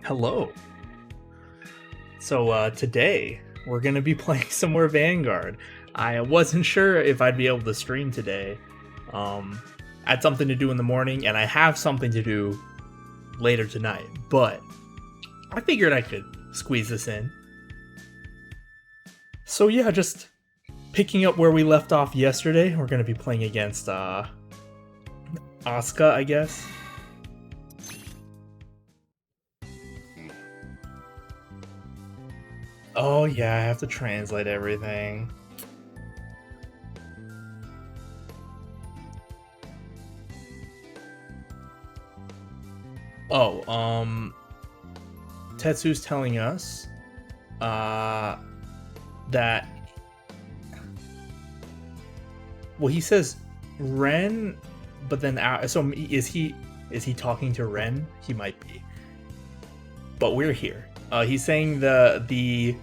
Hello. So today we're gonna be playing some more Vanguard. I wasn't sure if I'd be able to stream today. I had something to do in the morning, and I have something to do later tonight. But I figured I could squeeze this in. So yeah, just picking up where we left off yesterday. We're gonna be playing against Asuka, I guess. Oh yeah, I have to translate everything. Oh, Tetsu's telling us that, well, he says Ren, but then so is he talking to Ren? He might be, but we're here. He's saying the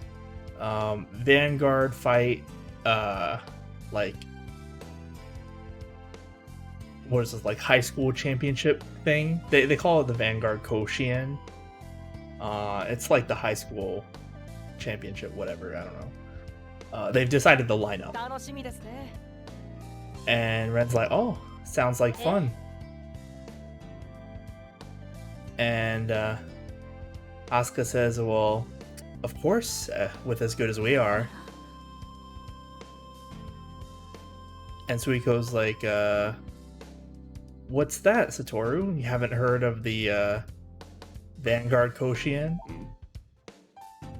Vanguard fight, like, what is this, like high school championship thing? They call it the Vanguard Koshien. It's like the high school championship, whatever, I don't know. They've decided the lineup. And Ren's like, oh, sounds like fun. And Asuka says, well, of course, with as good as we are. And Suiko's like, what's that, Satoru? You haven't heard of the Vanguard Koshien?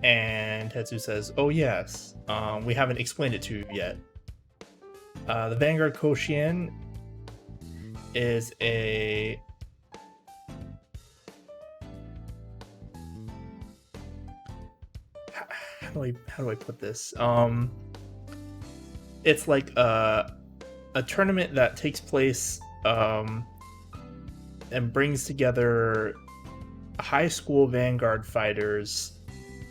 And Tetsu says, oh yes, we haven't explained it to you yet. The Vanguard Koshien is a... How do I put this? It's like a tournament that takes place and brings together high school Vanguard fighters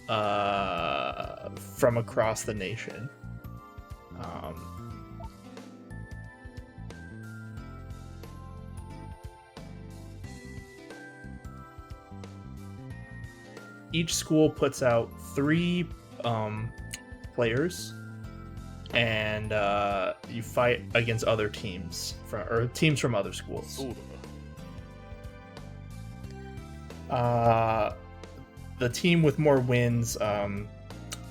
from across the nation. Each school puts out 3 players, and you fight against other teams teams from other schools. The team with more wins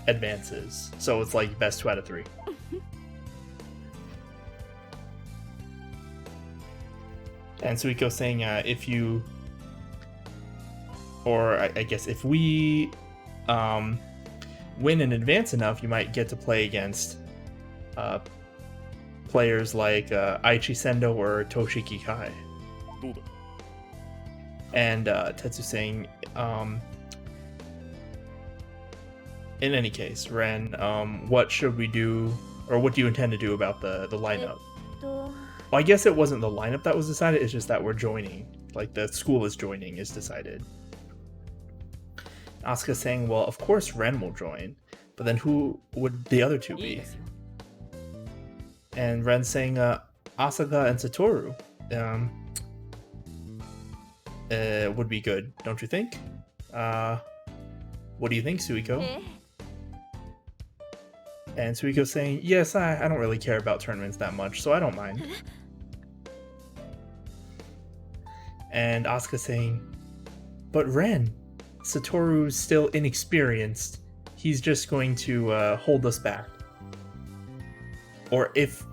advances, so it's like best 2 out of 3. And Suiko's saying, if you, or I guess if we win and advance enough, you might get to play against players like Aichi Sendo or Toshiki Kai. And Tetsu saying, in any case, Ren, what should we do, or what do you intend to do about the lineup? Well, I guess it wasn't the lineup that was decided, it's just that we're joining. Like, the school is joining is decided. Asuka saying, well, of course Ren will join, but then who would the other 2 be? And Ren saying, Asuka and Satoru would be good, don't you think? What do you think, Suiko? And Suiko's saying, yes, I don't really care about tournaments that much, so I don't mind. And Asuka saying, but Ren, Satoru's still inexperienced. He's just going to hold us back. Or if...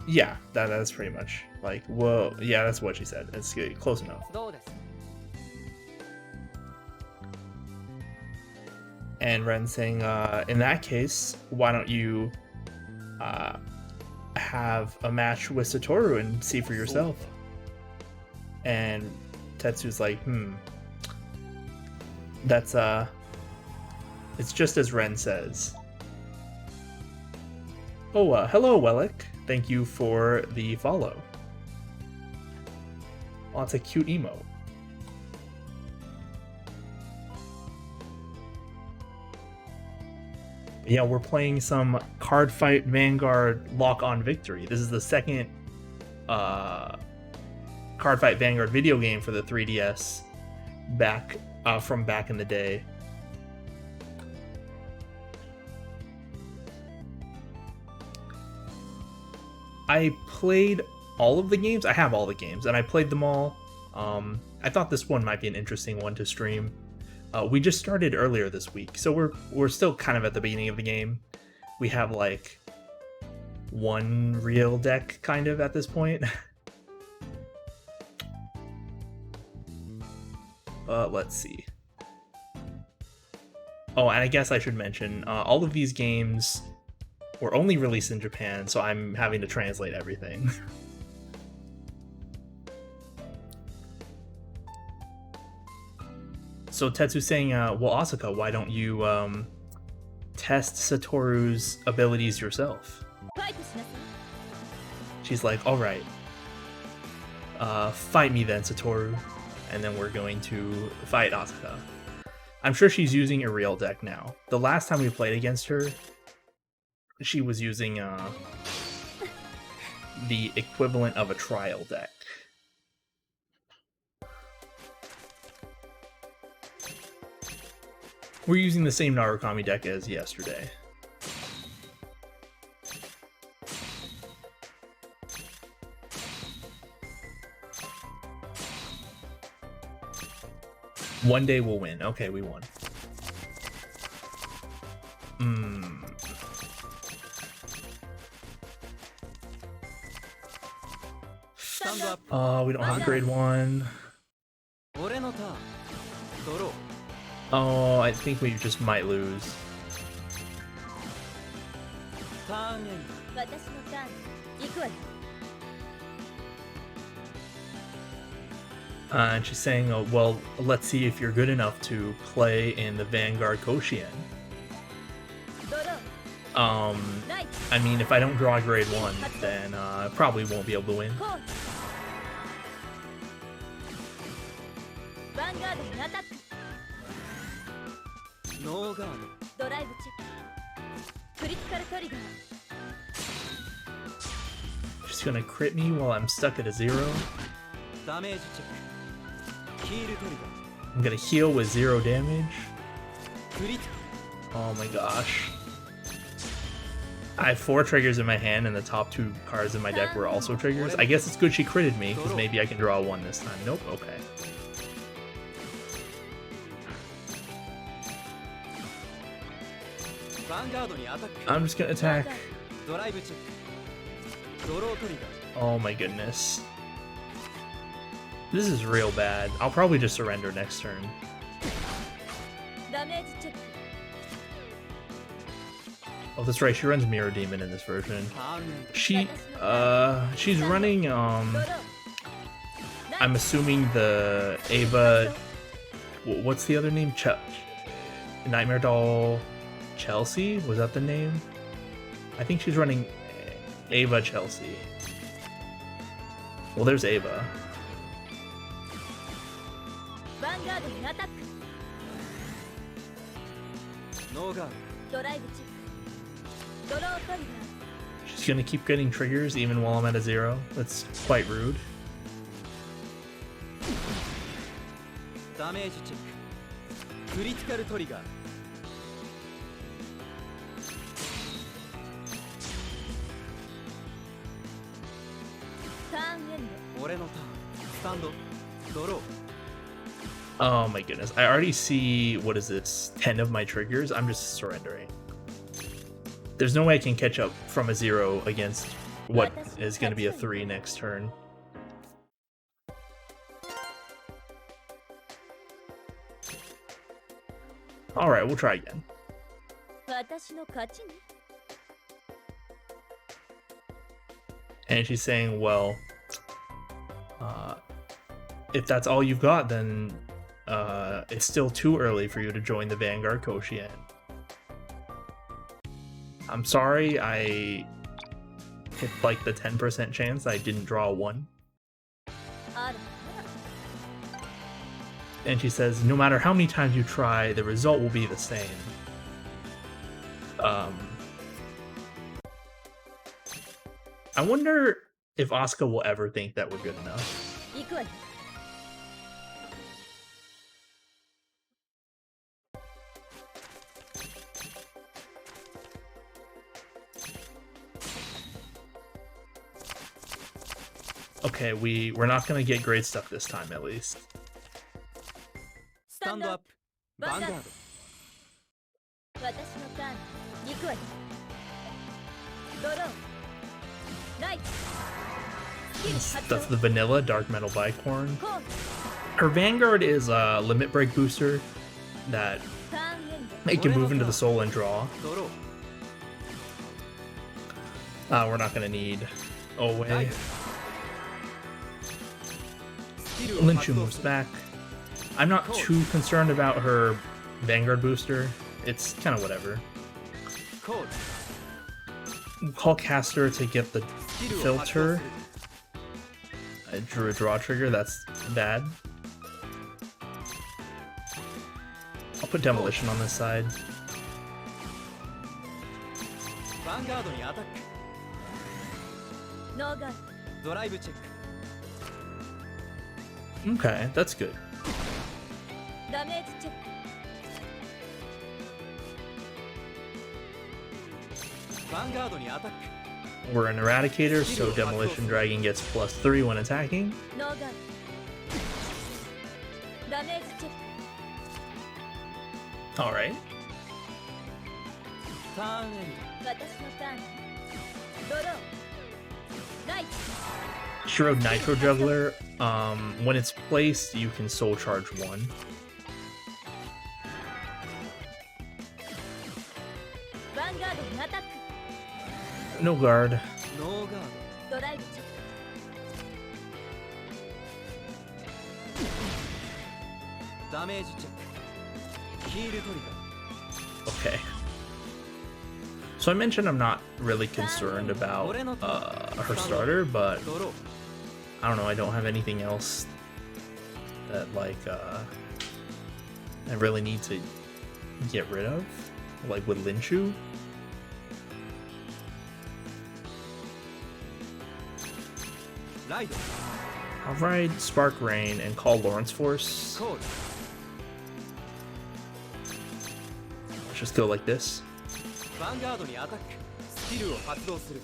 Yeah, that's pretty much. Like, whoa, yeah, that's what she said. It's close enough. And Ren saying, in that case, why don't you have a match with Satoru and see for yourself? And Tetsu's like, that's it's just as Ren says. Oh, hello, Wellick. Thank you for the follow. Oh, it's a cute emote. Yeah, we're playing some Cardfight Vanguard Lock-On Victory. This is the second Cardfight Vanguard video game for the 3DS. back from back in the day. I played all of the games. I have all the games, and I played them all. I thought this one might be an interesting one to stream. We just started earlier this week, so we're still kind of at the beginning of the game. We have like one real deck kind of at this point. Let's see. Oh, and I guess I should mention, all of these games were only released in Japan, so I'm having to translate everything. So Tetsu's saying, well, Asuka, why don't you test Satoru's abilities yourself? She's like, all right, fight me then, Satoru, and then we're going to fight Asuka. I'm sure she's using a real deck now. The last time we played against her, she was using the equivalent of a trial deck. We're using the same Narukami deck as yesterday. One day we'll win. Okay, we won. We don't have grade 1. Oh, I think we just might lose. And she's saying, oh, well, let's see if you're good enough to play in the Vanguard Koshien. I mean, if I don't draw grade 1, then I probably won't be able to win. She's gonna crit me while I'm stuck at a 0. I'm gonna heal with 0 damage. Oh my gosh. I have 4 triggers in my hand, and the top 2 cards in my deck were also triggers. I guess it's good she critted me, because maybe I can draw 1 this time. Nope, okay. I'm just gonna attack. Oh my goodness. This is real bad. I'll probably just surrender next turn. Oh, that's right, she runs Mirror Demon in this version. She's running, I'm assuming the Ava... What's the other name? Nightmare Doll Chelsea? Was that the name? I think she's running Ava Chelsea. Well, there's Ava. She's gonna keep getting triggers even while I'm at a 0. That's quite rude. Oh my goodness. I already see, what is this, 10 of my triggers? I'm just surrendering. There's no way I can catch up from a 0 against what is going to be a 3 next turn. Alright, we'll try again. And she's saying, well, if that's all you've got, then it's still too early for you to join the Vanguard Koshien. I'm sorry, I hit like the 10% chance I didn't draw a 1. And she says, no matter how many times you try, the result will be the same. I wonder if Asuka will ever think that we're good enough. Okay, we're not gonna get great stuff this time at least. Stand up. Vanguard. That's the vanilla dark metal bicorn. Her Vanguard is a limit break booster that it can move into the soul and draw. We're not gonna need Owe. Linshu moves back. I'm not too concerned about her Vanguard booster. It's kind of whatever. Call caster to get the filter. I drew a draw trigger, that's bad. I'll put demolition on this side. Vanguardにアタック。ドライブチェック。 Okay, that's good. Vanguardにアタック。 We're an eradicator, so demolition dragon gets +3 when attacking. Alright. She rode Nitro Juggler. When it's placed, you can soul charge 1. No guard. No guard. Damage check. Heal trigger. Okay. So I mentioned I'm not really concerned about her starter, but I don't know, I don't have anything else that I really need to get rid of, like with Linshu. I'll ride Spark Rain and call Lawrence Force. Let's just go like this. Vanguard にアタック。スキルを発動する。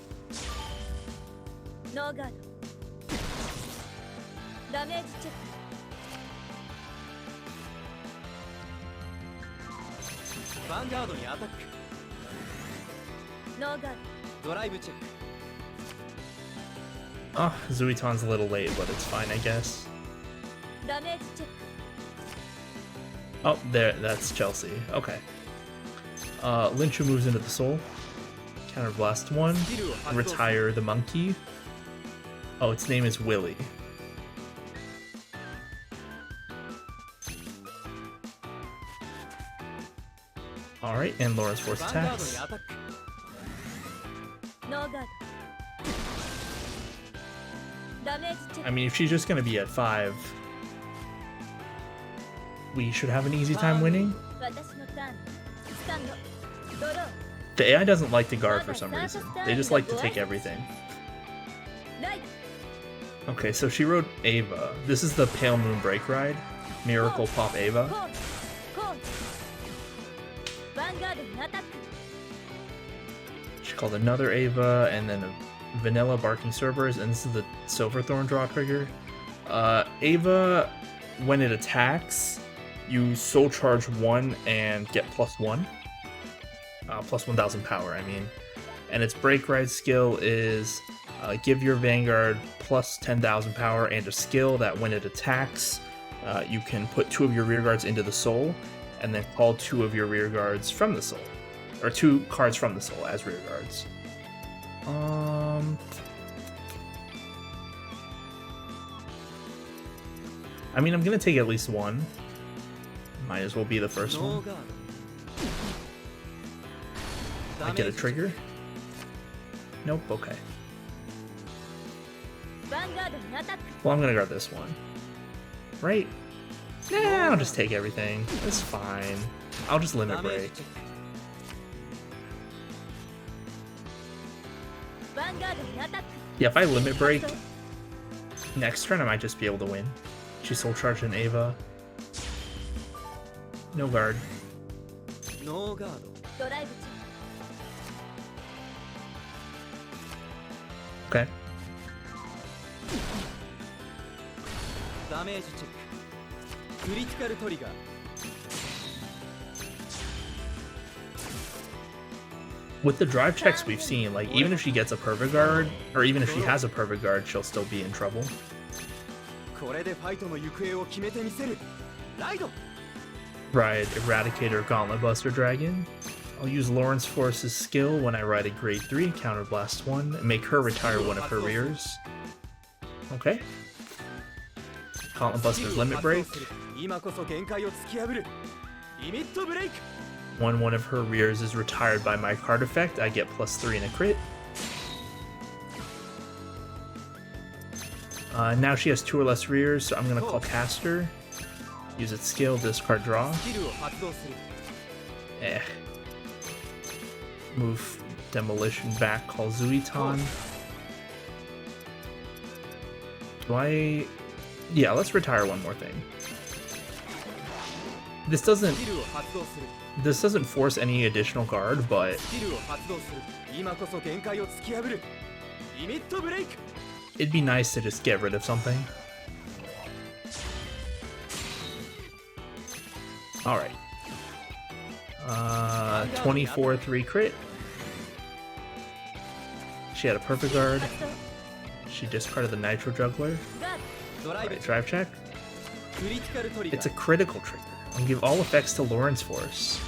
ノーガード。ダメージチェック。ヴァンガードにアタック。ノーガード。ドライブチェック。 Oh, Zuiton's a little late, but it's fine, I guess. Oh, there, that's Chelsea. Okay. Linshu moves into the soul. Counterblast 1. Retire the monkey. Oh, its name is Willy. Alright, and Lawrence Force attacks. I mean, if she's just gonna be at 5, we should have an easy time winning. The AI doesn't like to guard for some reason. They just like to take everything. Okay, so she rode Ava. This is the Pale Moon Break Ride. Miracle Pop Ava. She called another Ava, and then a Vanilla Barking Cerberus, and this is the Silverthorn draw trigger. Ava, when it attacks, you soul charge 1 and get +1. Plus 1000 power, I mean. And its Break Ride skill is give your Vanguard plus 10,000 power and a skill that when it attacks, you can put 2 of your rear guards into the soul and then call 2 of your rear guards from the soul. Or 2 cards from the soul as rear guards. I mean, I'm gonna take at least 1. Might as well be the first one. I get a trigger? Nope, okay. Well, I'm gonna grab this one. Right? Nah, I'll just take everything. It's fine. I'll just limit break. Yeah, if I limit break, next turn I might just be able to win. She soul charged an Ava. No guard. No guard. Okay. ダメージチェッククリティカルトリガー With the drive checks we've seen, like, even if she gets a perfect guard, or even if she has a perfect guard, she'll still be in trouble. これでファイトの行方を決めてみせるライド Ride Eradicator Gauntlet Buster Dragon. I'll use Lawrence Force's skill when I ride a grade 3, Counterblast 1, and make her retire one of her rears. Okay. Gauntlet Buster's Limit Break. 今こそ限界を突き破るリミットブレイク When one of her rears is retired by my card effect, I get +3 in a crit. Now she has 2 or less rears, so I'm gonna call Caster. Use its skill, discard draw. スキルを発動する Eh. Move Demolition back, call Zuiton. Do I... Yeah, let's retire one more thing. This doesn't... スキルを発動する This doesn't force any additional guard, but スキルを発動する今こそ限界を突き破るリミットブレイク it'd be nice to just get rid of something. Alright. 24 3 crit. She had a perfect guard. She discarded the Nitro Juggler. ドライブ Alright, drive check. クリティカルトリガ It's a ー critical trigger. And give all effects to Lawrence Force.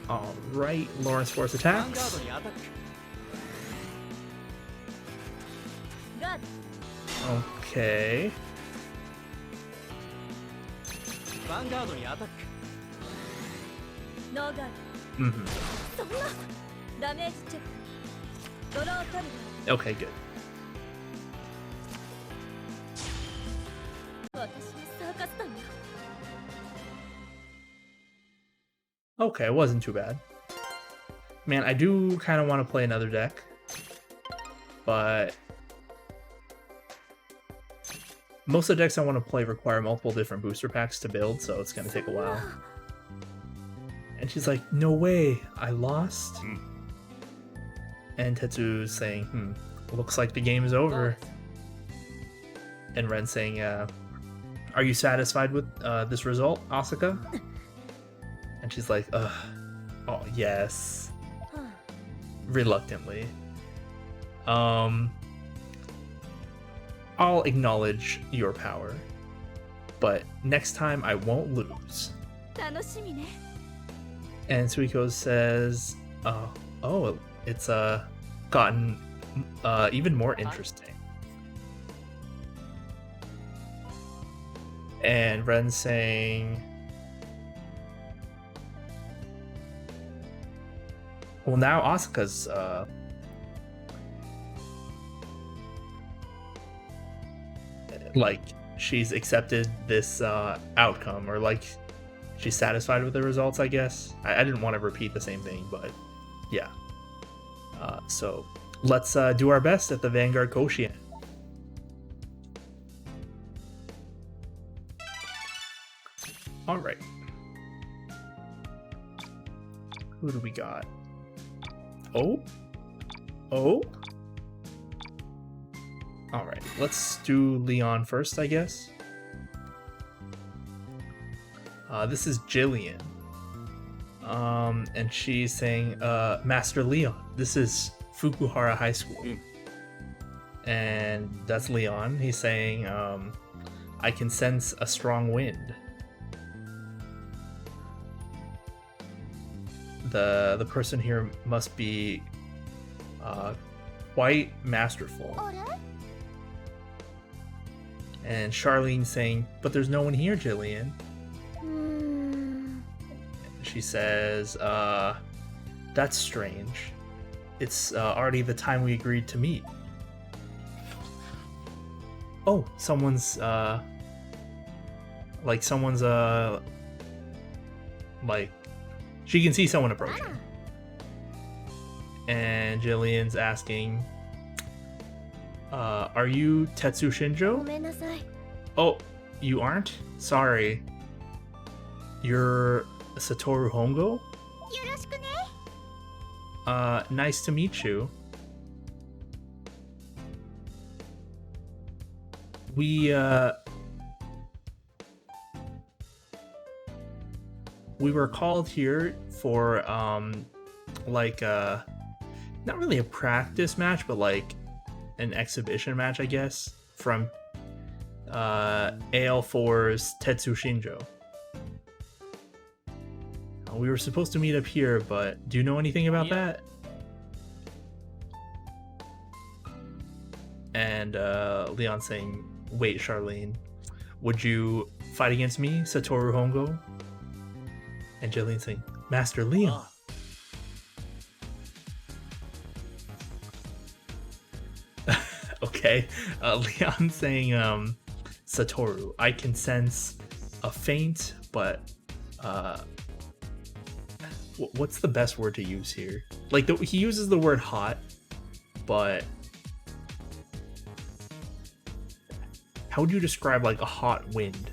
Alright, Lawrence Force ヴァンガー attacks. ドにアタック Okay. ヴァンガードにアタック ノーガー Mm-hmm. ドそんなダメージチェックドロートリ Okay, good. ガー私はサーカス団よ Okay, it wasn't too bad. Man, I do kind of want to play another deck. But... most of the decks I want to play require multiple different booster packs to build, so it's going to take a while. And she's like, no way, I lost? And Tetsu's saying, looks like the game is over. And Ren's saying, are you satisfied with this result, Asuka? And she's like, oh, yes. Reluctantly. I'll acknowledge your power. But next time I won't lose. 楽しみね And Suiko says, oh, it's gotten even more interesting. And Ren's saying, well, now Asuka's like she's accepted this outcome, or like she's satisfied with the results, I guess. I didn't want to repeat the same thing, but yeah. So let's do our best at the Vanguard quotient. All right. Who do we got? Oh. All right, let's do Leon first, I guess. This is Jillian. And she's saying, Master Leon, this is Fukuhara High School. And that's Leon. He's saying, I can sense a strong wind. The person here must be quite masterful. あれ And Charlene saying, but there's no one here, Jillian. She says, that's strange. It's already the time we agreed to meet. Oh, someone's like, she can see someone approaching. And Jillian's asking, are you Tetsu ご Shinjo? めんなさい Oh, you aren't? Sorry. You're Satoru Hongo? よろしくね Nice to meet you. We were called here for like not really a practice match, but like an exhibition match, I guess, from AL4's Tetsu Shinjo. We were supposed to meet up here, but do you know anything about that? And Leon saying, wait, Charlene, would you fight against me, Satoru Hongo? And Jillian saying, Master Leon. Okay. Leon saying, Satoru, I can sense a faint, but what's the best word to use here? Like, he uses the word hot, but how would you describe like a hot wind?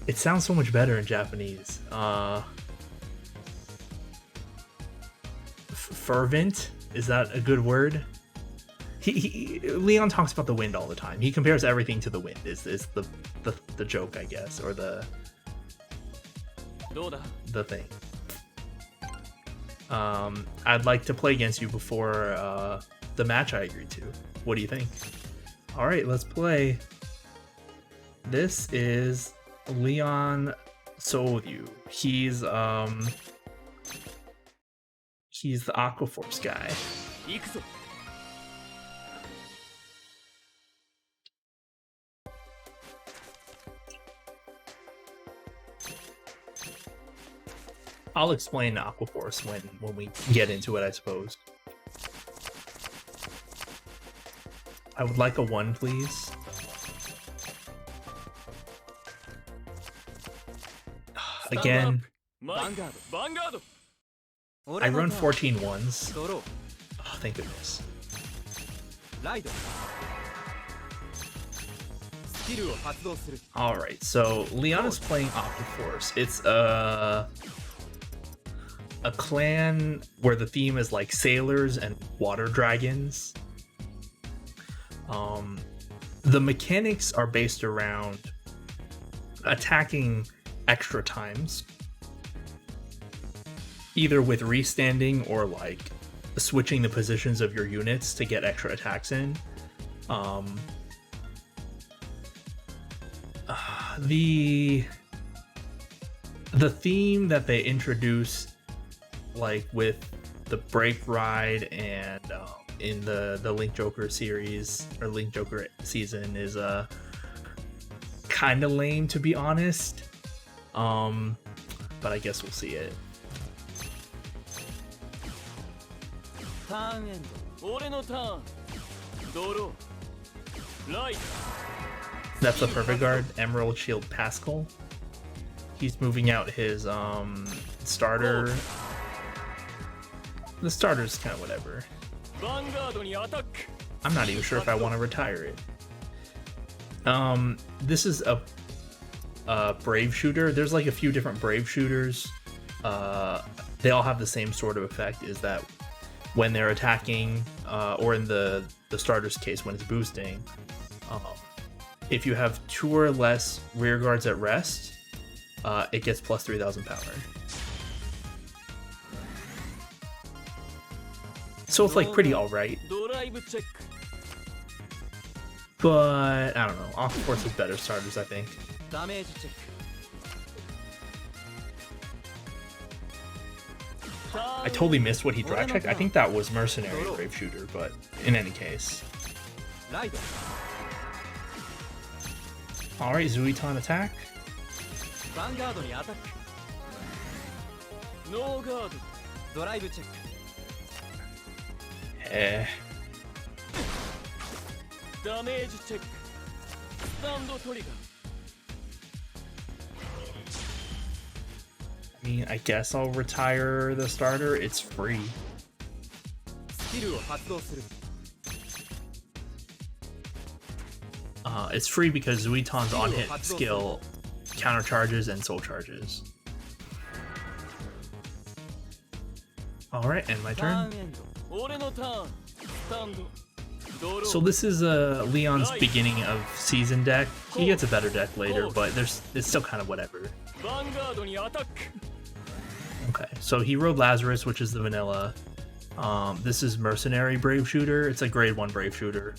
It sounds so much better in Japanese. Fervent, is that a good word? Leon talks about the wind all the time. He compares everything to the wind. Is the joke, I guess, or the thing. I'd like to play against you before the match I agreed to. What do you think? All right, let's play. This is Leon Soryu. He's the Aquaforce guy. I'll explain Aquaforce when we get into it, I suppose. I would like a 1, please. Again, Vanguard. I run 14 ones. Oh, thank goodness. Alright, so Leon is playing Aquaforce. It's a clan where the theme is like sailors and water dragons. The mechanics are based around attacking extra times, either with restanding or like switching the positions of your units to get extra attacks in. The theme that they introduce, like with the Break Ride and in the Link Joker series or Link Joker season, is kind of lame, to be honest. But I guess we'll see it. That's the perfect guard, Emerald Shield Pascal. He's moving out his starter. The starter's kind of whatever. I'm not even sure if I want to retire it. This is a Brave shooter. There's like a few different Brave shooters. They all have the same sort of effect, is that when they're attacking, or in the starter's case, when it's boosting, if you have 2 or less rear guards at rest, it gets plus 3,000 power. So it's like pretty alright. But I don't know. Aquaforce has better starters, I think. I totally missed what he drag checked. I think that was Mercenary Brave Shooter, but in any case. Alright, Zuiton attack. Eh. I mean, I guess I'll retire the starter. It's free. It's free because Zuiton's on-hit skill countercharges and soul charges. All right, and my タ turn. ーンエンド俺のターンスタンドドロー So this is Leon's beginning of season deck. He gets a better deck later, but it's still kind of whatever. ヴァンガードにアタック Okay, so he rode Lazarus, which is the vanilla. This is Mercenary Brave Shooter. It's a grade 1 Brave Shooter.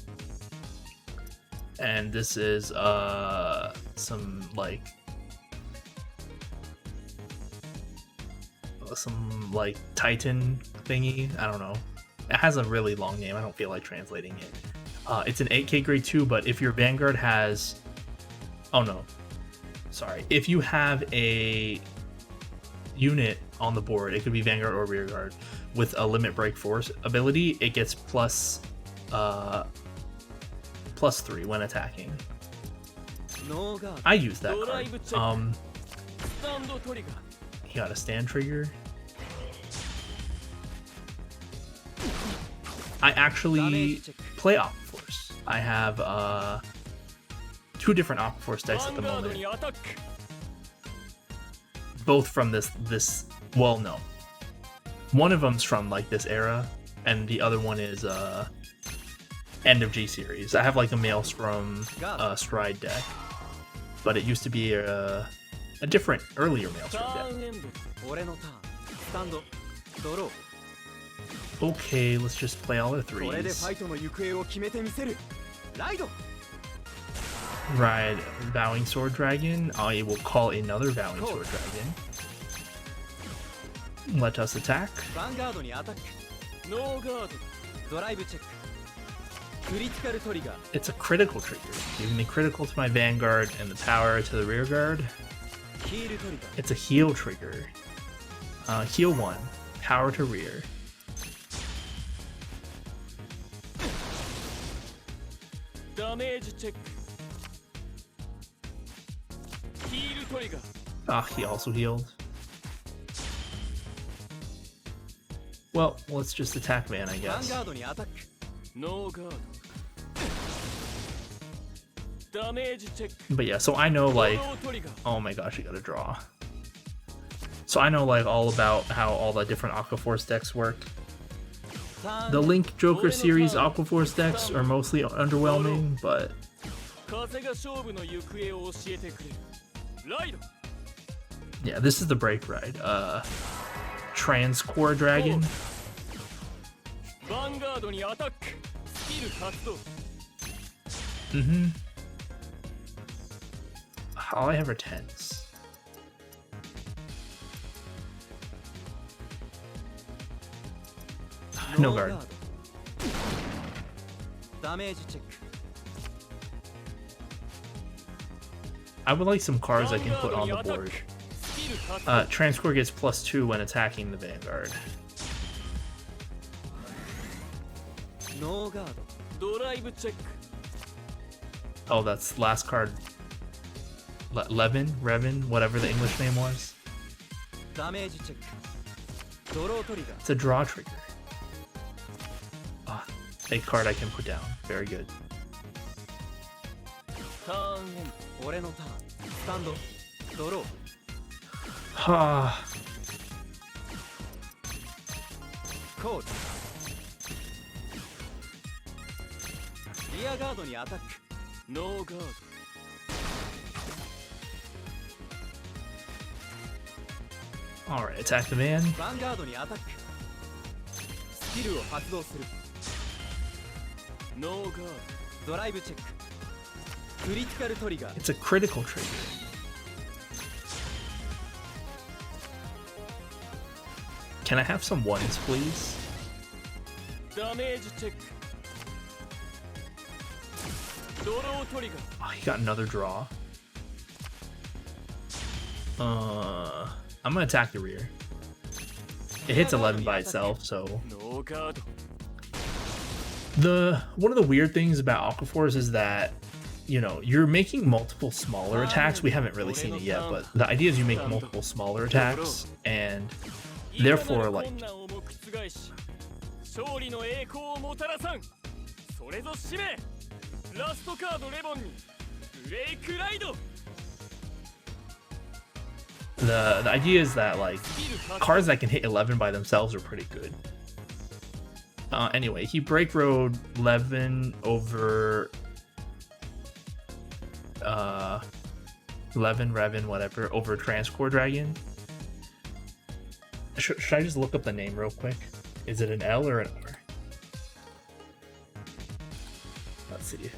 And this is some Titan thingy. I don't know. It has a really long name. I don't feel like translating it. It's an 8k grade 2, but if your Vanguard has... Oh no. Sorry. If you have a unit on the board, it could be Vanguard or Rearguard, with a limit break force ability, it gets plus 3 when attacking. ノーガード I use that ドライ card. ブチェックスタンドトリガー He got a stand trigger. I actually play Aquaforce. I have 2 different Aquaforce decks ヴァ at ン the ガード moment, にアタック both from this. Well, no, one of them's from like this era, and the other one is end of G series. I have like a Maelstrom Stride deck, but it used to be a different earlier タ Maelstrom ー deck. ンエンド俺のターンスタンドドロー Okay, let's just play all the これでフ threes. ァイトの行方を決めてみせるライド Ride Vowing Sword Dragon. I will call another Vowing Sword Dragon. Let us attack. ヴァンガードにアタックノーガードドライブチェッククリティカルトリガー It's a critical trigger, giving me critical to my Vanguard and the power to the rear guard. ヒールトリガー It's a heal trigger. Heal 1, power to rear. ダメージチェックヒールトリガー Ah, he also healed. Well, let's just attack Van, I ヴァン guess. ガードにアタックノーガードダメージチェック But yeah, so I know ドロ like, ートリガー oh my gosh, you gotta draw. So I know like all about how all the different Aquaforce decks work. ターン The Link Joker series Aquaforce decks are mostly underwhelming, but 風が勝負の行方を教えてくれるライド yeah, this is the break ride. Transcore Dragon. ヴァンガードにアタックスキル発動 All I have are 10s. No guard. ダメージチェック I would like some cards I can put on the ヴァンガードにアタッ board. クスキル発動 Transcore gets +2 when attacking the Vanguard. ノーガードドライブチェック Oh, that's last card. Levin, whatever the English name was. ダメージチェックドロートリガー It's a draw trigger. Ah, a card I can put down. Very good. ターンエンド俺のターンスタンドドロー Ah, コールリアガードにアタックノーガード alright, attack the van. ヴァンガードにアタックスキルを発動するノーガードドライブチェッククリティカルトリガー It's a critical trigger. Can I have some ones, please? ダメージチェックドロートリガー Oh, he got another draw. I'm gonna attack the rear. It hits 11 by itself, so ノーガード one of the weird things about Aquaforce is that, you know, you're making multiple smaller attacks. We haven't really seen it yet, but the idea is you make multiple smaller attacks, and therefore, like, 困難をも覆し勝利の栄光をもたらさんそれぞ使命ラストカードレボンにブレイクライド The idea is that like cards that can hit 11 by themselves are pretty good. Anyway, he break road 11 over 11 Revan whatever over Transcore Dragon. Should I just look up the name real quick? Is it an L or an R? Let's see.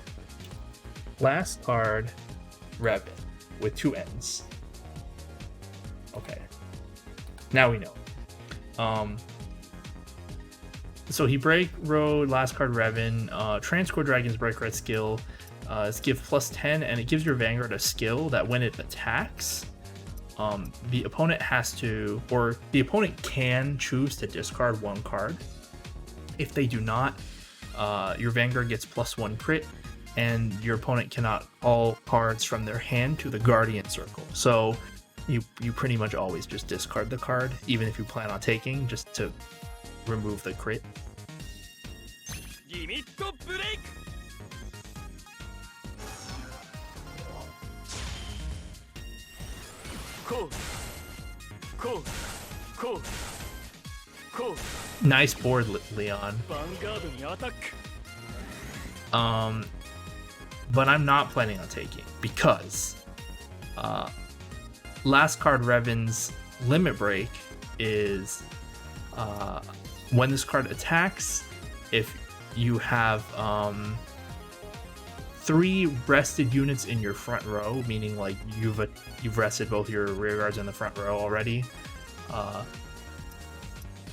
Last card Revan with 2 N's. Okay. Now we know. So he break road last card Revan, Transcore Dragon's break red skill is give +10, and it gives your Vanguard a skill that when it attacks, the opponent has to, or the opponent can choose to discard 1 card. If they do not, your Vanguard gets +1 crit, and your opponent cannot call cards from their hand to the Guardian Circle. So you pretty much always just discard the card, even if you plan on taking, just to remove the crit. Nice board, Leon. But I'm not planning on taking because last card Revan's limit break is when this card attacks, if you have 3 rested units in your front row, meaning like you've rested both your rear guards in the front row already,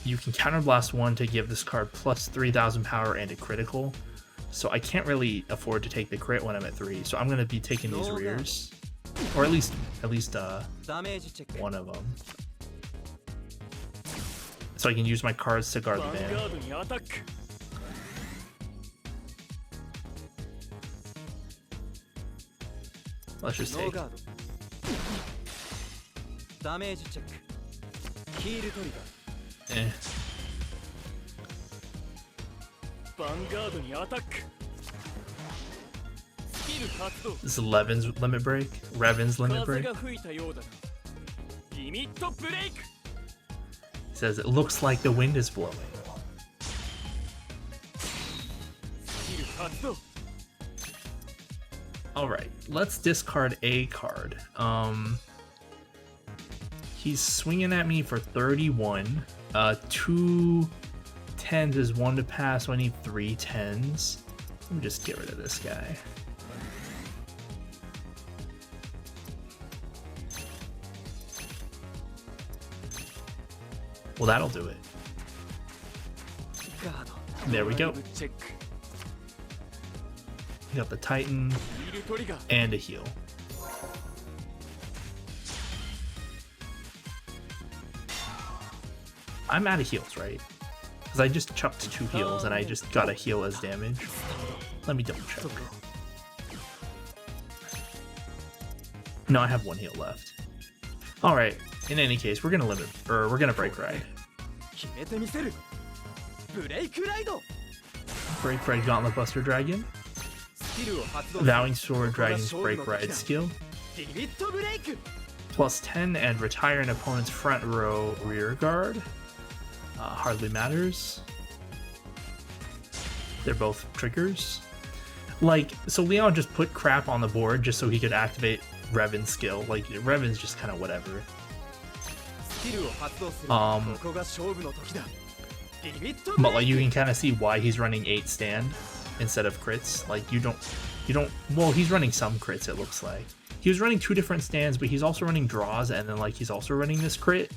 you can counterblast 1 to give this card +3000 power and a critical. So I can't really afford to take the crit when I'm at 3, so I'm gonna be taking these rears, or at least one of them, so I can use my cards to guard the van. Let's just take. This is 11's limit break. Revan's limit break. He says it looks like the wind is blowing. Alright, let's discard a card. He's swinging at me for 31. 2 10s is 1 to pass, so I need 3 10s. Let me just get rid of this guy. Well, that'll do it. There we go. We got the Titan and a heal. I'm out of heals, right? Because I just chucked 2 heals and I just got a heal as damage. Let me double check. No, I have 1 heal left. Alright, in any case, we're gonna limit, or we're gonna break ride. Break ride Gauntlet Buster Dragon. Vowing Sword Dragon's break ride skill. +10 and retire an opponent's front row rear guard. Hardly matters. They're both triggers. Like, so Leon just put crap on the board just so he could activate Revan's skill. Like, Revan's just kind of whatever. But like, you can kind of see why he's running 8 stand instead of crits. Like, you don't, well, he's running some crits, it looks like. He was running 2 different stands, but he's also running draws, and then like he's also running this crit.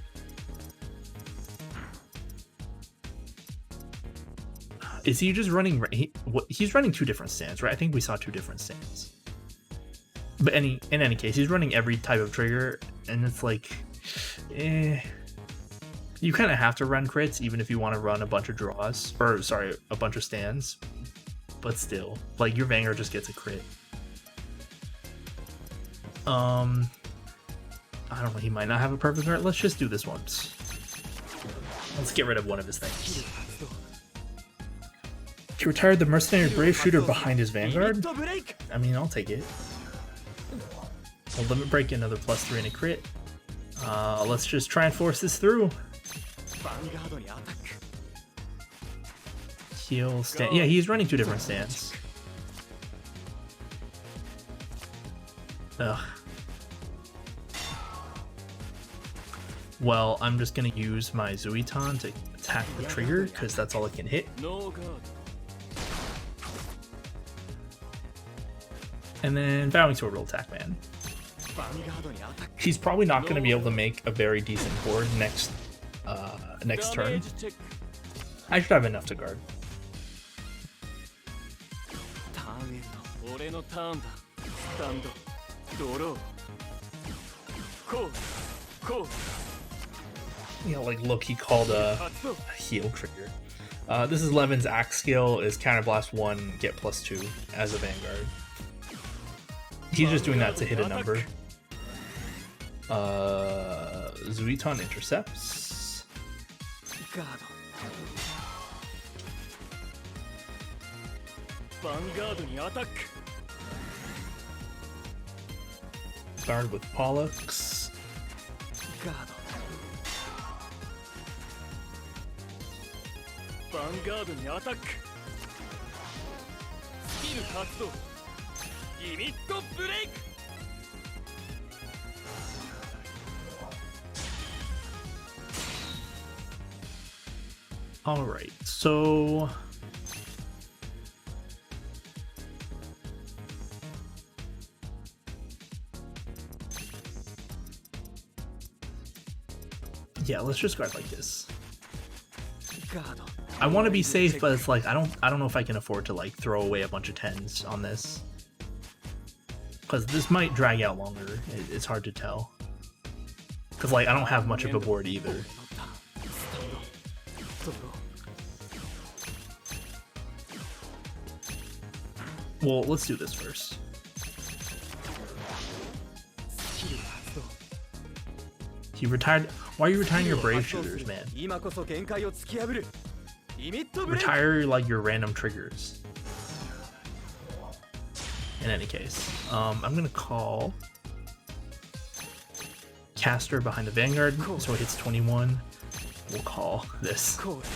Is he just running? He's running 2 different stands, right? I think we saw 2 different stands. But in any case, he's running every type of trigger, and it's like, you kind of have to run crits even if you want to run a bunch of draws, or sorry, a bunch of stands. But still, like, your Vanguard just gets a crit. I don't know. He might not have a perfect card. Let's just do this once. Let's get rid of one of his things. He retired the Mercenary Brave Shooter behind his Vanguard. I mean, I'll take it. I'll limit break another +3 and a crit. Let's just try and force this through. ヴァンガードにアタック Heal stand. Yeah, he's running 2 different stands. Ugh. Well, I'm just gonna use my Zuiton to attack the trigger because that's all it can hit. ノーガード And then Vowing Sword will attack man. ヴァンガードにアタック He's probably not going to be able to make a very decent board next ダ turn. メージチェック I should have enough to guard. ターンエンド俺のターンだスタンドドローこうこう You know, like look, he called a 発動 heal trigger. This is Levin's axe skill is Counterblast 1, get +2 as a Vanguard. He's just doing that to hit a number. Zuiton intercepts. ガードヴァンガードにアタック Guard with Pollux. ガードヴァンガードにアタックスキル発動リミットブレイク Alright, so... Yeah, let's just guard like this. ガード I want to be safe, but it's like I don't know if I can afford to like throw away a bunch of 10s on this. Cause this might drag out longer. It's hard to tell. Cause like I don't have much of a board either. ドロ Well, let's do this first. スキル発動 He retired. Why are you retiring your brave shooters, man? 今こそ限界を突き破るリミットブレイク Retire like your random triggers. In any case, I'm gonna call Caster behind the Vanguard, so it hits 21. We'll call this. コール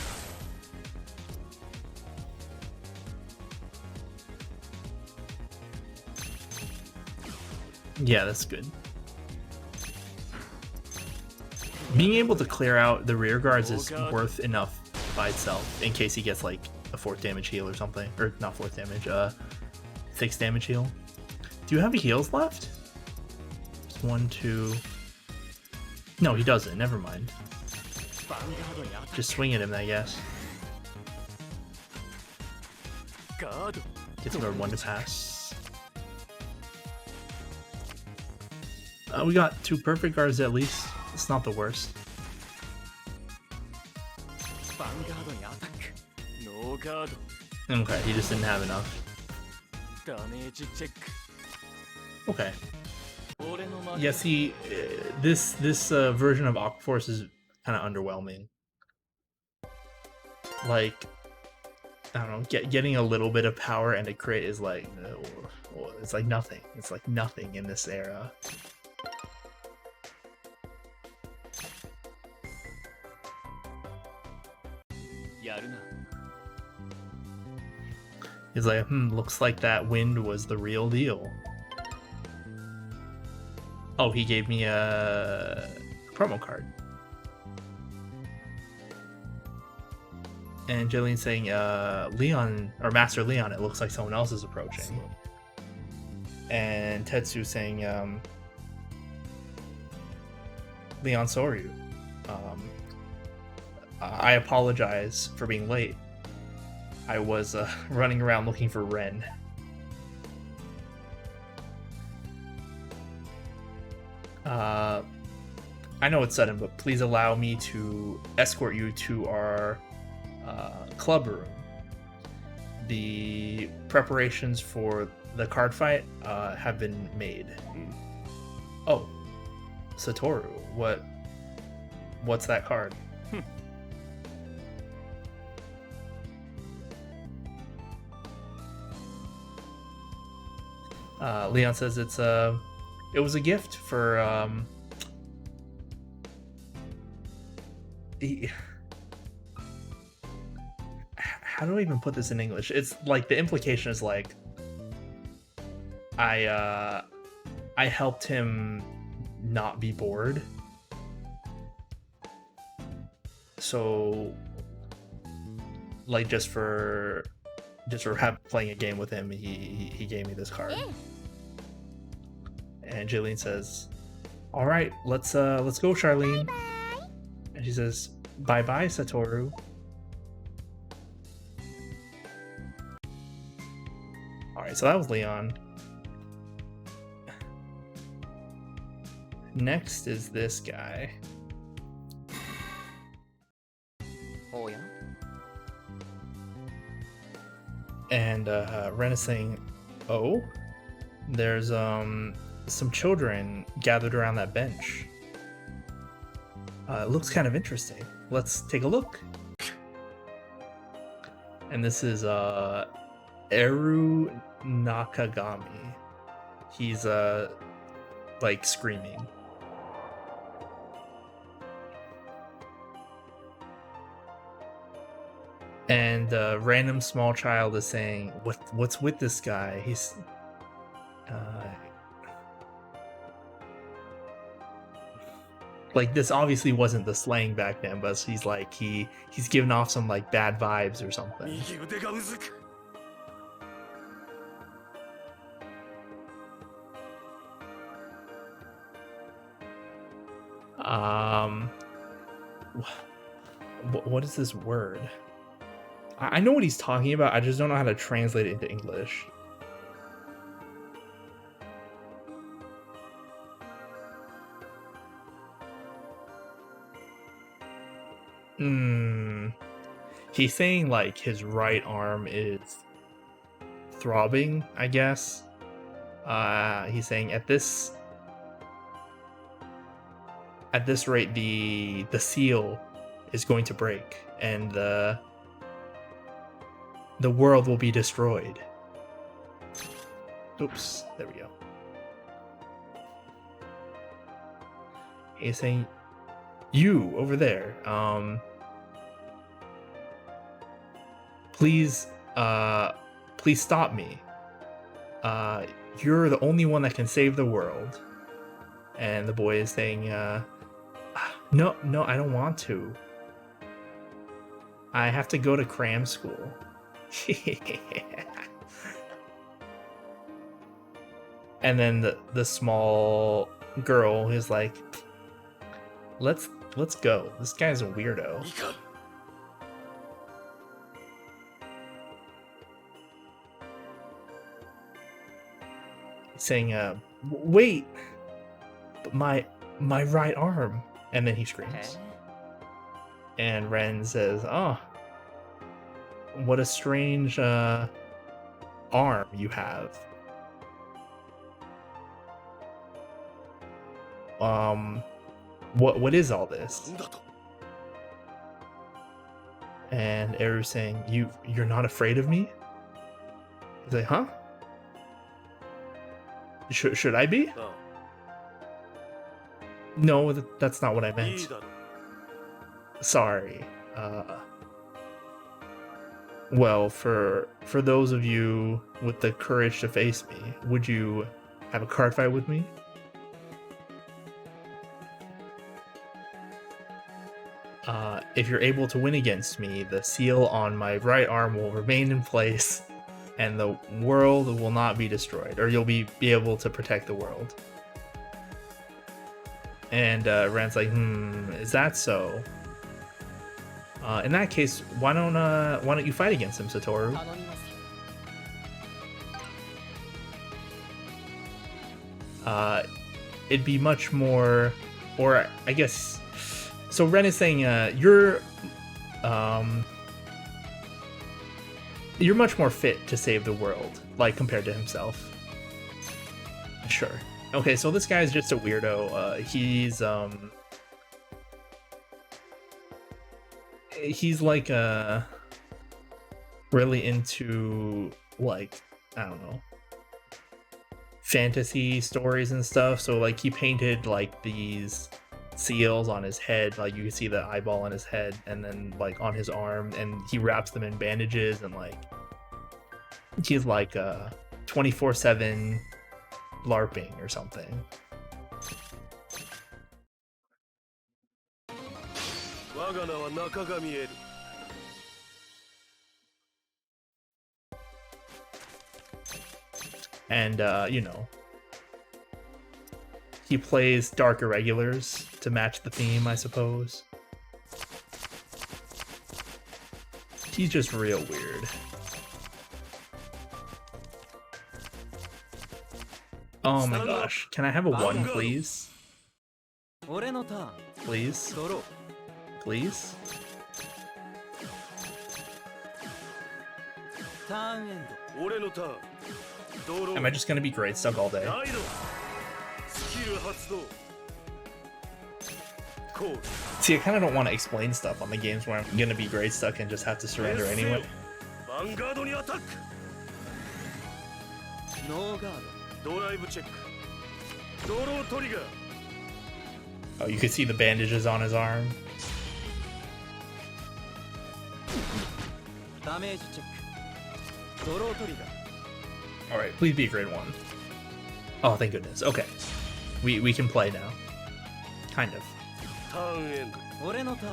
Yeah, that's good. Being able to clear out the rear guards is worth enough by itself in case he gets like a 4th damage heal or something. Or not 4th damage, 6th damage heal. Do you have heals left? Just 1, 2. No, he doesn't. Never mind. ヴァンガードにアタッ Just swing at him, I guess. クガード Gets guard 1 to pass. We got 2 perfect guards at least. It's not the worst. ヴァンガードにアタックノーガー Okay, he just didn't have enough. ドダメージチェック Okay. 俺の負け Yeah, see, this version of Aquaforce is kind of underwhelming. Like, I don't know, getting a little bit of power and a crit is like, it's like nothing. It's like nothing in this era. He's like, looks like that wind was the real deal. Oh, he gave me a promo card. And Jillian's saying, Leon, or Master Leon, it looks like someone else is approaching. And Tetsu saying, Leon Soryu, I apologize for being late. I was running around looking for Ren. I know it's sudden, but please allow me to escort you to our club room. The preparations for the card fight have been made. Oh, Satoru, what's that card? Leon says it was a gift for he, how do I even put this in English? It's like the implication is like I helped him not be bored. So like just for playing a game with him, he gave me this card. And Jillian says, "All right, let's go, Charlene." Bye. And she says, "Bye bye, Satoru." All right, so that was Leon. Next is this guy. Oh yeah. And Ren is saying, "Oh, there's some children gathered around that bench. It looks kind of interesting. Let's take a look." And this is Eru Nakagami. He's like screaming. And a random small child is saying, "What's with this guy? He's like, this obviously wasn't the slang back then, but he's like he's giving off some like bad vibes or something." 右腕がうずく What is this word? I know what he's talking about. I just don't know how to translate it into English. He's saying like his right arm is throbbing, I guess. He's saying at this rate the seal is going to break and the world will be destroyed. Oops, there we go. He's saying, "You over there, please stop me. You're the only one that can save the world." And the boy is saying, no, I don't want to. I have to go to cram school." And then the small girl is like, let's go. This guy's a weirdo. いかん Saying, "Wait, but my right arm." And then he screams. And Ren says, "Oh, what a strange arm you have. What is all this?" なんだと And Eru's saying, "You're not afraid of me?" He's like, "Huh? Should I be?" なあ "No, that's not what I いい meant. だろ Sorry." Well, for those of you with the courage to face me, would you have a card fight with me? If you're able to win against me, the seal on my right arm will remain in place, and the world will not be destroyed, or you'll be able to protect the world. And Ren's like, is that so? In that case, why don't you fight against him, Satoru? 頼みます It'd be much more, or I guess, so Ren is saying, you're much more fit to save the world, like compared to himself. Sure. Okay, so this guy's just a weirdo. He's like really into, like, I don't know, fantasy stories and stuff. So like he painted like these seals on his head. Like you can see the eyeball on his head, and then like on his arm, and he wraps them in bandages, and like he's like 24/7 LARPing or something. 我が名は中上エル And you know, he plays Dark Irregulars to match the theme, I suppose. He's just real weird. Oh my gosh, can I have a 1, please? 俺のターン Please? ドロー Please? ターンエンド俺のターンドロー Am I just gonna be great stuck all day? ライドスキル発動コール See, I kind of don't want to explain stuff on the games where I'm gonna be great stuck and just have to surrender anyway. ヴァンガードにアタックノーガードドライブチェックドロートリガー Oh, you can see the bandages on his arm. ダメージチェックドロートリガー Alright, please be a grade 1. Oh, thank goodness. Okay. We can play now. Kind of. ターンエンド俺のターン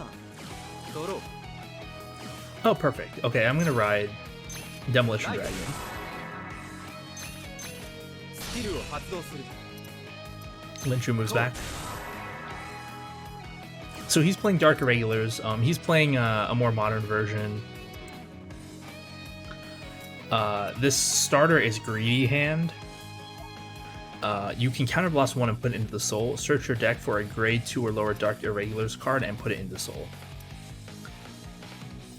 ドロー Oh, perfect. Okay, I'm gonna ride Demolition Dragon. スキルを発動する Lynchu moves back. So he's playing Dark Irregulars. He's playing a more modern version. This starter is Greedy Hand. You can counterblast 1 and put it into the soul. Search your deck for a grade 2 or lower Dark Irregulars card and put it into soul.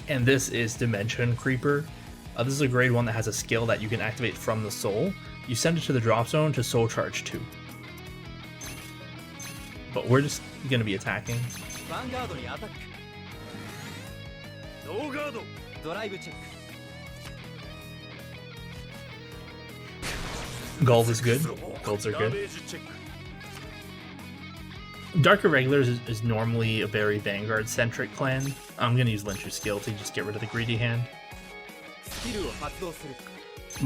And this is Dimension Creeper. This is a grade 1 that has a skill that you can activate from the soul. You send it to the drop zone to soul charge 2. But we're just gonna be attacking. ヴァンガードにアタックノーガードドライブチェック Gold is good. Golds are ダ good. メージチェック Dark Irregulars is normally a very Vanguard-centric clan. I'm gonna use Lynch's skill to just get rid of the Greedy Hand. スキルを発動する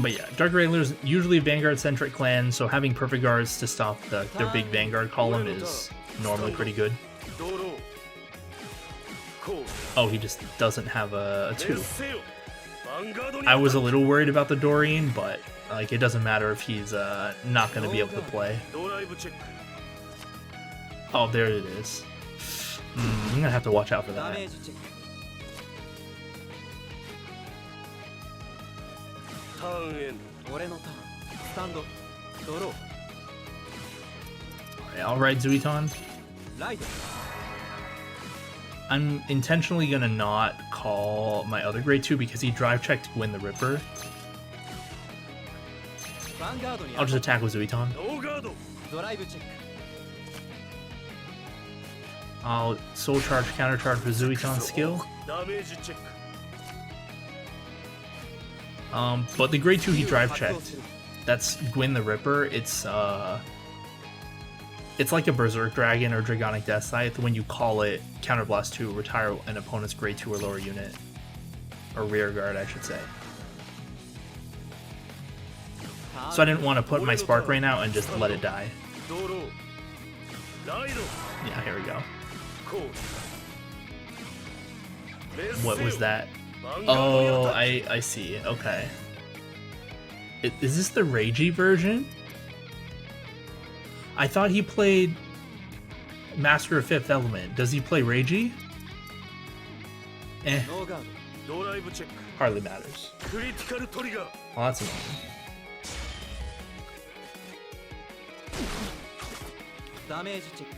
But yeah, Dark Irregulars usually a Vanguard-centric clan, so having Perfect Guards to stop their big Vanguard column is normally pretty good. ドローコール Oh, he just doesn't have a 2. 熱せよヴァンガードに I was a little worried about the Doreen, but like it doesn't matter if he's not gonna be able to play. ドライブチェック Oh, there it is. I'm gonna have to watch out for ダ that. メージチェックターンエンド俺のターンスタンドドロー Alright, I'll ride Zuiton. ライド I'm intentionally gonna not call my other grade 2 because he drive checked Gwyn the Ripper. ヴァンガードに I'll just attack with Zuiton. ノーガードドライブチェック I'll soul charge counter charge with Zuiton's skill. ダメージチェック But the grade 2 he drive checked. That's Gwyn the Ripper. It's like a Berserk Dragon or Dragonic Death Scythe. When you call it, Counterblast 2, retire an opponent's grade 2 or lower unit. Or rear guard, I should say. So I didn't want to put my Spark Rain out and just let it die. ドローライド Yeah, here we go. コール What was that? Oh, I see. Okay. Is this the Reiji version? I thought he played Master of Fifth Element. Does he play Reiji? Eh, ノーガードドライブチェック hardly matters. クリティカルトリガー Well, that's annoying. ダメージチェック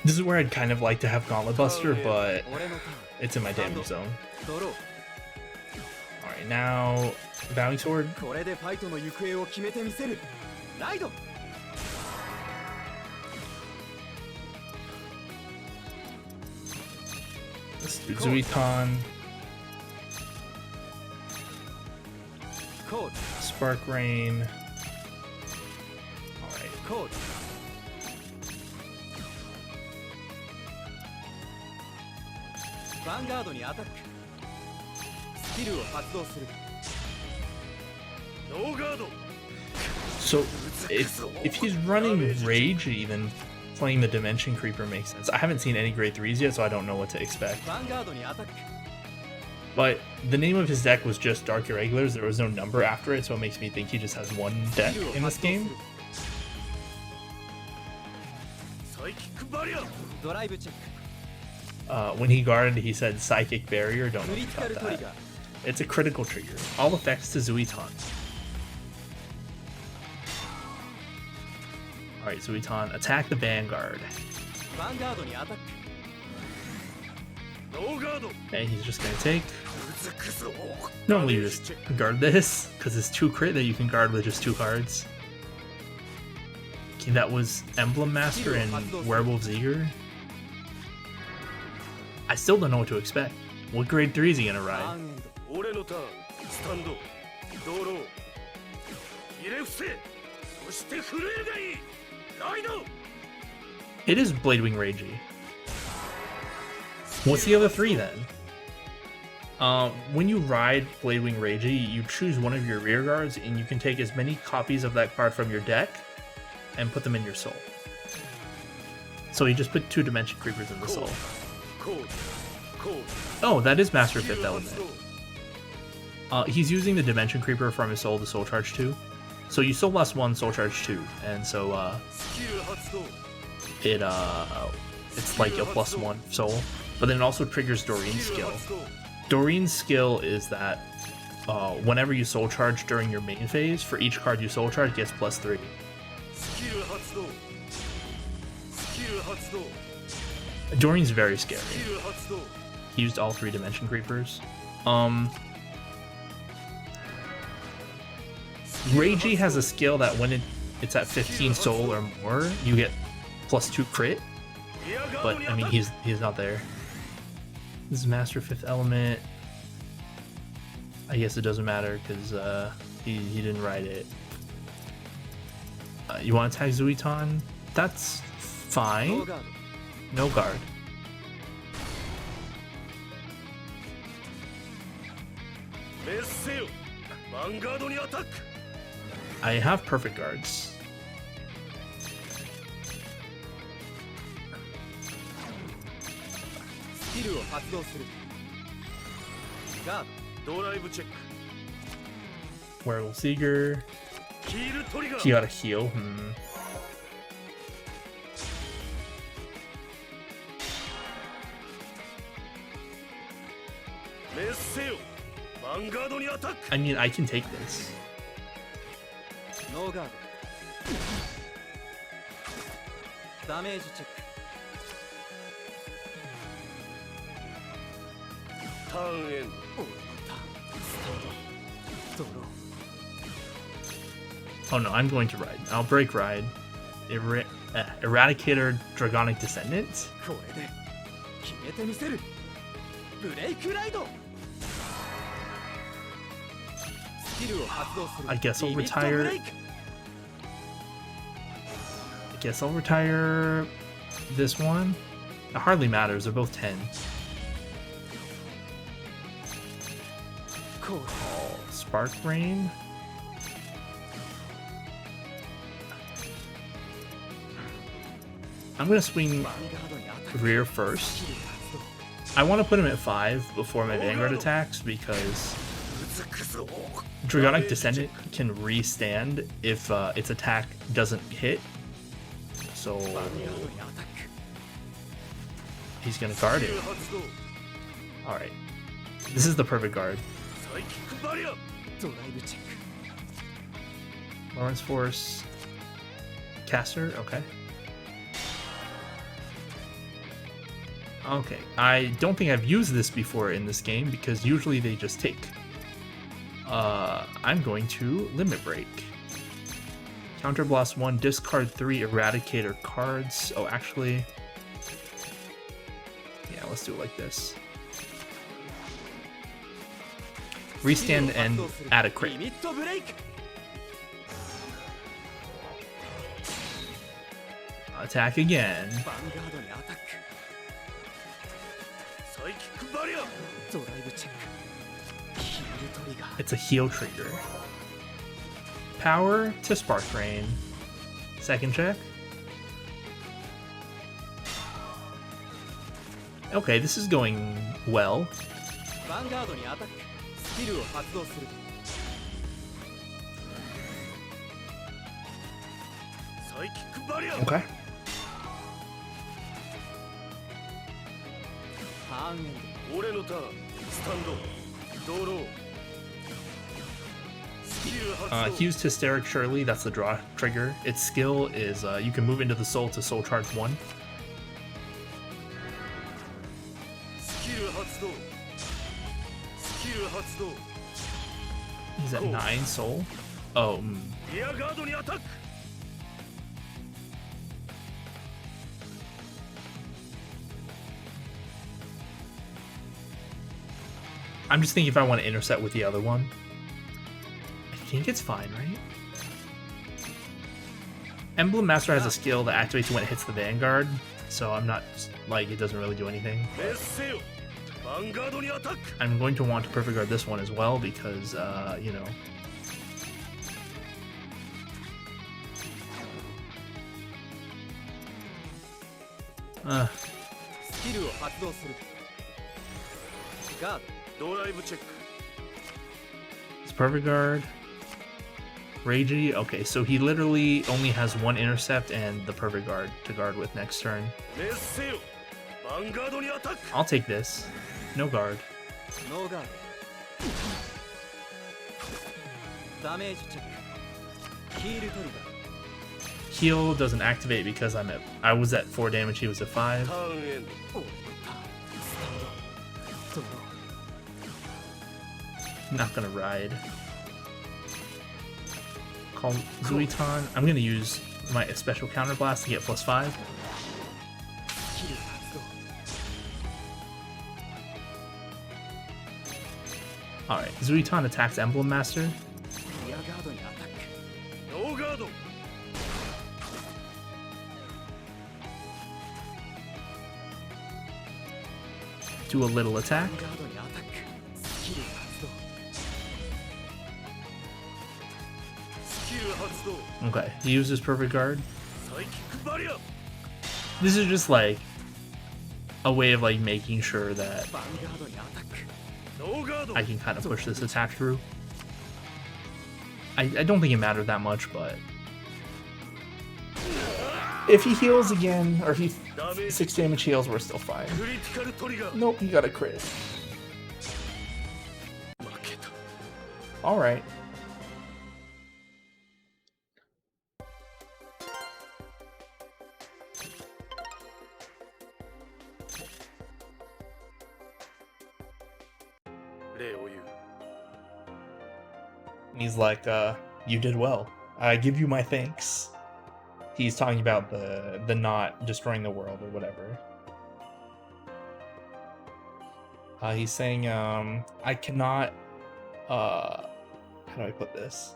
This is where I'd kind of like to have Gauntlet Buster, but 俺のターン it's in my damage zone. ドロー Alright, now Bounty Sword. これでファイトの行方を決めてみせるライド Let's do Zuiton. コール Spark Rain. こうだ。ヴァンガードにアタック。スキルを発動する。ノーガード。 So if he's running Rage, even playing the Dimension Creeper makes sense. I haven't seen any grade 3s yet, so I don't know what to expect. ヴァンガードにアタック。 But the name of his deck was just Dark Irregulars. There was no number after it, so it makes me think he just has one deck in this game. サイキックバリア。ドライブチェック。 When he guarded, he said Psychic Barrier. Don't know クリ if ティカ you ル got トリ that. ガー。 It's a critical trigger. All effects to Zuiton. Alright, Zuiton, attack the Vanguard. ヴァンガードにアタック。ノーガード。 Okay, he's just gonna take. うずくぞ。 Normally you just guard this, because it's 2 crit that you can guard with just 2 cards. Okay, that was Emblem Master and Werewolf Eager. I still don't know what to expect. What grade 3 is he gonna ター ride? ンエンド。俺のターン。スタンド。ドロー。入れ伏せ。そして震えがいい。ライド。 It is Bladewing Ragey. What's the other 3 then? When you ride Bladewing Ragey, you choose one of your rear guards and you can take as many copies of that card from your deck and put them in your soul. So you just put 2 Dimension Creepers in the soul. コード。コード。 Oh, that is Master 5th Element. He's using the Dimension Creeper from his soul to soul charge 2. So you soul lost 1, soul charge 2, and so スキル発動。 it's like a +1 soul. But then it also triggers Doreen's skill. Doreen's skill is that whenever you soul charge during your main phase, for each card you soul charge gets +3. スキル発動。スキル発動。 Doreen's very scary. スキル発動。 He used all 3 Dimension Creepers. Ragey has a skill that when it's at 15 soul or more, you get +2 crit. But I mean, he's not there. This is Master 5th Element. I guess it doesn't matter because he didn't ride it. You want to tag Zuiton? That's ノー fine. ガード。 No guard. メスせよ。ヴァンガードにアタック。 I have perfect guards. スキルを発動する。ガード。ドライブチェック。 Werewolf Seeger. ヒールトリガ He ー。 got a heal.メスせよ。ヴァンガードにアタック。 I mean, I can take this. ノーガード。ダメージチェック。ターンエンド。俺のターン。スタート。ドロー。 Oh no, I'm going to ride. I'll break ride. Eradicator Dragonic Descendant. これで決めてみせる。ブレイクライド。スキルを発動する。 I guess I'll リミット retire. ブレイク。 I guess I'll retire this one. It hardly matters. They're both 10. こう。 Spark Rain. I'm gonna swing ヴァンガードにアタック。 rear first. スキル発動。 I want to put him at 5 before my Vanguard attacks because うずくぞ。 Dragonic Descendant can restand if its attack doesn't hit. So ヴァンガードにアタック。 he's gonna guard ス it. キル発動。 Alright. This is the perfect guard. サイキックバリア。ドライブチェック。 Lawrence Force. Caster? Okay. Okay. I don't think I've used this before in this game because usually they just take. I'm going to Limit Break. Counter Blast 1, discard 3 Eradicator cards. Oh, actually. Yeah, let's do it like this. Restand and add a crit. リミットブレイク。Attack again. ヴァンガードにアタック。サイキックバリア。ドライブチェック。ヒールトリガー。 It's a heal trigger. Power to Spark Rain. Second check. Okay, this is going well. ヴァンガードにアタック。スキルを発動する。サイキックバリア。 Okay. ターンエンド。俺のターン。スタンド。ドロー。スキル発動。 He used Hysteric Shirley, that's the draw trigger. Its skill is you can move into the soul to soul charge 1. スキル発動。スキル発動。 He's at 9 soul. Oh, リアガードにアタック。 I'm just thinking if I want to intercept with the other one. I think it's fine, right? Emblem Master has a skill that activates when it hits the Vanguard, so I'm not, like, it doesn't really do anything. メッセよ。ヴァンガードにアタック。 I'm going to want to Perfect Guard this one as well because, you know. スキルを発動する。ガード。ドライブチェック。 It's Perfect Guard. Ragey. Okay, so he literally only has one intercept and the Perfect Guard to guard with next turn. メッセよ。ヴァンガードにアタック。 I'll take this. No guard. ノーガード。ダメージチェック。ヒールトリガー。 Heal doesn't activate because I was at 4 damage, he was at 5. ターンエンド。俺のターン。スタンド。ドロー。 Not gonna ride. Call Zuiton. I'm gonna use my special counter blast to get +5. スキル発動。 Alright, Zuiton attacks Emblem Master. リアガードにアタック。ノーガード。 Do a little attack. ヴァンガードにアタック。スキル発動。スキル発動。 Okay, he uses Perfect Guard. サイキックバリア。 This is just like a way of like making sure that ヴァンガードにアタック。ノーガード。 I can kind of push this attack through. I don't think it mattered that much, but if he heals again, or if he 6 damage heals, we're still fine. クリティカルトリガー。 Nope, he got a crit. 負けた。 Alright. He's like, you did well. I give you my thanks. He's talking about the not destroying the world or whatever. He's saying, I cannot, how do I put this?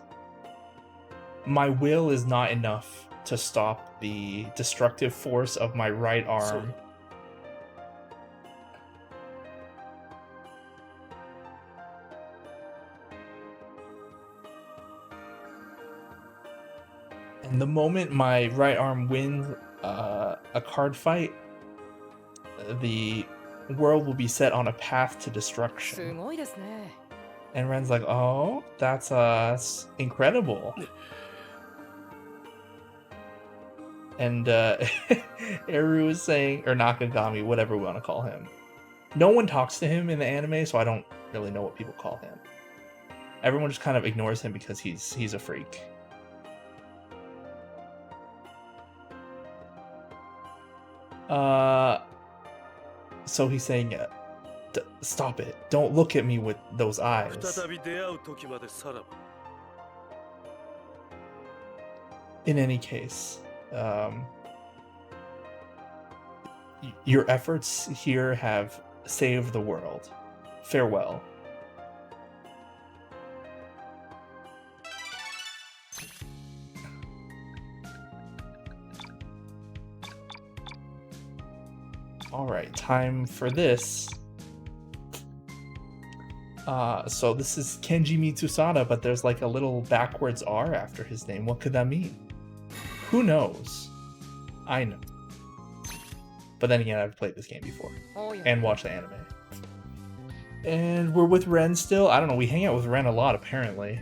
My will is not enough to stop the destructive force of my right arm. And the moment my right arm wins a card fight, the world will be set on a path to destruction. すごいですね。 And Ren's like, oh, that's incredible. And Eru is saying, or Nakagami, whatever we want to call him. No one talks to him in the anime, so I don't really know what people call him. Everyone just kind of ignores him because he's a freak. So he's saying, stop it. Don't look at me with those eyes. 再び出会う時までさらば。 In any case, your efforts here have saved the world. Farewell. All right, time for this. So this is Kenji Mitsusada, but there's like a little backwards R after his name. What could that mean? Who knows? I know. But then again, I've played this game before and watched the anime. And we're with Ren still. I don't know. We hang out with Ren a lot, apparently.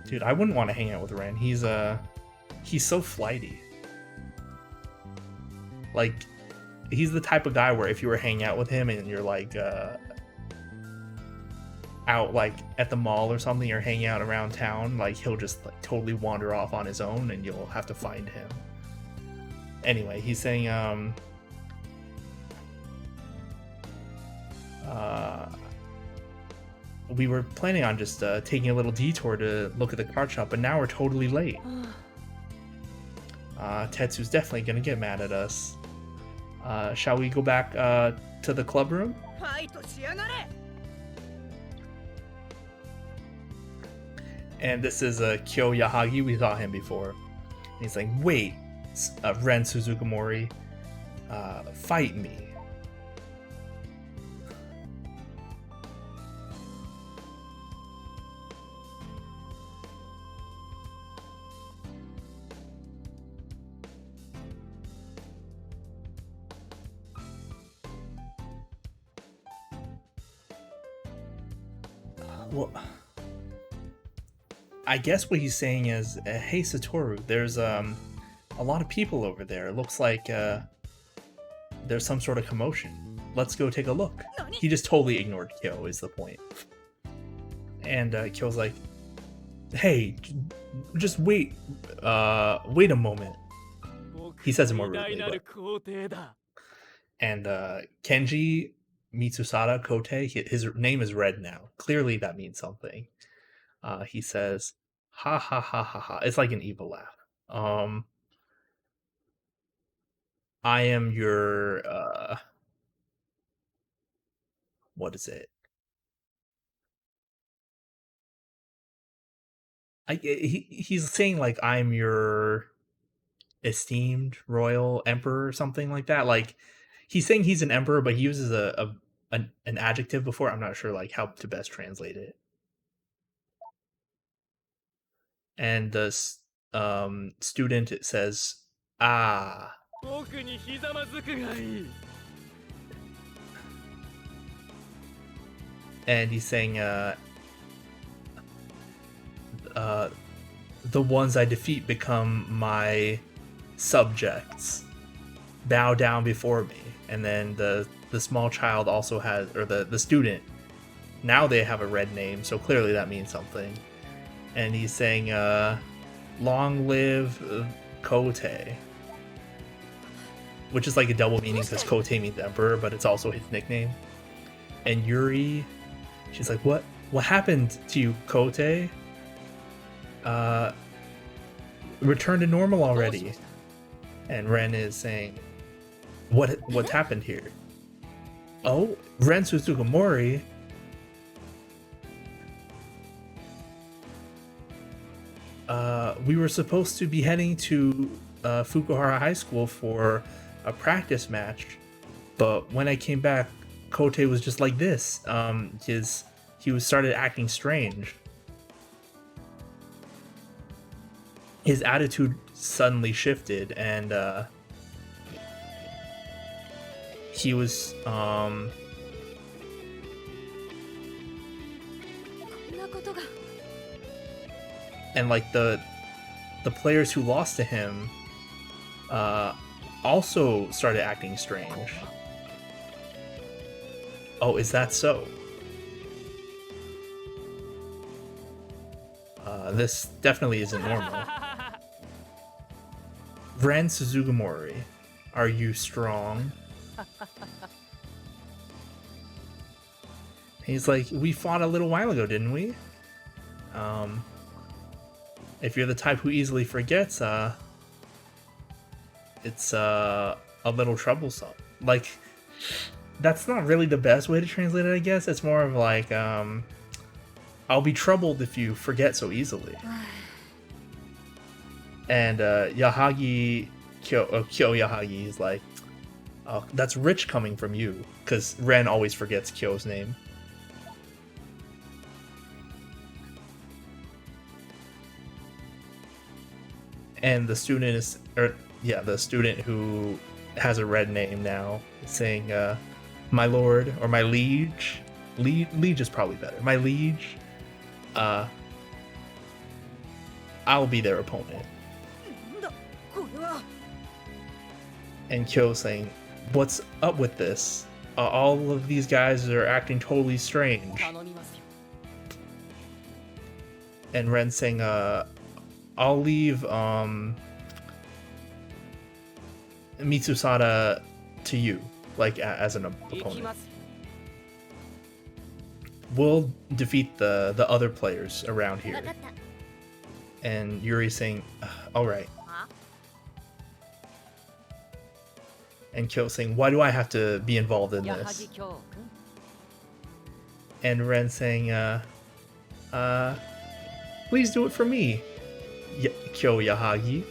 Dude, I wouldn't want to hang out with Ren. He's so flighty. Like, he's the type of guy where if you were hanging out with him and you're like out like at the mall or something, or hanging out around town, like he'll just like totally wander off on his own and you'll have to find him. Anyway, he's saying we were planning on just taking a little detour to look at the card shop, but now we're totally late. Tetsu's definitely gonna get mad at us. Shall we go back to the club room? And this is Kyo Yahagi. We saw him before. And he's like, wait, Ren Suzuki, fight me. Well, I guess what he's saying is, hey Satoru, there's a lot of people over there. It looks like there's some sort of commotion. Let's go take a look. He just totally ignored Kyo, is the point. And Kyo's like, hey, just wait a moment. He says it more rudely, but... And Kenji Mitsusada Kote, his name is red now. Clearly that means something. He says, ha ha ha ha ha. It's like an evil laugh. I am your what is it? He's saying like, I'm your esteemed royal emperor or something like that. Like, he's saying he's an emperor, but he uses an adjective before. I'm not sure like how to best translate it. And the student, it says, ah. And he's saying, the ones I defeat become my subjects. Bow down before me. And then the small child also has, or the student, now they have a red name, so clearly that means something. And he's saying, long live Kote. Which is like a double meaning because Kote means emperor, but it's also his nickname. And Yuri, she's like, what happened to you, Kote? Return to normal already. And Ren is saying, what's happened here? Oh, Ren Suzuki. We were supposed to be heading to Fukuhara High School for a practice match, but when I came back, Kote was just like this. He started acting strange. His attitude suddenly shifted, and he was and like the players who lost to him also started acting strange. Oh, is that so? This definitely isn't normal. Ren Suzugimori, are you strong? He's like, we fought a little while ago, didn't we? If you're the type who easily forgets, it's a little troublesome. Like, that's not really the best way to translate it, I guess. It's more of like, I'll be troubled if you forget so easily. And Yahagi, Kyo Yahagi is like, That's rich coming from you, because Ren always forgets Kyo's name. And the student is, the student who has a red name now, saying, my lord, or my liege. Liege is probably better. My liege, I'll be their opponent. And Kyo saying, what's up with this? All of these guys are acting totally strange. And Ren saying, I'll leave Mitsusada to you, like as an opponent. We'll defeat the other players around here. And Yuri saying, alright. And Kyo saying, why do I have to be involved in this? And Ren saying, please do it for me, Kyo Yahagi.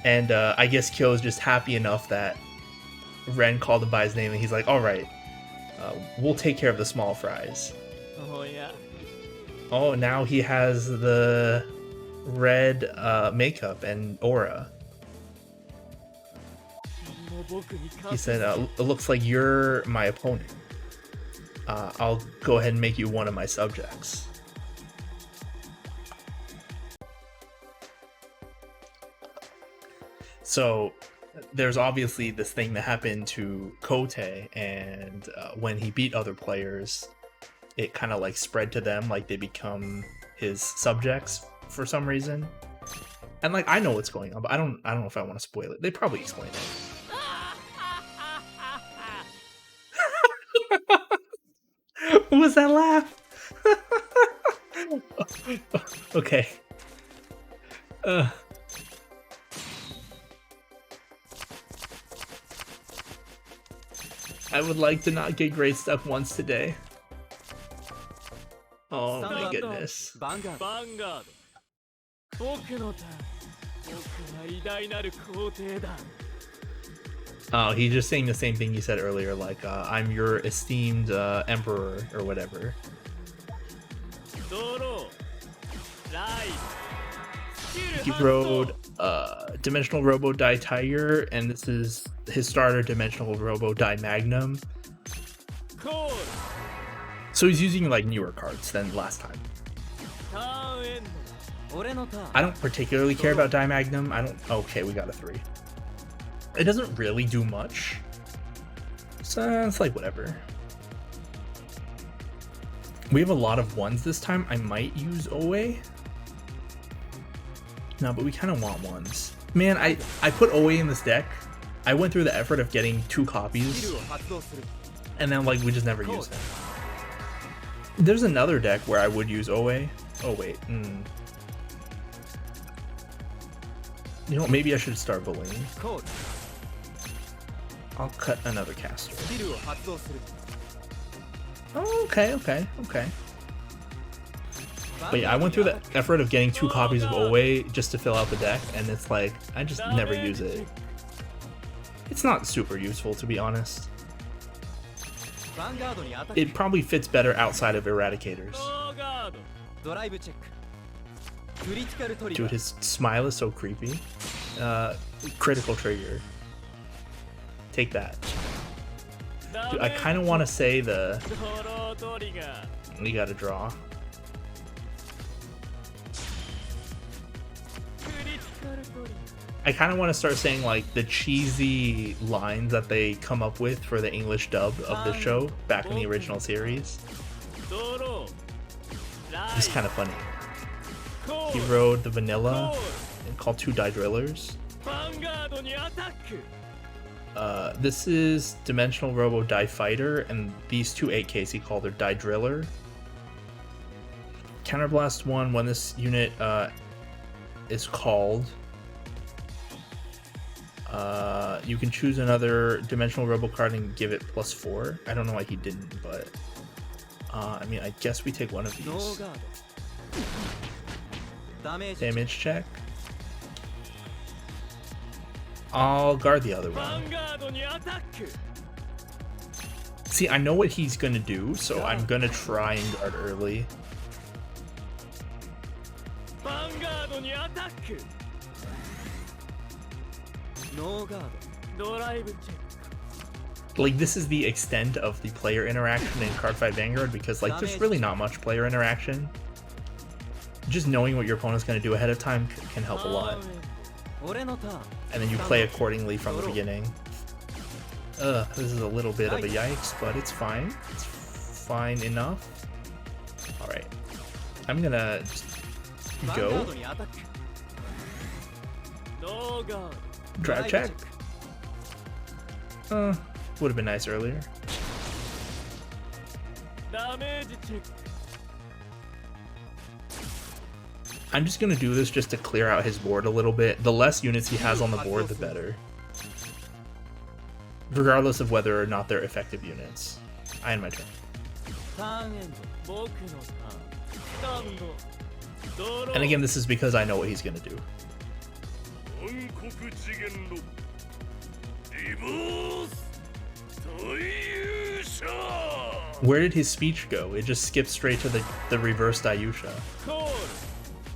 And I guess Kyo is just happy enough that Ren called him by his name, and he's like, alright, we'll take care of the small fries. Oh, yeah. Oh, now he has the red makeup and aura. He said, it looks like you're my opponent. I'll go ahead and make you one of my subjects. So there's obviously this thing that happened to Kote, and when he beat other players, it kind of like spread to them, like they become his subjects for some reason. And like I know what's going on, but I don't know if I want to spoil it. They probably explain it. What was that laugh? Okay. I would like to not get grade stuck once today. Oh my goodness. Vanguard. Oh, he's just saying the same thing he said earlier, like, I'm your esteemed emperor, or whatever. He rode Dimensional Robo Dai Tiger, and this is his starter Dimensional Robo Dai Magnum. So he's using like newer cards than last time. I don't particularly care about Dai Magnum. Okay, we got a 3. It doesn't really do much, so it's like whatever. We have a lot of 1s this time. I might use Oe. No, but we kind of want 1s. Man, I put Oe in this deck. I went through the effort of getting 2 copies, and then like we just never used it. There's another deck where I would use Oe. Oh wait, You know what, maybe I should start bullying. I'll cut another caster. Oh, okay. But yeah, I went through the effort of getting 2 copies of Oe just to fill out the deck, and it's like, I just never use it. It's not super useful, to be honest. It probably fits better outside of Eradicators. Dude, his smile is so creepy. Critical trigger. Take that. Dude, I kind of want to say you gotta draw. I kind of want to start saying like the cheesy lines that they come up with for the English dub of the show back in the original series. It's kind of funny. He rode the vanilla and called 2 Die Drillers. This is Dimensional Robo Die Fighter, and these 2 8Ks he called their Die Driller. Counterblast 1 when this unit is called. You can choose another Dimensional Robo card and give it +4. I don't know why he didn't, but I mean, I guess we take one of these. Damage check. I'll guard the other one. ヴァンガードにアタック See, I know what he's gonna do, so I'm gonna try and guard early. ヴァンガードにアタックノーガードドライブチェック Like, this is the extent of the player interaction in Cardfight Vanguard, because, like, there's really not much player interaction. Just knowing what your opponent's gonna do ahead of time can help a lot. 俺のターン And then you play accordingly from the beginning. This is a little bit of a yikes, but it's fine. It's fine enough. Alright. I'm gonna just ヴァンガー go. ドにアタックノーガード Drive check. Would have been nice earlier. ダメージチェック I'm just gonna do this just to clear out his board a little bit. The less units he has on the board, the better. Regardless of whether or not they're effective units. I end my turn. ターンエンド僕のターンスタンドドロー And again, this is because I know what he's gonna do. 暗黒次元のリボース最優勝 Where did his speech go? It just skipped straight to the reverse Dayusha. コール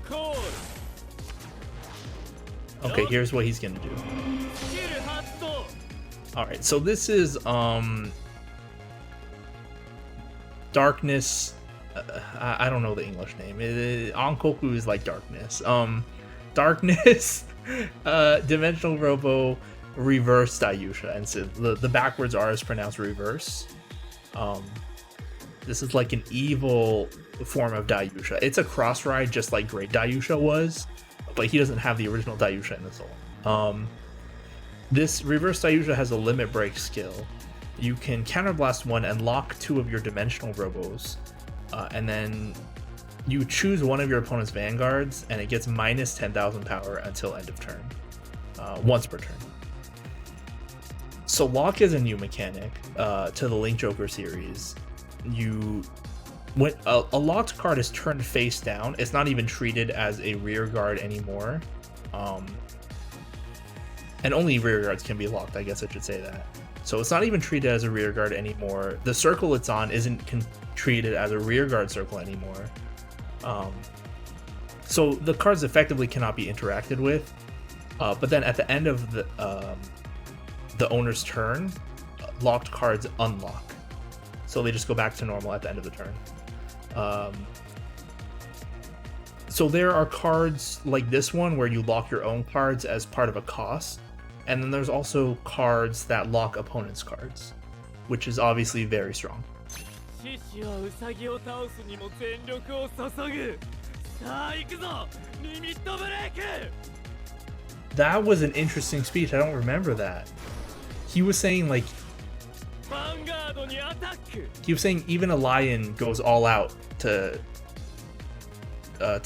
コール Okay, here's what he's gonna do. スキル発動 Alright, so this is Darkness. I don't know the English name. Ankoku is like darkness. Darkness, Dimensional Robo, Reverse Dayusha, and so the backwards R is pronounced reverse. This is like an evil form of Dayusha. It's a cross ride, just like Great Dayusha was, but he doesn't have the original Dayusha in the soul. This Reverse Dayusha has a limit break skill. You can counterblast one and lock two of your dimensional robos, and then you choose one of your opponent's vanguards, and it gets minus 10,000 power until end of turn, once per turn. So lock is a new mechanic to the Link Joker series. When a locked card is turned face down, it's not even treated as a rear guard anymore. And only rear guards can be locked, I guess I should say that. So it's not even treated as a rear guard anymore. The circle it's on isn't treated as a rear guard circle anymore. So the cards effectively cannot be interacted with. But then at the end of the owner's turn, locked cards unlock. So they just go back to normal at the end of the turn. So there are cards like this one where you lock your own cards as part of a cost. And then there's also cards that lock opponents' cards, which is obviously very strong. 獅子はウサギを倒すにも全力を注ぐさあ行くぞリミットブレイク That was an interesting speech. I don't remember that. He was saying like ヴァンガードにアタック he was saying even a lion goes all out to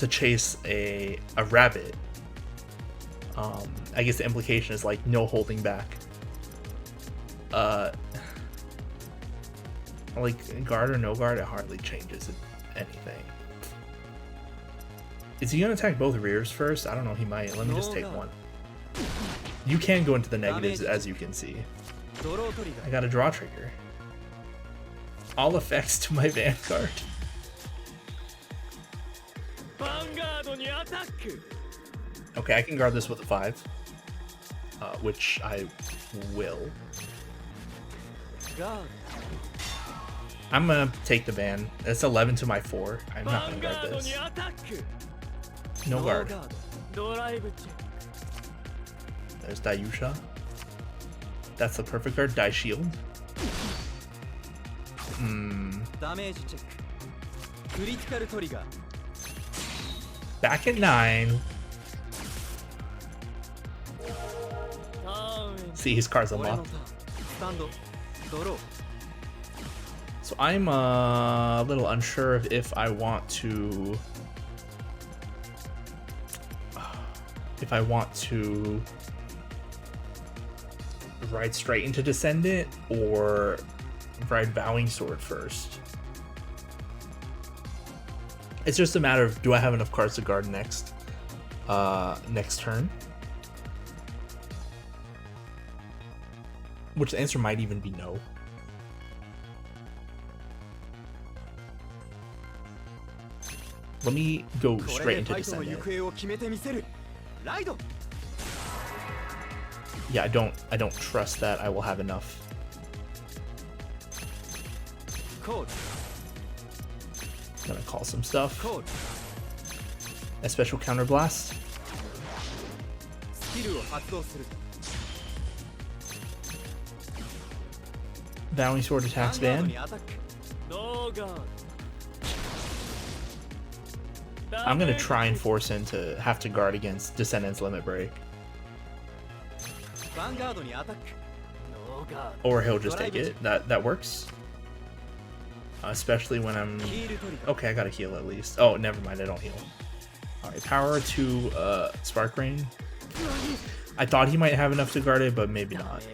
chase a rabbit. I guess the implication is like no holding back. Like guard or no guard, it hardly changes anything. Is he gonna attack both rears first? I don't know. He might. Let me just take one. You can go into the negatives, as you can see. ドロートリガー I got a draw trigger. All effects to my Vanguard. ヴァンガードにアタック Okay, I can guard this with a 5, which I will. ガー I'm gonna take the ban. It's 11 to my 4. I'm ド not ヴァ gonna ンガ guard ード this. にアタック No ノー guard. ガードドライブチェック There's Dayusha. That's the perfect card. Die Shield. ダメージチェッククリティカルトリガー Back at 9. ターンエンド See, his card's 俺の unlocked. ターンスタンドドロー So I'm a little unsure of if I want to... ride straight into Descendant or ride Bowing Sword first. It's just a matter of, do I have enough cards to guard next? next turn. Which the answer might even be no. Let me go straight into Descendant. Yeah, I don't trust that I will have enough. Gonna call some stuff. A special counter blast. Vowing Sword attacks ban. I'm gonna try and force him to have to guard against Descendant's Limit Break. Or he'll just take it. That works. Especially when I'm... Okay, I gotta heal at least. Oh, never mind, I don't heal. Alright, power to Spark Rain. I thought he might have enough to guard it, but maybe not.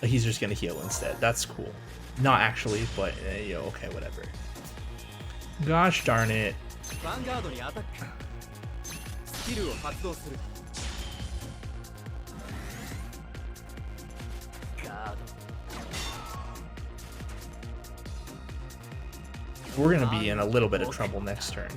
He's just gonna heal instead. That's cool. Not actually, but yo, okay, whatever. Gosh darn it. We're gonna be in a little bit of trouble next turn.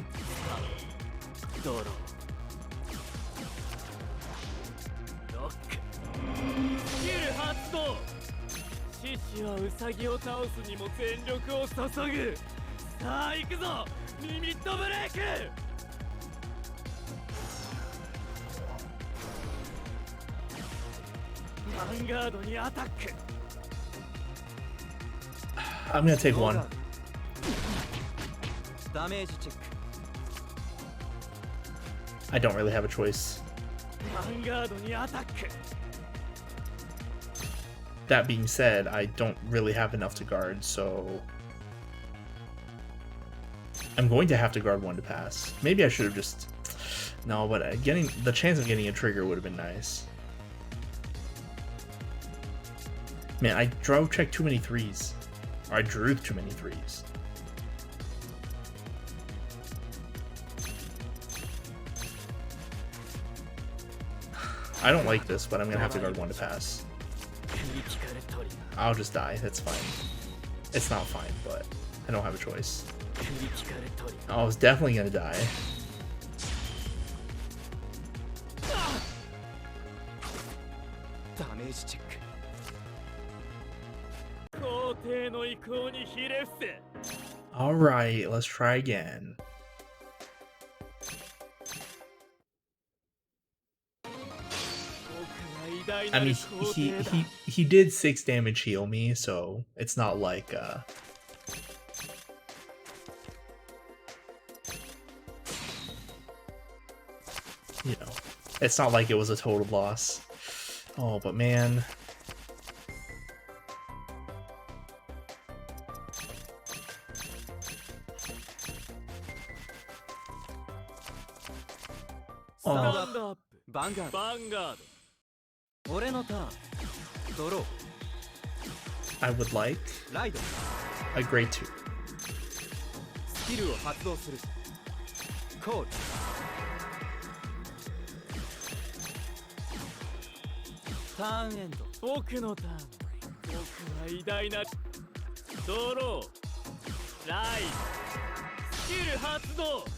I'm gonna take one. I don't really have a choice. That being said, I don't really have enough to guard, so I'm going to have to guard one to pass. Maybe I should have just... No, but getting the chance of getting a trigger would have been nice. Man, I draw check too many threes. Or I drew too many threes. I don't like this, but I'm gonna have to guard one to pass. I'll just die, that's fine. It's not fine, but I don't have a choice. I was definitely gonna die. Alright, let's try again. I mean, he did 6 damage heal me, so it's not like you know, it's not like it was a total loss. Oh, but man. Oh. Vanguard. I would like a grade 2.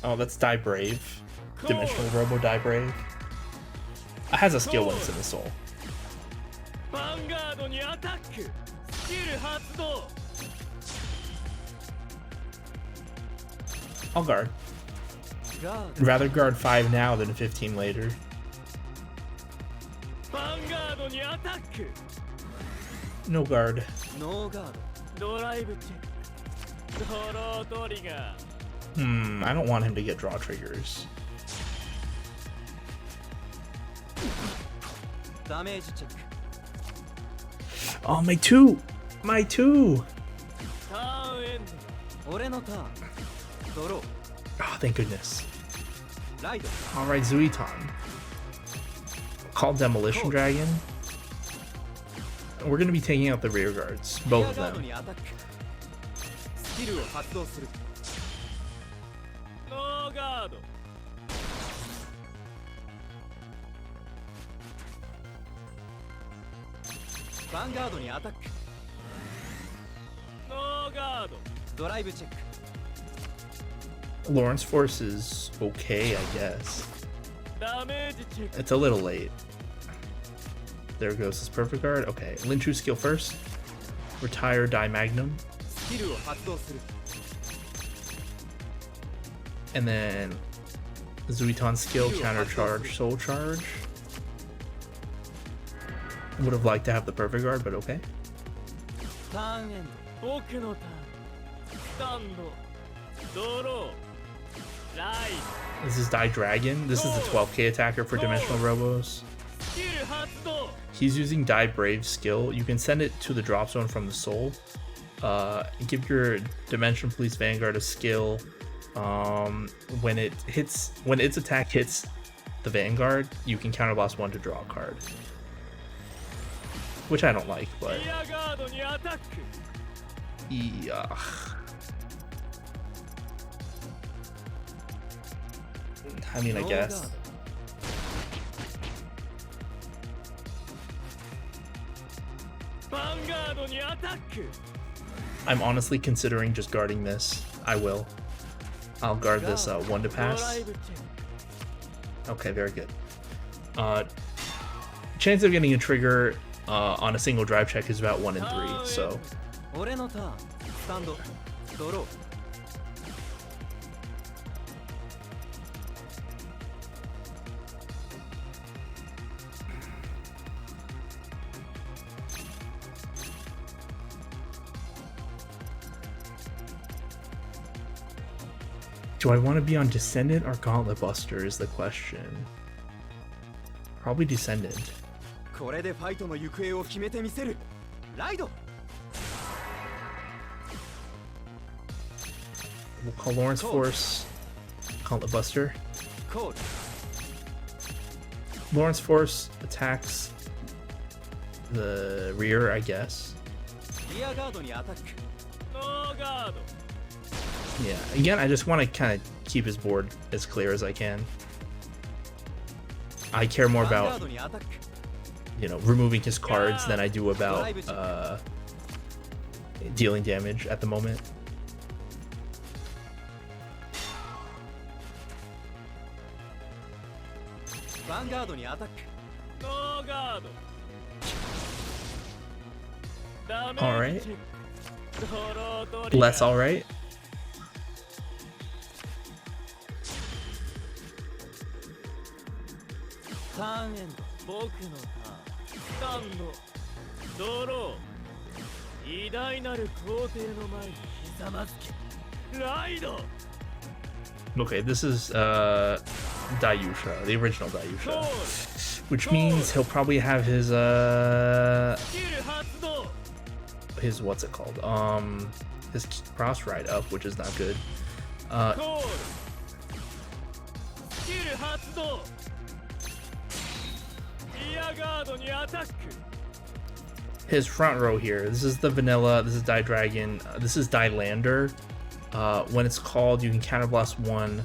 Oh, that's Die Brave. Dimensional Robo Die Brave. It has a skill once in the soul. I'll guard. I'd rather guard 5 now than 15 later. No guard. I don't want him to get draw triggers. Oh, my 2! My 2! Oh, thank goodness. Alright, Zuiton. Call Demolition Dragon. We're going to be taking out the rear guards, both of them. ヴァンガードにアタック。ノーガード。ドライブチェック。 Lawrence Force is okay, I guess. ダメージチェック。 It's a little late. There goes his perfect guard. Okay, Linchu skill first. Retire Die Magnum. スキルを発動する。 And then Zuiton skill counter charge soul charge. Would have liked to have the perfect guard, but okay. ターンエンド。僕のターン。スタンド。ドロー。ライ This is Die Dragon. This is the 12k attacker for Dimensional Robos. ド。スキル発動。 He's using Die Brave skill. You can send it to the drop zone from the soul. Give your Dimension Police Vanguard a skill. When its attack hits the Vanguard, you can counterblast 1 to draw a card. Which I don't like, but リアガードにアタック。 yeah. I mean, I guess. ヴァンガードにアタック。 I'm honestly considering just guarding this. I will. I'll guard this 1 to ドラ pass. イブチェック。 Okay, very good. Chance of getting a trigger on a single drive check is about 1 in 3, so 俺のターン。スタンド。ドロー。 do I want to be on Descendant or Gauntlet Buster is the question. Probably Descendant. これでファイトの行方を決めてみせる。ライド。 We'll call Lawrence Force Gauntlet Buster. コール。 Lawrence Force attacks the rear, I guess. リアガードにアタック。ノーガード。 Yeah, again, I just want to kind of keep his board as clear as I can. I care more ヴァンガー about, ドにアタック。 you know, removing his cards than I do about dealing damage at the moment. ヴァンガードにアタック。ノーガード。ダメージチェック。ドロートリガー。 Less alright. ターンエンド。僕のターン。スタンド。ドロー。偉大なる皇帝の前にひざまずけ。ライド。 Okay, this is Dayusha, the original Dayusha, which means he'll probably have his スキル発動。 his what's it called? His cross ride up, which is not good. コール。スキル発動。リアガードにアタック。 His front row here. This is the vanilla. This is Die Dragon. This is Die Lander. When it's called, you can counterblast 1.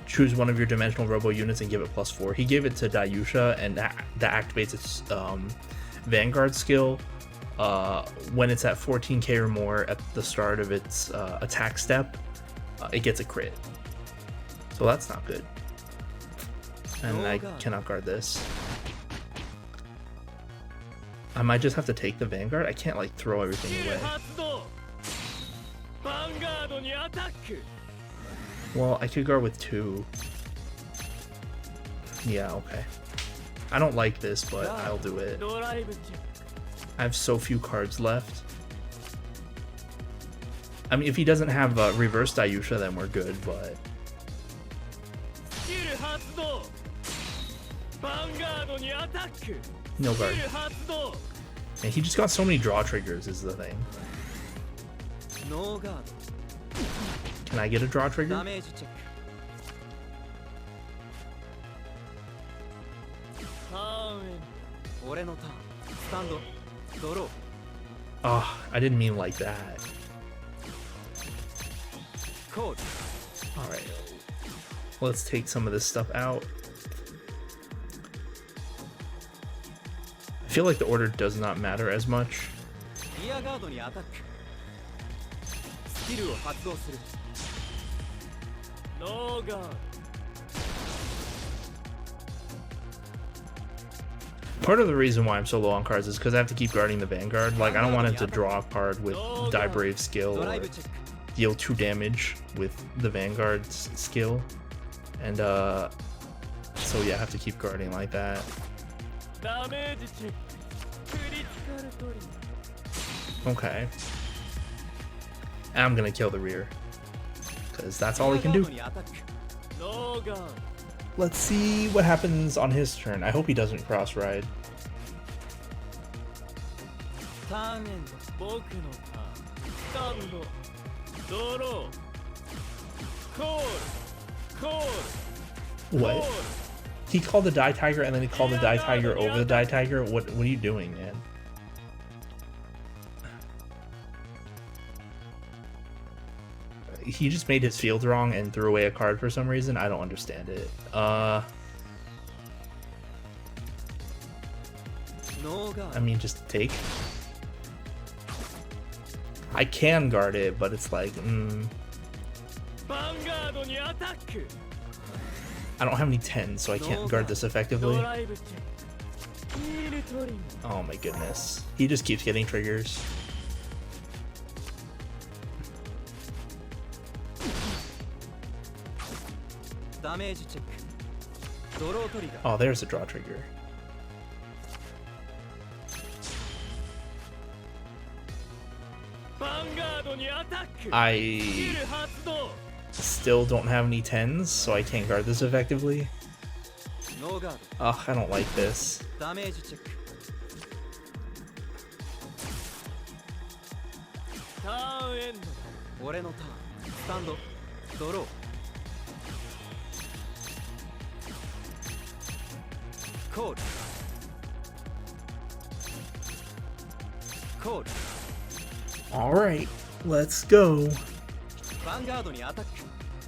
Choose one of your dimensional robo units and give it +4. He gave it to Dayusha, and that activates its Vanguard skill. When it's at 14k or more at the start of its attack step, it gets a crit. So that's not good. And I cannot guard this. I might just have to take the Vanguard. I can't like throw everything スキル away. 発動。ヴァンガードにアタック。 Well, I could guard with 2. Yeah, okay. I don't like this, but I'll do it. ドライブチェック。 I have so few cards left. I mean, if he doesn't have reverse Dayusha, then we're good, but スキル発動。ヴァンガードにアタック。 no ス guard. キル発動。 And he just got so many draw triggers is the thing. ノーガー Can I get a draw ド。 trigger? ダメージチェック。ターンエンド。俺のターン。スタンド。ドロー。 Oh, I didn't mean like that. コール。 Alright. Let's take some of this stuff out. feel like the order does not matter as much. リアガードにアタックスキルを発動するノーガード Part of the reason why I'm so low on cards is because I have to keep guarding the Vanguard. Like, I don't want him to draw a card with Die Brave skill or deal 2 damage with the Vanguard's skill. And, so yeah, I have to keep guarding like that. Okay. And I'm gonna kill the rear. Because that's all he can do. Let's see what happens on his turn. I hope he doesn't cross ride. What? He called the Die Tiger and then he called the Die Tiger over the Die Tiger? What are you doing, man? He just made his field wrong and threw away a card for some reason. I don't understand it. I mean, just take. I can guard it, but it's like, I don't have any 10s, so I can't guard this effectively. Oh my goodness. He just keeps getting triggers. Oh, there's a draw trigger. I still don't have any 10s, so I can't guard this effectively. Ugh, I don't like this. Alright, let's go. Vanguard にアタック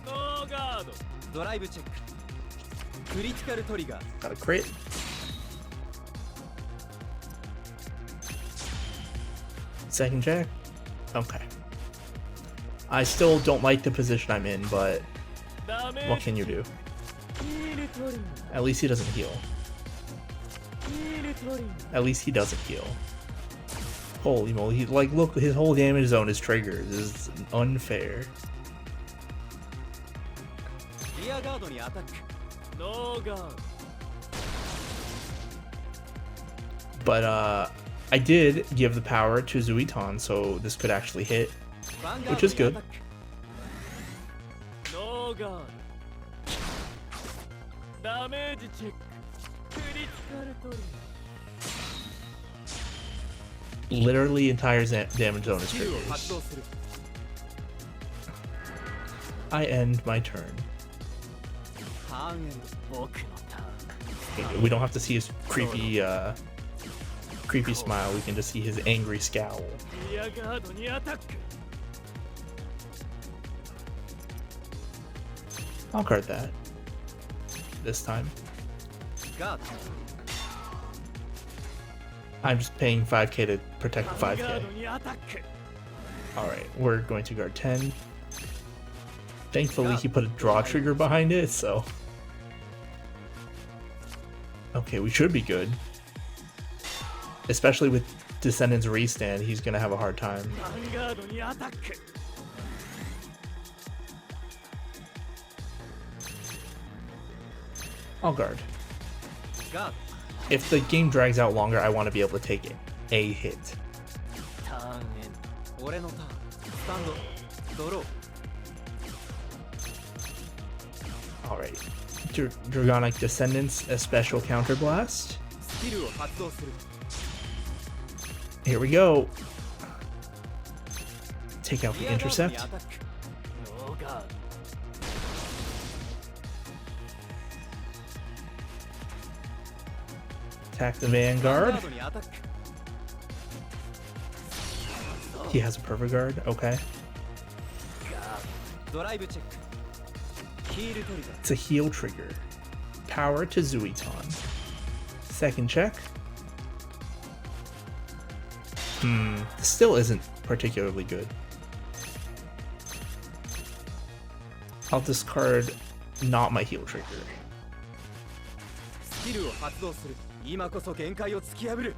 ノーガードドライブチェッククリティカルトリガー Got a crit. Second check. Okay. I still don't like the position I'm in, but what can you do? At least he doesn't heal. At least he doesn't heal. Holy moly, like, look, his whole damage zone is triggered. This is unfair. But, I did give the power to Zuiton, so this could actually hit, which is good. Literally entire damage zone is triggers. I end my turn. We don't have to see his creepy creepy smile, we can just see his angry scowl. I'll card that. This time. I'm just paying 5k to protect the 5k. Alright, we're going to guard 10. Thankfully he put a draw trigger behind it, so... Okay, we should be good. Especially with Descendants restand, he's gonna have a hard time. I'll guard. If the game drags out longer, I want to be able to take a hit. Alright. Dragonic Descendants, a special counterblast. Here we go. Take out the intercept. Attack the Vanguard. He has a perfect guard, okay. It's a heal trigger. Power to Zuiton. Second check. This still isn't particularly good. I'll discard not my heal trigger. スキルを発動する。今こそ限界を突き破る。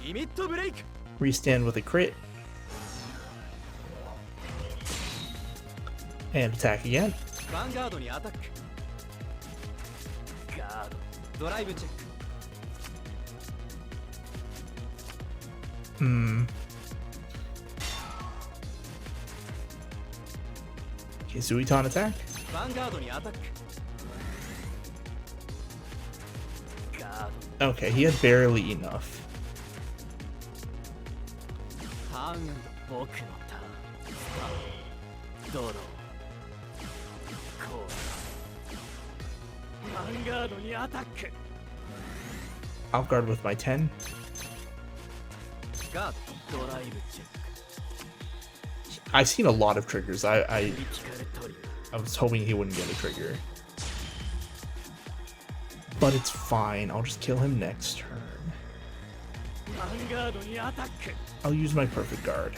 リミットブレイク。 Restand with a crit. And attack again. ヴァンガードにアタック。ガード。ドライブチェック。Okay, Zuiton attack. ヴァンガードにアタック。ガー Okay, he had barely enough. ド。ターンエンド。僕のターン。ドロー。コール。ヴァンガードにアタック。 I'll guard with my 10. ガード。ドライブチェック。 I've seen a lot of triggers. I クリティカルトリ was hoping he wouldn't get a trigger. But it's fine. I'll just kill him next turn. ヴァンガードにアタック。 I'll use my perfect guard.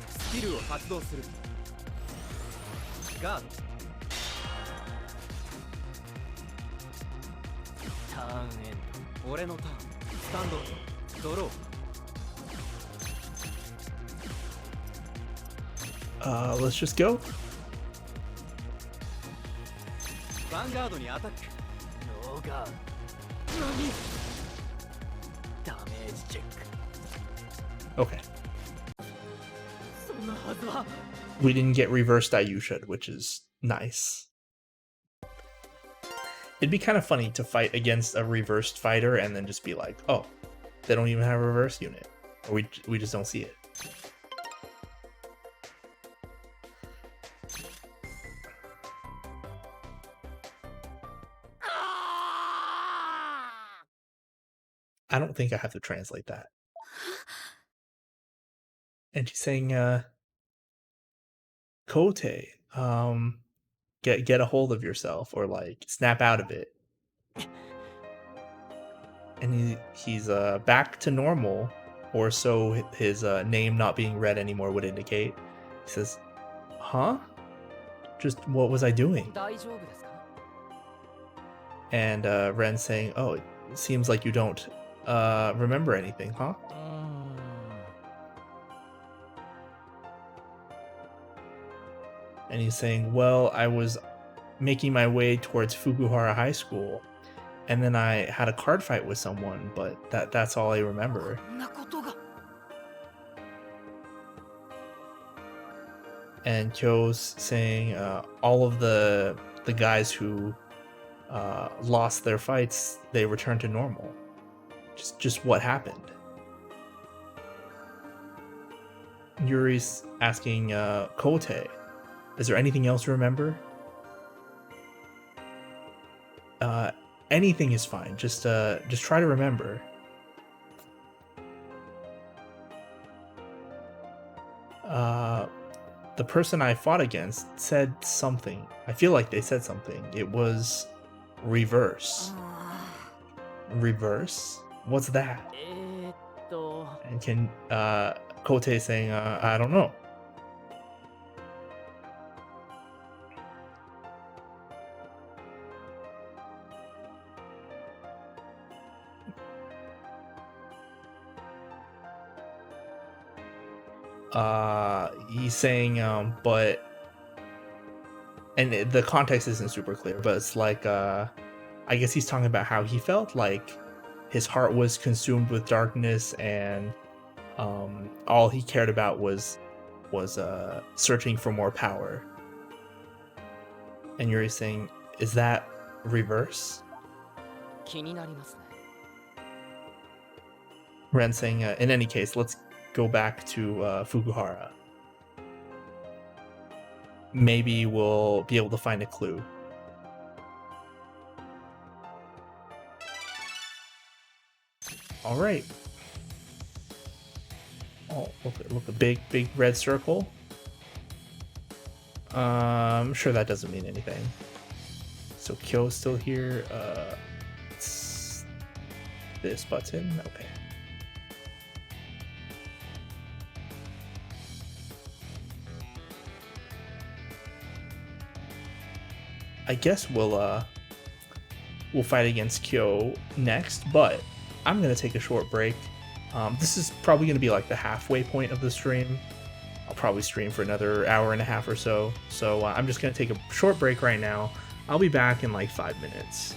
スキルを発動する。ガード。ターンエンド。俺のターン。スタンド。ドロー。 Let's just go. ヴァンガードにアタック。ノーガード。何？ダメージチェック。 Okay. そんなはずは。 We didn't get reversed Ayushad, which is nice. It'd be kind of funny to fight against a reversed fighter and then just be like, oh, they don't even have a reverse unit. Or we just don't see it. I don't think I have to translate that. And she's saying, Kote, get a hold of yourself, or like snap out of it. And he's back to normal, or so his name not being read anymore would indicate. He says, huh? Just what was I doing? 大丈夫ですか？ And Ren's saying, oh, it seems like you don't remember anything, huh? And he's saying, well, I was making my way towards Fukuhara High School, and then I had a card fight with someone, but that's all I remember. こんなことが。 And Kyo's saying all of the guys who lost their fights, they returned to normal. Just what happened? Yuri's asking Kote, is there anything else you remember? Anything is fine. Just try to remember. The person I fought against said something. I feel like they said something. It was reverse. Reverse? What's that? And can Kote saying, I don't know. He's saying, but, and the context isn't super clear, but it's like, I guess he's talking about how he felt like his heart was consumed with darkness, and all he cared about was searching for more power. And Yuri's saying, is that reverse? 気になりますね。 Ren saying, in any case, let's go back to Fukuhara. Maybe we'll be able to find a clue. All right. Oh, look, a big red circle. I'm sure that doesn't mean anything. So Kyo's still here. Let's this button. Okay. I guess we'll fight against Kyo next, but I'm gonna take a short break. This is probably gonna be like the halfway point of the stream. I'll probably stream for another hour and a half or so. So I'm just gonna take a short break right now. I'll be back in like 5 minutes.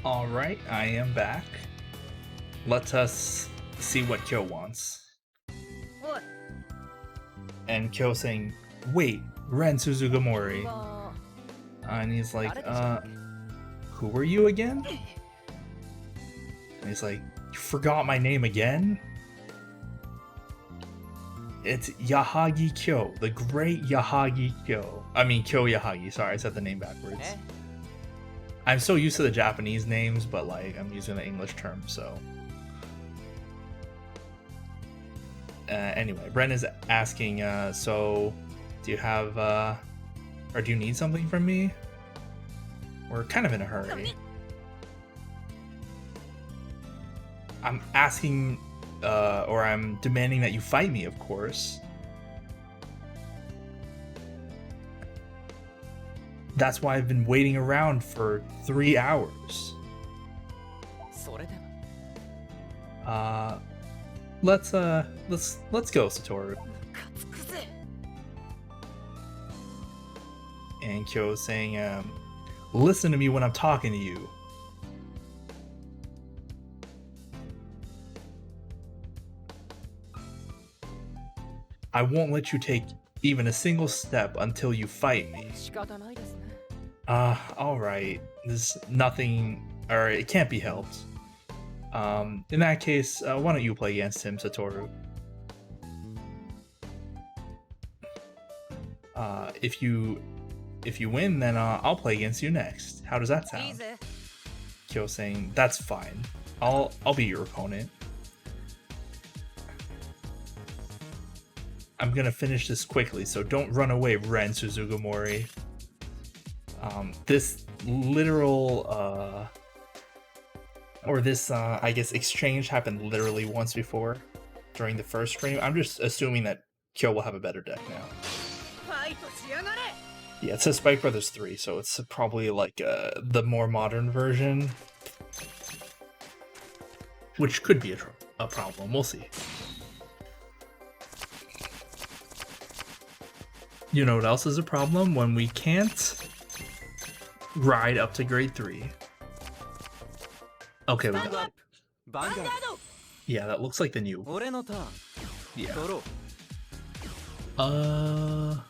All right, I am back. Let us see what Kyo wants. おい And Kyo saying, wait, Ren Suzugamori. は And he's like, 誰でしたっけ who were you again? And he's like, you forgot my name again? It's Yahagi Kyo, the great Yahagi Kyo. I mean, Kyo Yahagi, sorry, I said the name backwards. え I'm so used to the Japanese names, but like, I'm using the English term, so. Anyway, Bren is asking, so, do you have, or do you need something from me? We're kind of in a hurry. I'm asking, or I'm demanding that you fight me, of course. That's why I've been waiting around for 3 hours. それでも Let's go, Satoru. ムカつくぜ And Kyo is saying, listen to me when I'm talking to you. I won't let you take even a single step until you fight me. 仕方ないですね Alright. There's nothing, or it can't be helped. In that case, why don't you play against him, Satoru? If you win, then I'll play against you next. How does that いい sound? ぜ Kyo saying, that's fine. I'll be your opponent. I'm gonna finish this quickly, so don't run away, Ren Suzugamori. This literal, or this, I guess, exchange happened literally once before during the first stream. I'm just assuming that Kyo will have a better deck now. ファイトしやがれ Yeah, it says Spike Brothers 3, so it's probably like the more modern version. Which could be a problem, we'll see. You know what else is a problem? When we can't ride up to grade 3. Okay, we got it. バンガー Yeah, that looks like the new. ド俺のターン Yeah. ドロー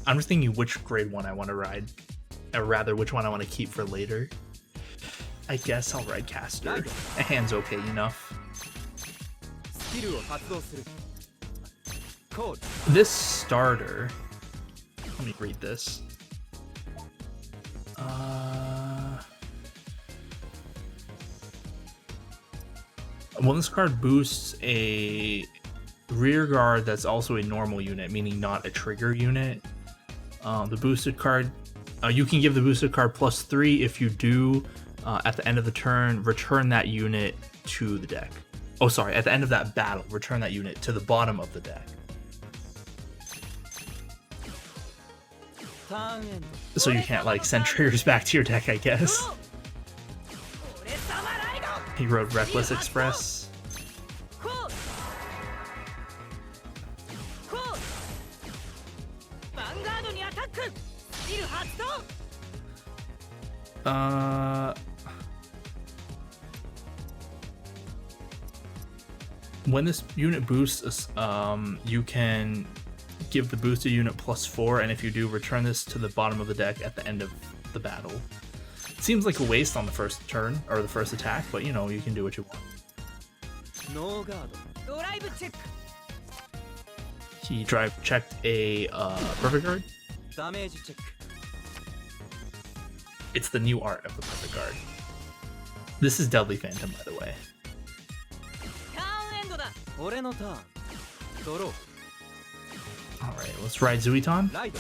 I'm just thinking which grade 1 I want to ride. Or rather, which one I want to keep for later. I guess I'll ride Caster. A hand's okay enough. スキルを発動するコール This starter. Let me read this. Well, this card boosts a rear guard that's also a normal unit, meaning not a trigger unit. The boosted card, you can give the boosted card +3 if you do, at the end of the turn, return that unit to the deck. Oh, sorry, at the end of that battle, return that unit to the bottom of the deck. ターンエンド So you can't, like, send triggers back to your deck, I guess. 俺様ライド He rode Reckless Express. コールコールヴァンガードにアタックスキル発動 When this unit boosts, you can give the boosted unit +4, and if you do, return this to the bottom of the deck at the end of the battle. It seems like a waste on the first turn, or the first attack, but you know, you can do what you want. ノーガード ドライブチェック He drive checked a Perfect Guard. ダメージチェック It's the new art of the Perfect Guard. This is Deadly Phantom, by the way. ターンエンドだ俺のターンドロー Alright, let's ride Zuiton. ライド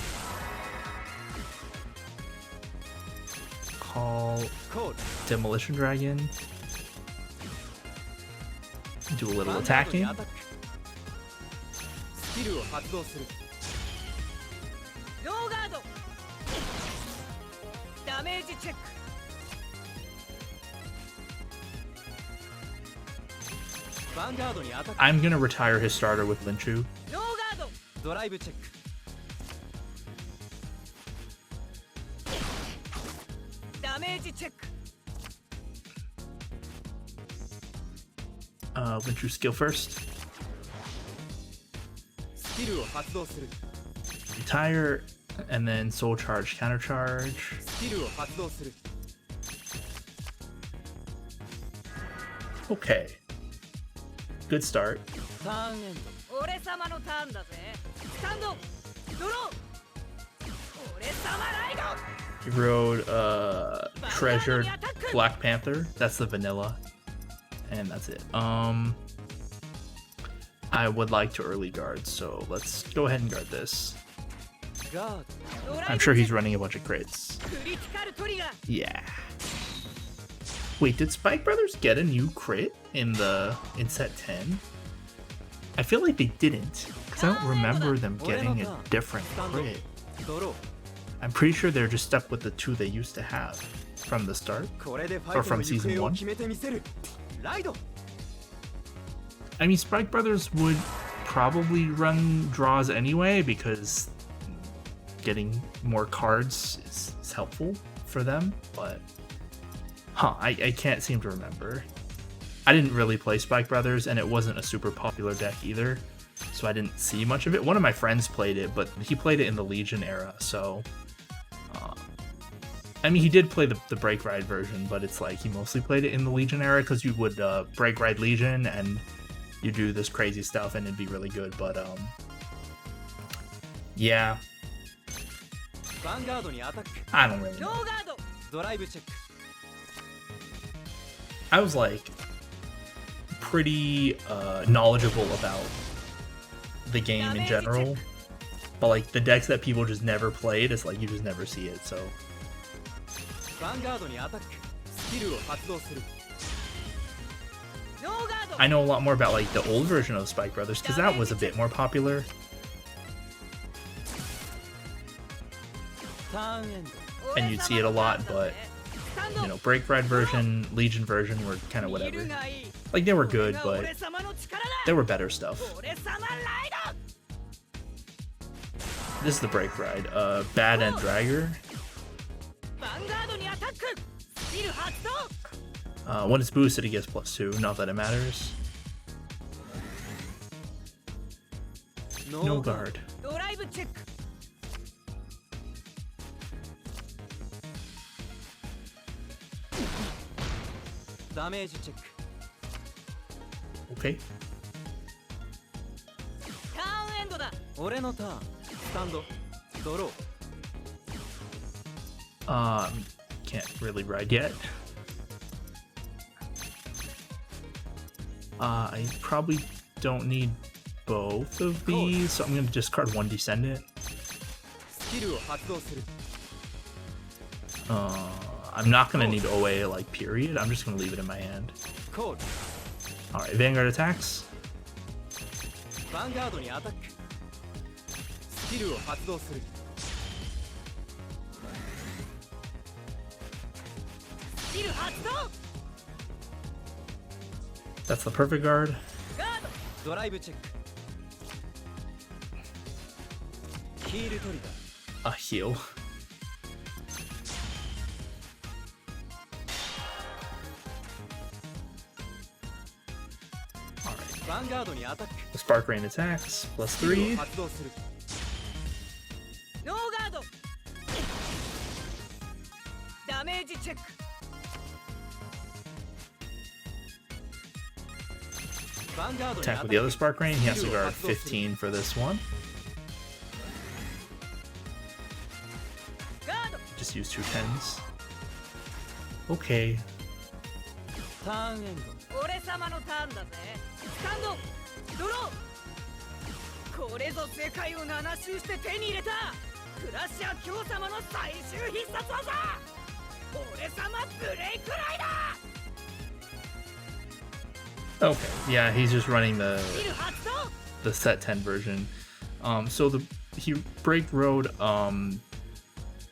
Call コール Demolition Dragon. Do a ヴァ little ンガードに attacking. アタックスキルを発動するノーガードダメージチェック ヴァンガードにアタック I'm gonna retire his starter with Linchu. ノーガードドライブチェックダダメージチェック Went your skill first. スキルを発動する Retire, and then soul charge, counter charge. スキルを発動する Okay. Good start. ターンエンド俺様のターンだぜスタンドドロー俺様ライド He rode Treasured Black Panther. That's the vanilla. And that's it. I would like to early guard, so let's go ahead and guard this. ガード I'm sure he's running a bunch of crits. クリティカルトリガー Yeah. Wait, did Spike Brothers get a new crit in set 10? I feel like they didn't, because I don't remember them getting a different crit. ドロー I'm pretty sure they're just stuck with the two they used to have from the start. これでファ Or イト from の行 season 方を one? 決めてみせるライド I mean, Spike Brothers would probably run draws anyway because getting more cards is helpful for them, but I can't seem to remember. I didn't really play Spike Brothers, and it wasn't a super popular deck either, so I didn't see much of it. One of my friends played it, but he played it in the Legion era, so I mean, he did play the Break Ride version, but it's like he mostly played it in the Legion era because you would Break Ride Legion and you do this crazy stuff and it'd be really good, but yeah, ヴァンガードにアタック I don't really ノ know. ーガードドライブチェック I was like pretty knowledgeable about the game in general, but like the decks that people just never played, it's like you just never see it, so ヴァンガードにアタックスキルを発動する ノーガード I know a lot more about like the old version of Spike Brothers because that was a bit more popular. ターンエンド And you'd see it a lot, but you know, Break Ride version, Legion version were kind of whatever. Like they were good, but there were better stuff. 俺様ライド This is the Break Ride. Bad End Dragger. ヴァンガードにアタックスキル発動 When it's boosted, it gets +2. Not that it matters. No guard. ドライブチェック ダメージチェック Okay. ターンエンドだ俺のターンスタンドドロー Can't really ride yet. I probably don't need both of these, so I'm gonna discard one Descendant. スキルを発動する I'm not gonna need OA like period. I'm just gonna leave it in my hand. コール All right, Vanguard attacks. ヴァンガードにアタックスキルを発動する スキル発動 That's the perfect guard. ガードドライブチェックヒールトリガー A heal. All right. ヴァンガードにアタック Spark Rain attacks スキルを +3. 発動する ノーガードダメージチェック ヴァンガードに Attack アタ with the ッ other ク Spark Rain. He has to guard 15 for this one. ガード Just use 2 10s. Okay. ターンエンド俺様のターンだぜスタンドドローこれぞ世界を7周して手に入れたクラッシャー今日様の最終必殺技俺様ブレイクライダー Okay. Yeah, he's just running スキル発動 the set 10 version. So he break road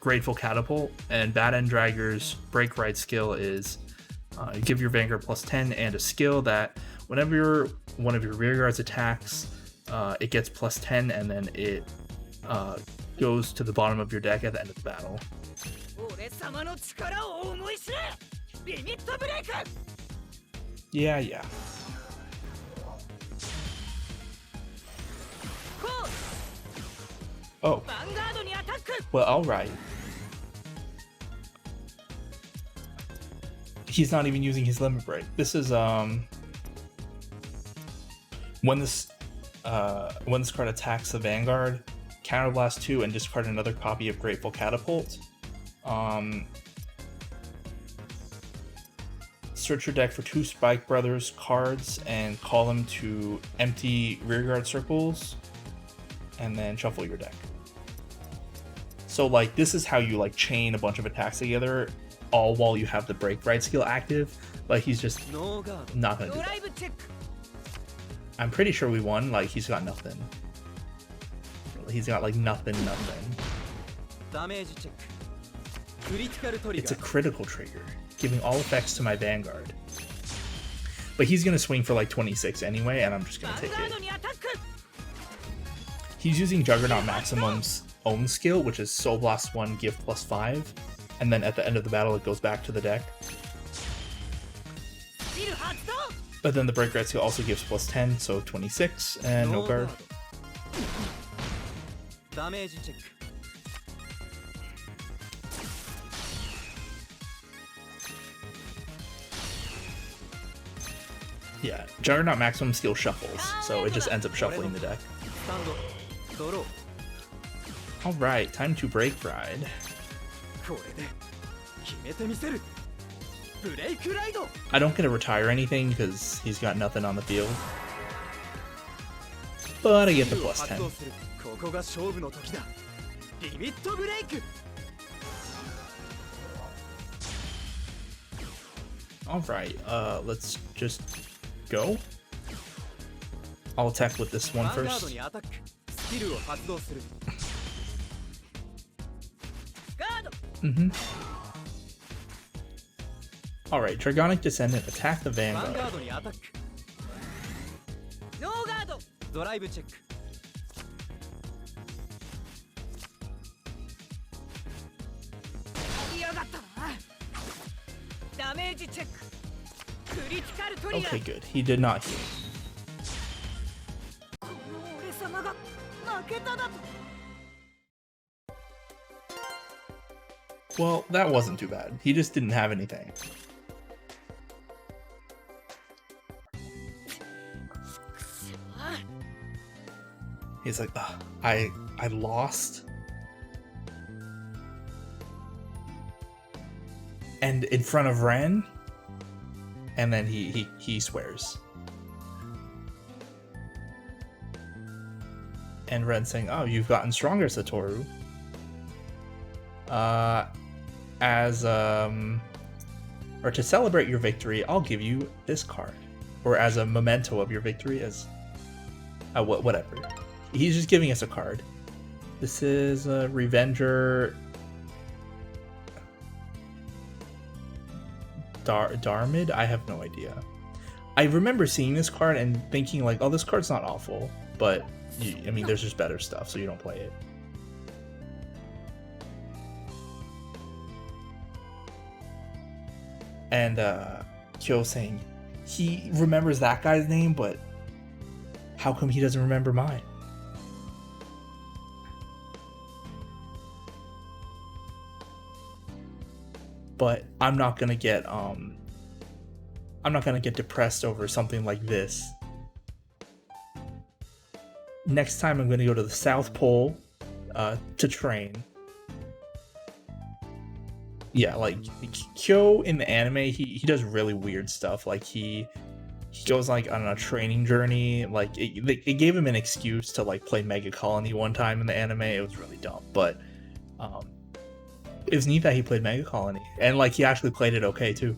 Grateful Catapult, and Bad End Dragger's break ride skill is give your Vanguard +10 and a skill that whenever one of your rear guards attacks, it gets +10 and then it goes to the bottom of your deck at the end of the battle. 俺俺様の力を思い知れ。リミットブレイク。 Yeah, yeah. こう Oh, ヴァンガードにアタック。 well, alright. He's not even using his limit break. This is when this card attacks the Vanguard, counterblast 2 and discard another copy of Grateful Catapult. Search your deck for 2 Spike Brothers cards and call them to empty rearguard circles, and then shuffle your deck. So like this is how you like chain a bunch of attacks together, all while you have the break right skill active. Like he's just not gonna do ドラ that. イブチェック。 I'm pretty sure we won. Like he's got nothing. He's got like nothing. ダメージチェック。クリティカルトリガ It's a ー。 critical trigger, giving all effects to my Vanguard. But he's gonna swing for like 26 anyway, and I'm just ヴ gonna ァン take ガード it. にアタック。 He's using Juggernaut Maximum's own skill, which is Soul Blast 1, give +5, and then at the end of the battle it goes back to the deck. スキル発動。 But then the break right skill also gives +10, so 26, and no guard. ダメージチェック。 Yeah, Juggernaut Maximum skill shuffles, so it just ends up shuffling the deck. スタンド。ドロー。 Alright, time to break ride. これで決めてみせる。ブレイクライド。 I don't get to retire anything because he's got nothing on the field. But I get the スキルを +10. 発動する。ここが勝負の時だ。リミットブレイク。 Alright, let's just go. I'll attack with this ヴ one ァンガード first. にアタック。スキルを発動する。ガード。 Mm-hmm. Alright, Dragonic Descendant, attack the ヴァンガ Vanguard. ードにアタック。ノーガード。ドライブチェック。 嫌がったな。ダメージチェック。クリティカルトリガ Okay, ー。 good. He did not heal. この俺様が負けただと。 Well, that wasn't too bad. He just didn't have anything. He's like, "Ugh, I lost." And in front of Ren, and then he swears. And Ren's saying, "Oh, you've gotten stronger, Satoru. Or to celebrate your victory, I'll give you this card, or as a memento of your victory, as whatever." He's just giving us a card. This is a Revenger Darmid? I have no idea. I remember seeing this card and thinking like, oh, this card's not awful, but I mean, there's just better stuff, so you don't play it. And Kyo saying he remembers that guy's name, but how come he doesn't remember mine? But I'm not gonna get depressed over something like this. Next time I'm gonna go to the South Pole to train. Yeah, like Kyo in the anime, he does really weird stuff. Like he goes like on a training journey. Like it gave him an excuse to like play Mega Colony one time in the anime. It was really dumb, but it was neat that he played Mega Colony, and like he actually played it okay too.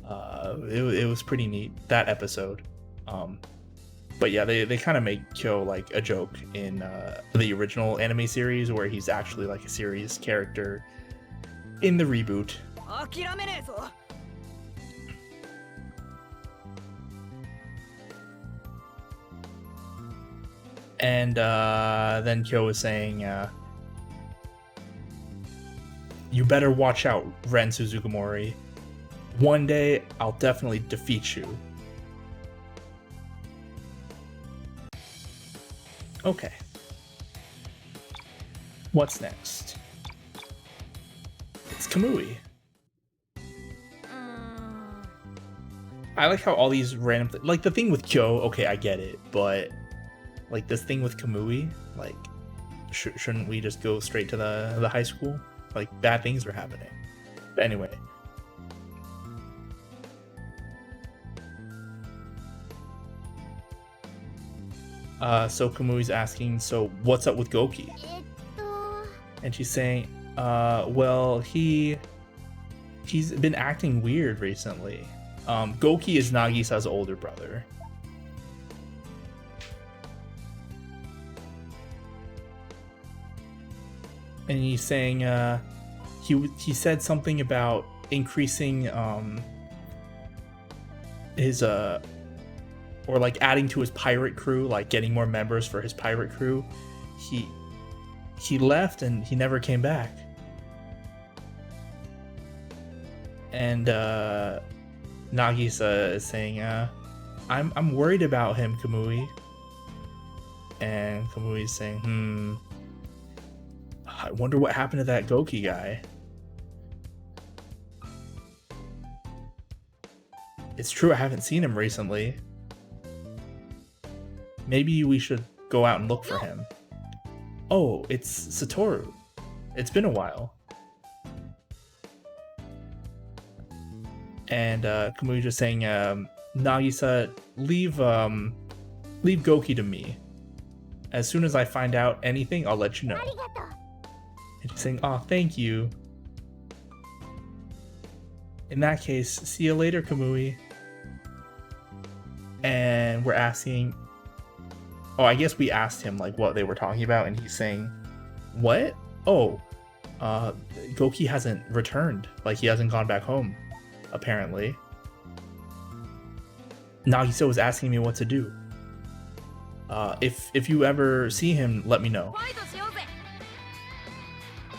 It was pretty neat, that episode. But yeah, they kind of make Kyo like a joke in the original anime series, where he's actually like a serious character in the reboot. 諦めねえぞ。 And then Kyo was saying, You better watch out, Ren Suzuki. One day, I'll definitely defeat you. Okay. What's next? It's Kamui. I like how all these random like the thing with Kyo, okay, I get it, but like this thing with Kamui, like shouldn't we just go straight to the high school? Like bad things are happening. But anyway. So Kamui's asking, so what's up with Goki? And she's saying, well, he's been acting weird recently. Goki is Nagisa's older brother. And he's saying, he said something about increasing his or like adding to his pirate crew, like getting more members for his pirate crew. He left and he never came back. And Nagisa is saying, I'm worried about him, Kamui. And Kamui's saying, I wonder what happened to that Goki guy. It's true, I haven't seen him recently. Maybe we should go out and look for him. Oh, it's Satoru. It's been a while. And Kamui just saying, Nagisa, leave Goki to me. As soon as I find out anything, I'll let you know. And she's saying, oh, thank you. In that case, see you later, Kamui. And we're asking, oh, I guess we asked him like what they were talking about, and he's saying, what? Oh, Goki hasn't returned. Like he hasn't gone back home, apparently. Nagisa was asking me what to do. If you ever see him, let me know.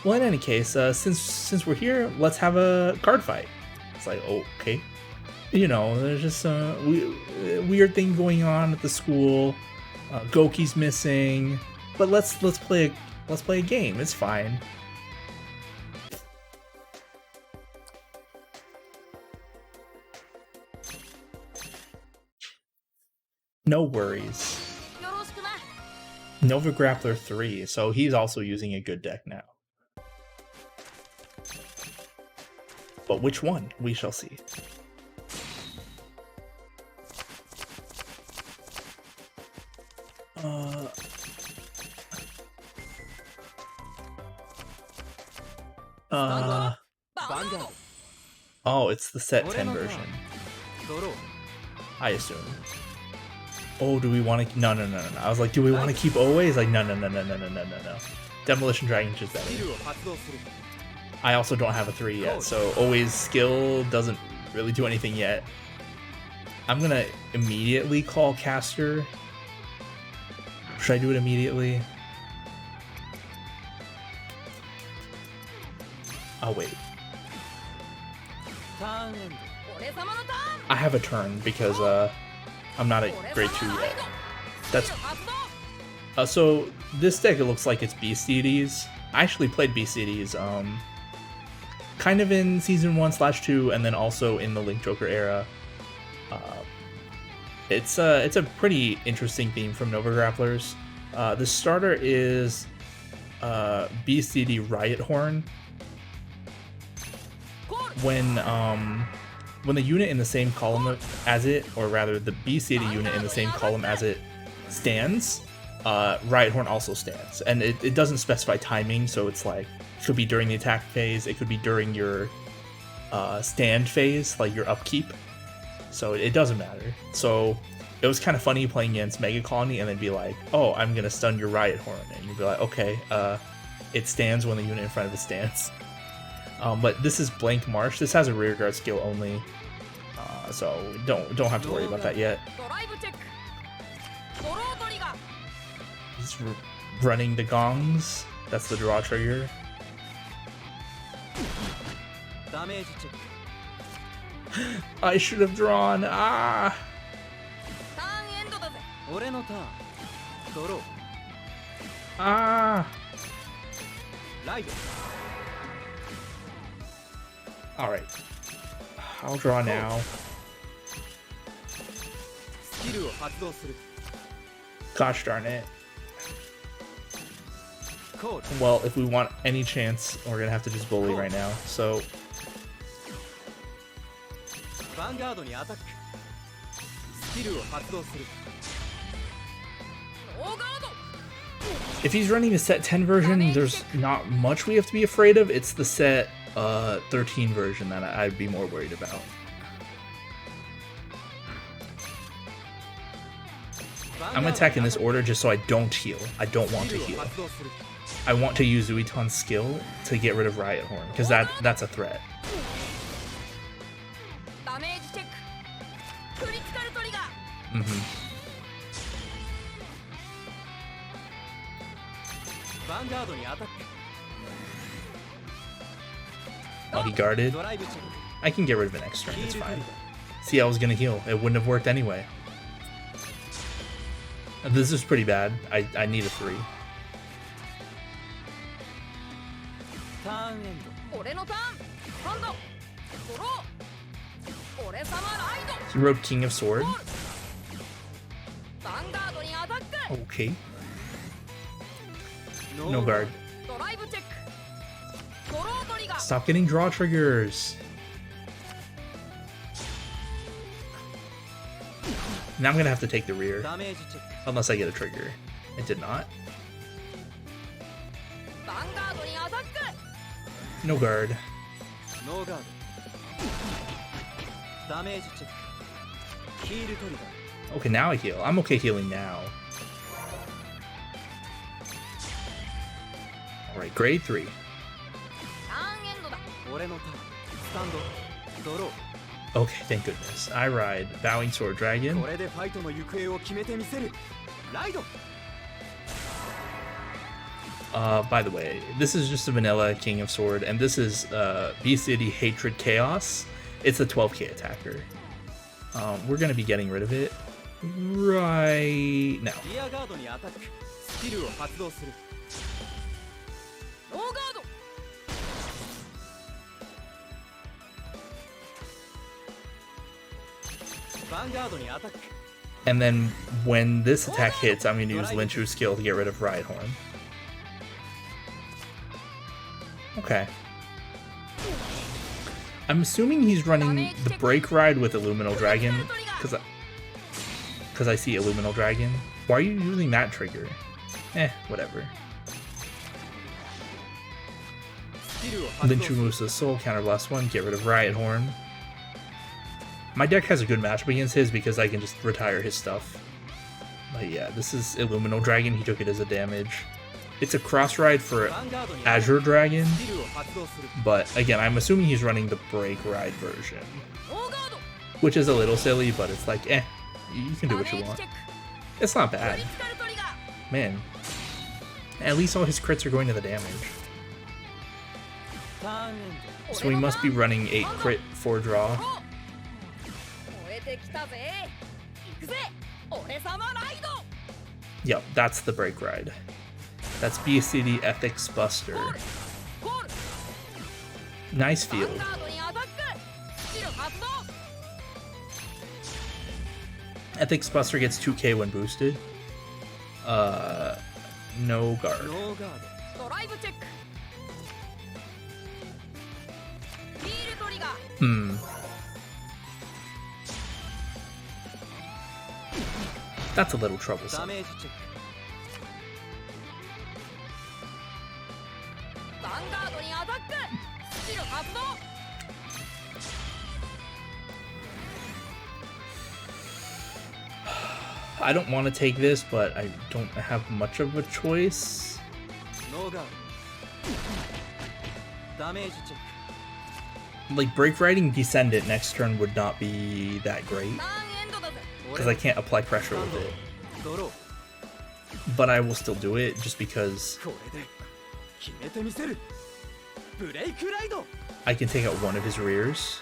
Well, in any case, since we're here, let's have a card fight. It's like, okay. You know, there's just a weird thing going on at the school. Goki's missing, but let's play a game. It's fine. No worries. Nova Grappler 3, so he's also using a good deck now. But which one? We shall see. Oh, it's the set 10 version. I assume. Oh, do we want to? No. I was like, do we want to keep always? Like, no. Demolition Dragon's just better. I also don't have a 3 yet, so always skill doesn't really do anything yet. I'm gonna immediately call caster. Should I do it immediately? I'll wait. I have a turn because I'm not at grade 2 yet. That's so this deck, it looks like it's Beast Deities. I actually played Beast Deities kind of in season 1/2 and then also in the Link Joker era. It's a pretty interesting theme from Nova Grapplers. The starter is Beast Deity Riot Horn. When the unit in the same column as it, or rather the Beast Deity unit in the same column as it stands, Riot Horn also stands. And it doesn't specify timing, so it's like, it could be during the attack phase, it could be during your stand phase, like your upkeep. So it doesn't matter. So it was kind of funny playing against Mega Colony and then be like, oh, I'm going to stun your Riot Horn. And you'd be like, okay, it stands when the unit in front of it stands. But this is Blank Marsh. This has a rearguard skill only, so don't have to worry about that yet. He's running the gongs. That's the draw trigger. ダメージチェック I should have drawn. Ah. ターンエンドだぜ。俺のターンドロー Ah. ライド All right. I'll draw now. スキルを発動する Gosh darn it. コール Well, if we want any chance, we're gonna have to just bully right now. So ヴァンガードにアタックスキルを発動する ノーガード。 if he's running the set 10 version, there's not much we have to be afraid of. It's the set 13 version that I'd be more worried about. I'm attacking this order just so I don't heal. I don't want to スキルを heal. 発動する I want to use Zuiton's skill to get rid of Riot Horn, because that's a threat. ダメージチェック。クリティカルトリガー。 hmm ヴァンガードにアタック Oh, he guarded. ドライブチェック I can get rid of it next turn. It's fine. See, I was gonna heal. It wouldn't have worked anyway. This is pretty bad. I need a 3. ターンエンド俺のターン。ハンド。ドロー。俺様ライド。 He wrote King of Sword. ヴァンガードにアタック。 Okay. No guard. ドライブチェック。ドロートリガー。 Stop getting draw triggers. Now I'm gonna have to take the rear. ダメージチェック Unless I get a trigger. I did not. ヴァンガードにアタック。 No guard. ノーガードダメージチェックヒールトリガー Okay, now I heal. I'm okay healing now. Alright, grade 3. ターンエンドだ。俺のターンスタンドドロー Okay, thank goodness. I ride Bowing Sword Dragon. これでファイトの行方を決めてみせるライド By the way, this is just a vanilla King of Sword, and this is Beast City Hatred Chaos. It's a 12k attacker. We're gonna be getting rid of it right now. リアガードにアタックスキルを発動するノーガード。ヴァンガードにアタック And then when this attack hits, I'm gonna use Linchu's skill to get rid of Riot Horn. Okay. I'm assuming he's running the Break Ride with Illuminal Dragon, because I see Illuminal Dragon. Why are you using that trigger? Whatever. スキルを発動 Linchu する moves to the Soul, counter blast 1, get rid of Riot Horn. My deck has a good matchup against his because I can just retire his stuff. But yeah, this is Illuminal Dragon, he took it as a damage. It's a cross ride for ヴァンガードに Azure Dragon, スキルを発動する but again, I'm assuming he's running the Break Ride version. ノーガード。 Which is a little silly, but it's like, you can ダ do メ what you ージ want. チェック。 It's not ク bad. リティカルトリガー。 Man. At least all his crits are going to the damage. ターンエン So he must be running 8 crit 4 draw. 燃えてきたぜ。行くぜ。俺様ライド。 Yep, that's the Break Ride. That's BCD Ethics Buster. コール。 Nice ヴァン field. ガードにアタック。スキル発動。 Ethics Buster gets 2k when boosted. No ド guard. ノーガードドライブチェック。ヒールトリガー。 Hmm. That's a little ダ troublesome. メージチェックヴァンガードにアタック。スキル発動。 I don't want to take this, but I don't have much of a choice. ノーガードダメージチェッ Like, Break Riding Descendant next turn would not be that great, ターンエンドだぜ。 because I can't apply pressure with it. クドロー But I will still do it, just because これで決めてみせる I can take out one of his rears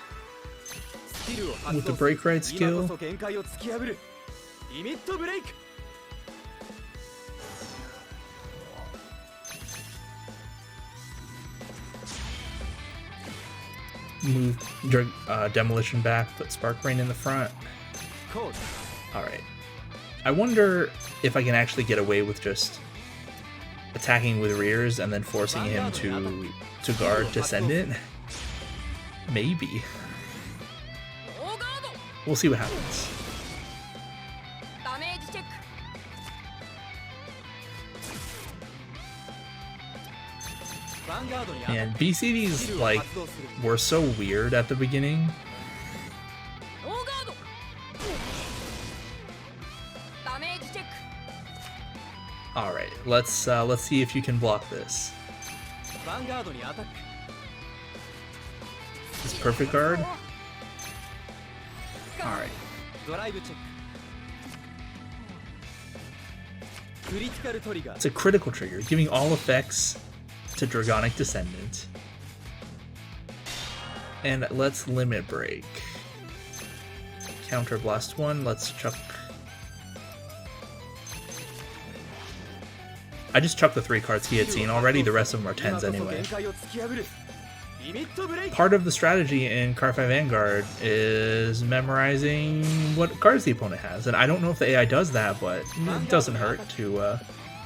スキルを with 発 the 動する break ride 今こ skill. そ限界を突き破るリミットブレイク Move demolition back, put spark rain in the front. コール Alright. I wonder if I can actually get away with just attacking with rears and then forcing him to guard descendant. Maybe. ノーガード We'll see what happens. ダメージチェック ヴァンガードにアタッ And ク BCDs スキルを like 発動する were so weird at the beginning. ノーガードダメージチェック Alright, let's see if you can block this. ヴァンガードにアタック This perfect guard. Alright. ドライブチェッククリティカルトリガー It's a critical trigger, giving all effects to Dragonic Descendant. And let's limit break. Counter blast 1, let's chuck. I just chucked the 3 cards he had seen already, the rest of them are 10s 今こそ anyway. 限界を突き破るリミットブレイク Part of the strategy in Cardfight Vanguard is memorizing what cards the opponent has, and I don't know if the AI does that, but it doesn't hurt to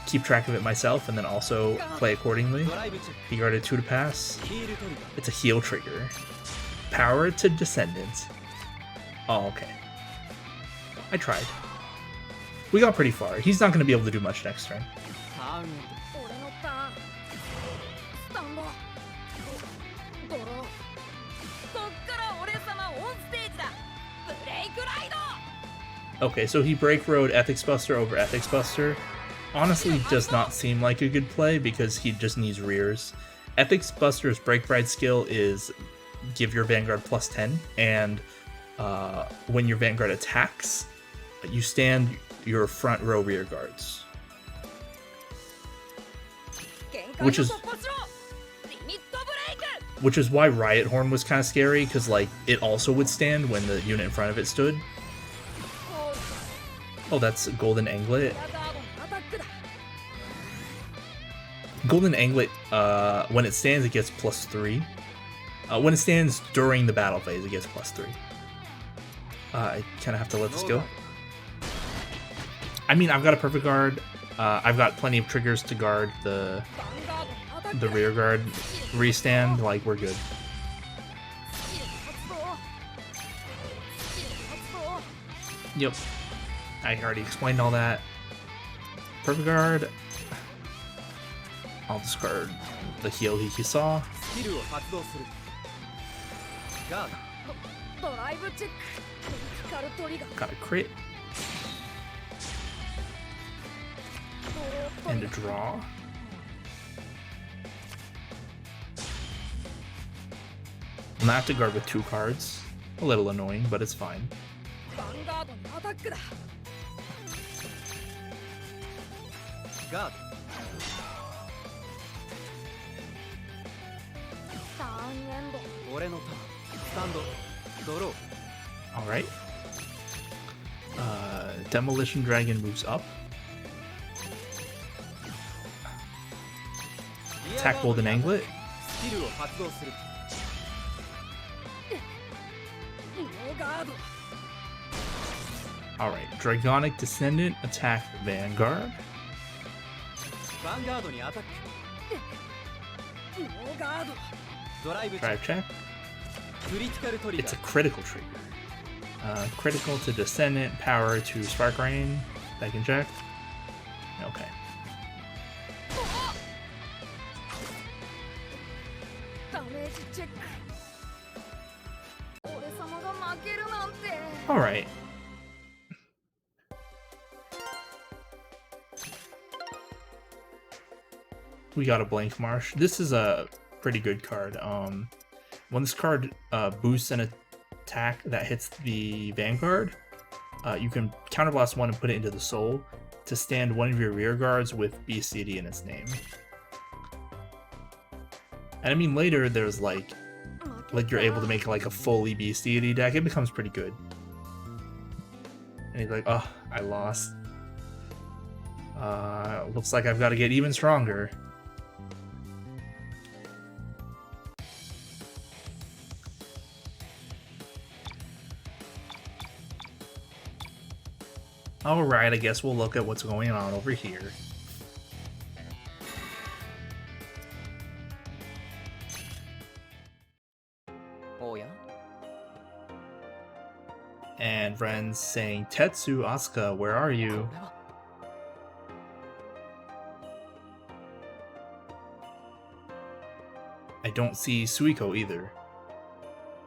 keep track of it myself and then also play accordingly. ドライブチェッ He guarded 2 to pass. クヒールトリガー It's a heal trigger. Power to Descendant. Oh, okay. I tried. We got pretty far. He's not going to be able to do much next turn. ターンエン俺のターンスタンドドローこっから俺様オンステージだブレイクライド Okay, so he break road Ethics Buster over Ethics Buster. Honestly, does not seem like a good play because he just needs rears. Ethics Buster's break ride skill is give your Vanguard plus 10, and when your Vanguard attacks, you stand your front row rear guards. 限界を Which is- 突破しろリミットブレイク Which is why Riot Horn was kind of scary, because like it also would stand when the unit in front of it stood. コール Oh, that's Golden Anglet. ラガードのアタックだ Golden Anglet, when it stands, it gets plus 3. When it stands during the battle phase, it gets plus 3. I kind of have to let this go. I mean, I've got a perfect guard. I've got plenty of triggers to guard the ヴァンガードのアタック the だ rear guard restand. Like, we're good. スキル発動スキル発動 Yep. I already explained all that. Perfect guard. I'll discard the heal he saw. スキルを発動するガードドライブチェッククリティカルトリガー Got a crit ドロート and リ a ガー draw. I'm gonna have to guard with 2 cards. A little annoying, but it's fine. ヴァンガードにアタックだガーターンエンドド俺のターンスタンドドロー Alright. Demolition Dragon moves up. Attack Golden Anglet. スキルを発動するノーガード Alright. Dragonic Descendant. Attack Vanguard. ヴァンガードにアタックノーガードドライブチェッ Drive check. ククリティカルトリガ It's a ー critical trigger. Critical to Descendant. Power to Spark Rain. Back and check. Okay. ダメージチェック俺様が負けるなんて Alright. We got a Blank Marsh. This is a pretty good card. When this card boosts an attack that hits the Vanguard, you can counterblast 1 and put it into the soul to stand one of your rear guards with BCD in its name. And I mean, later there's like you're able to make like a fully beast deity deck. It becomes pretty good. And he's like, oh, I lost. Looks like I've got to get even stronger. Alright, I guess we'll look at what's going on over here. Oh yeah. And Ren's saying, Tetsu, Asuka, where are you? I don't see Suiko either.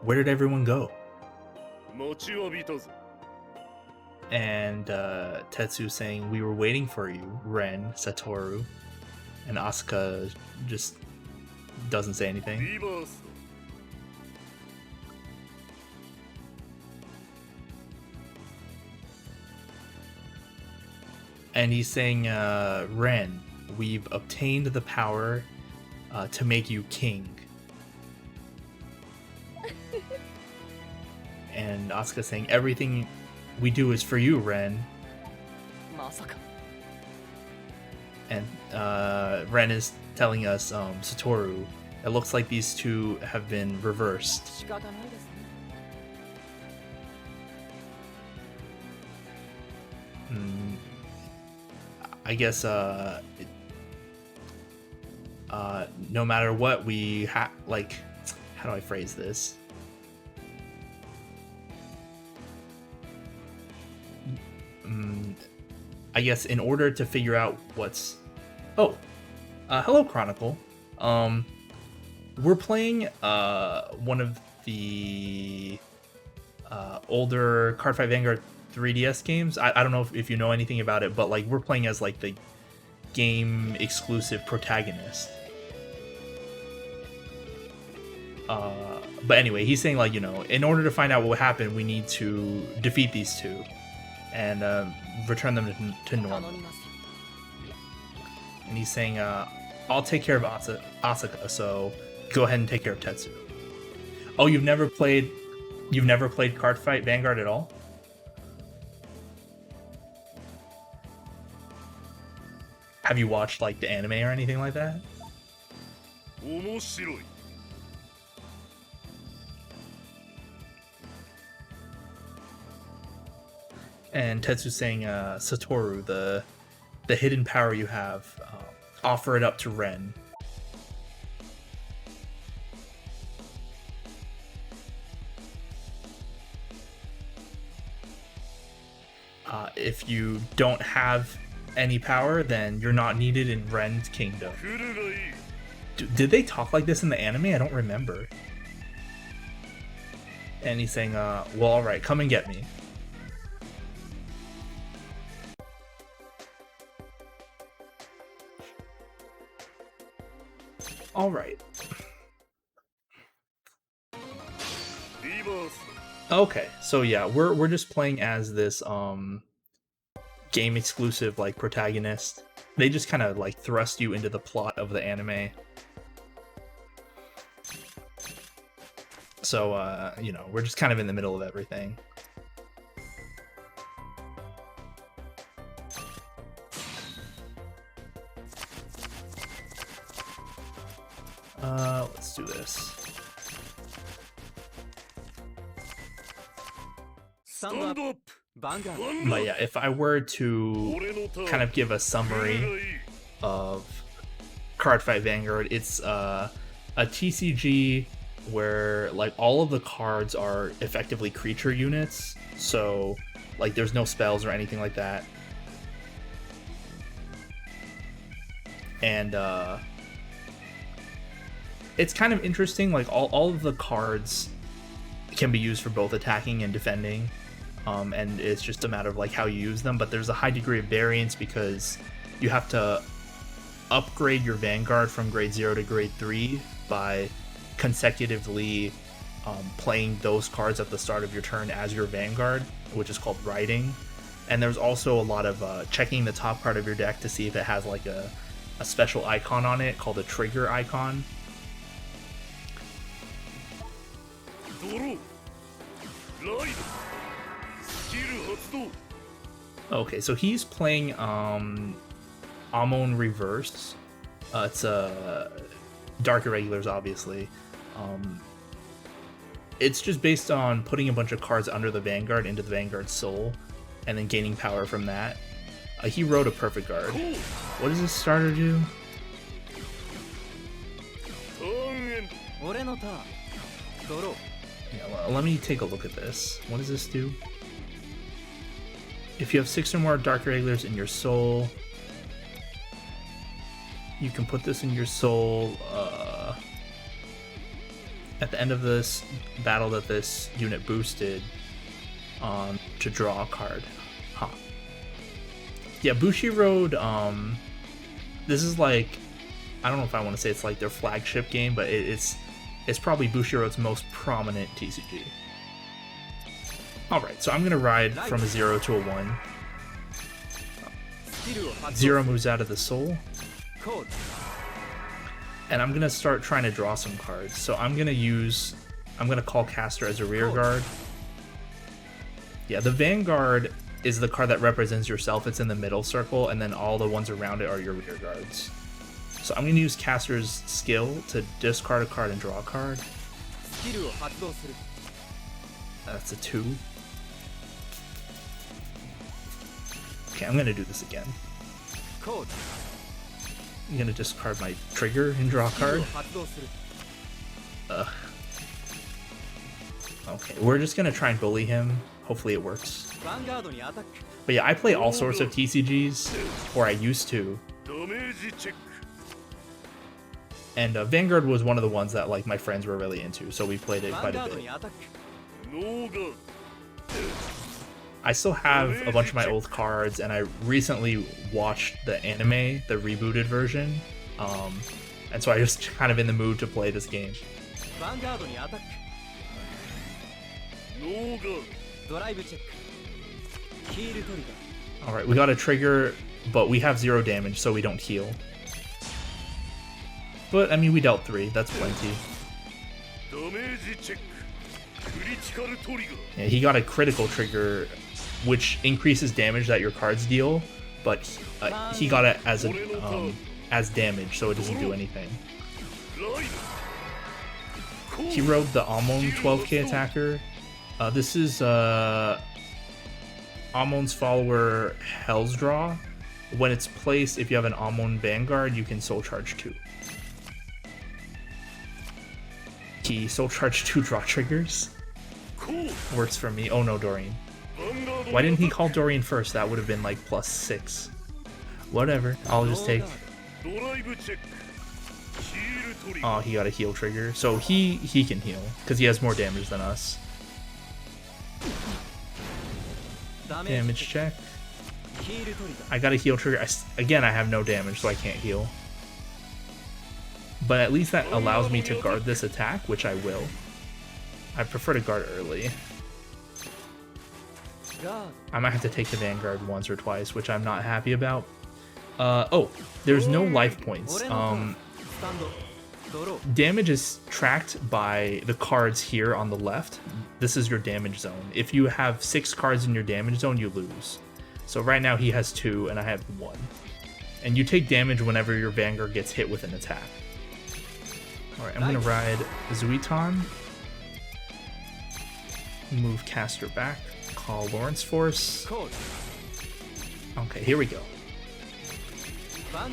Where did everyone go? And Tetsu saying, we were waiting for you, Ren, Satoru. And Asuka just doesn't say anything. And he's saying, Ren, we've obtained the power to make you king. And Asuka saying, everything we do is for you, Ren. And Ren is telling us, Satoru, it looks like these two have been reversed. I guess no matter what we like, how do I phrase this? I guess in order to figure out what's... Oh, hello Chronicle. We're playing one of the older Cardfight Vanguard 3DS games. I don't know if you know anything about it, but like we're playing as like the game exclusive protagonist. But anyway, he's saying like, you know, in order to find out what happened, we need to defeat these two and return them to normal. And he's saying, I'll take care of Asuka, so go ahead and take care of Tetsu. Oh, you've never played Cardfight Vanguard at all? Have you watched like the anime or anything like that? And Tetsu's saying, Satoru, the hidden power you have, offer it up to Ren. If you don't have any power, then you're not needed in Ren's kingdom. Did they talk like this in the anime? I don't remember. And he's saying, well, alright, come and get me. Alright. Okay, so yeah, we're just playing as this game exclusive like protagonist. They just kind of like thrust you into the plot of the anime. So you know, we're just kind of in the middle of everything. Let's do this. Stand up, Vanguard. But yeah, if I were to kind of give a summary of Cardfight Vanguard, it's a TCG where like all of the cards are effectively creature units, so like there's no spells or anything like that. And it's kind of interesting, like all of the cards can be used for both attacking and defending, and it's just a matter of like how you use them, but there's a high degree of variance because you have to upgrade your Vanguard from grade 0 to grade 3 by consecutively playing those cards at the start of your turn as your Vanguard, which is called riding. And there's also a lot of checking the top part of your deck to see if it has like a special icon on it called a trigger icon. Okay, so he's playing Amon Reverse. It's Dark Irregulars, obviously. It's just based on putting a bunch of cards under the Vanguard into the Vanguard Soul, and then gaining power from that. He wrote a perfect guard. What does this starter do? Yeah, well, let me take a look at this. What does this do? If you have 6 or more Dark Irregulars in your soul, you can put this in your soul at the end of this battle that this unit boosted to draw a card. Huh. Yeah, Bushiroad, this is like, I don't know if I want to say it's like their flagship game, but it's probably Bushiroad's most prominent TCG. Alright, so I'm going to ride from a 0 to a 1. 0 moves out of the soul. And I'm going to start trying to draw some cards. So I'm going to call Caster as a rear guard. Yeah, the Vanguard is the card that represents yourself. It's in the middle circle, and then all the ones around it are your rear guards. So I'm going to use Caster's skill to discard a card and draw a card. That's a 2. Okay, I'm going to do this again. I'm going to discard my trigger and draw a card. Okay, we're just going to try and bully him. Hopefully it works. But yeah, I play all sorts of TCGs, or I used to. And Vanguard was one of the ones that like my friends were really into, so we played it quite a bit. I still have a bunch of my old cards, and I recently watched the anime, the rebooted version, and so I just kind of in the mood to play this game. Alright, we got a trigger, but we have 0 damage, so we don't heal. But, I mean, we dealt 3, that's plenty. Yeah, he got a critical trigger, which increases damage that your cards deal, but he got it as as damage, so it doesn't do anything. He rode the Amon 12k attacker. This is Amon's follower Hell's Draw. When it's placed, if you have an Amon Vanguard, you can soul charge 2. He soul charge 2 draw triggers. Works for me. Oh no, Doreen. Why didn't he call Doreen first? That would have been like +6. Whatever. I'll just take. Oh, he got a heal trigger. So he can heal because he has more damage than us. Damage check. I got a heal trigger. Again, I have no damage, so I can't heal. But at least that allows me to guard this attack, which I will. I prefer to guard early. I might have to take the Vanguard once or twice, which I'm not happy about. Oh, there's no life points. Damage is tracked by the cards here on the left. This is your damage zone. If you have 6 cards in your damage zone, you lose. So right now he has 2 and I have 1. And you take damage whenever your Vanguard gets hit with an attack. Alright, I'm gonna ride Zuiton. Move Caster back. Call Lawrence Force. Okay, here we go.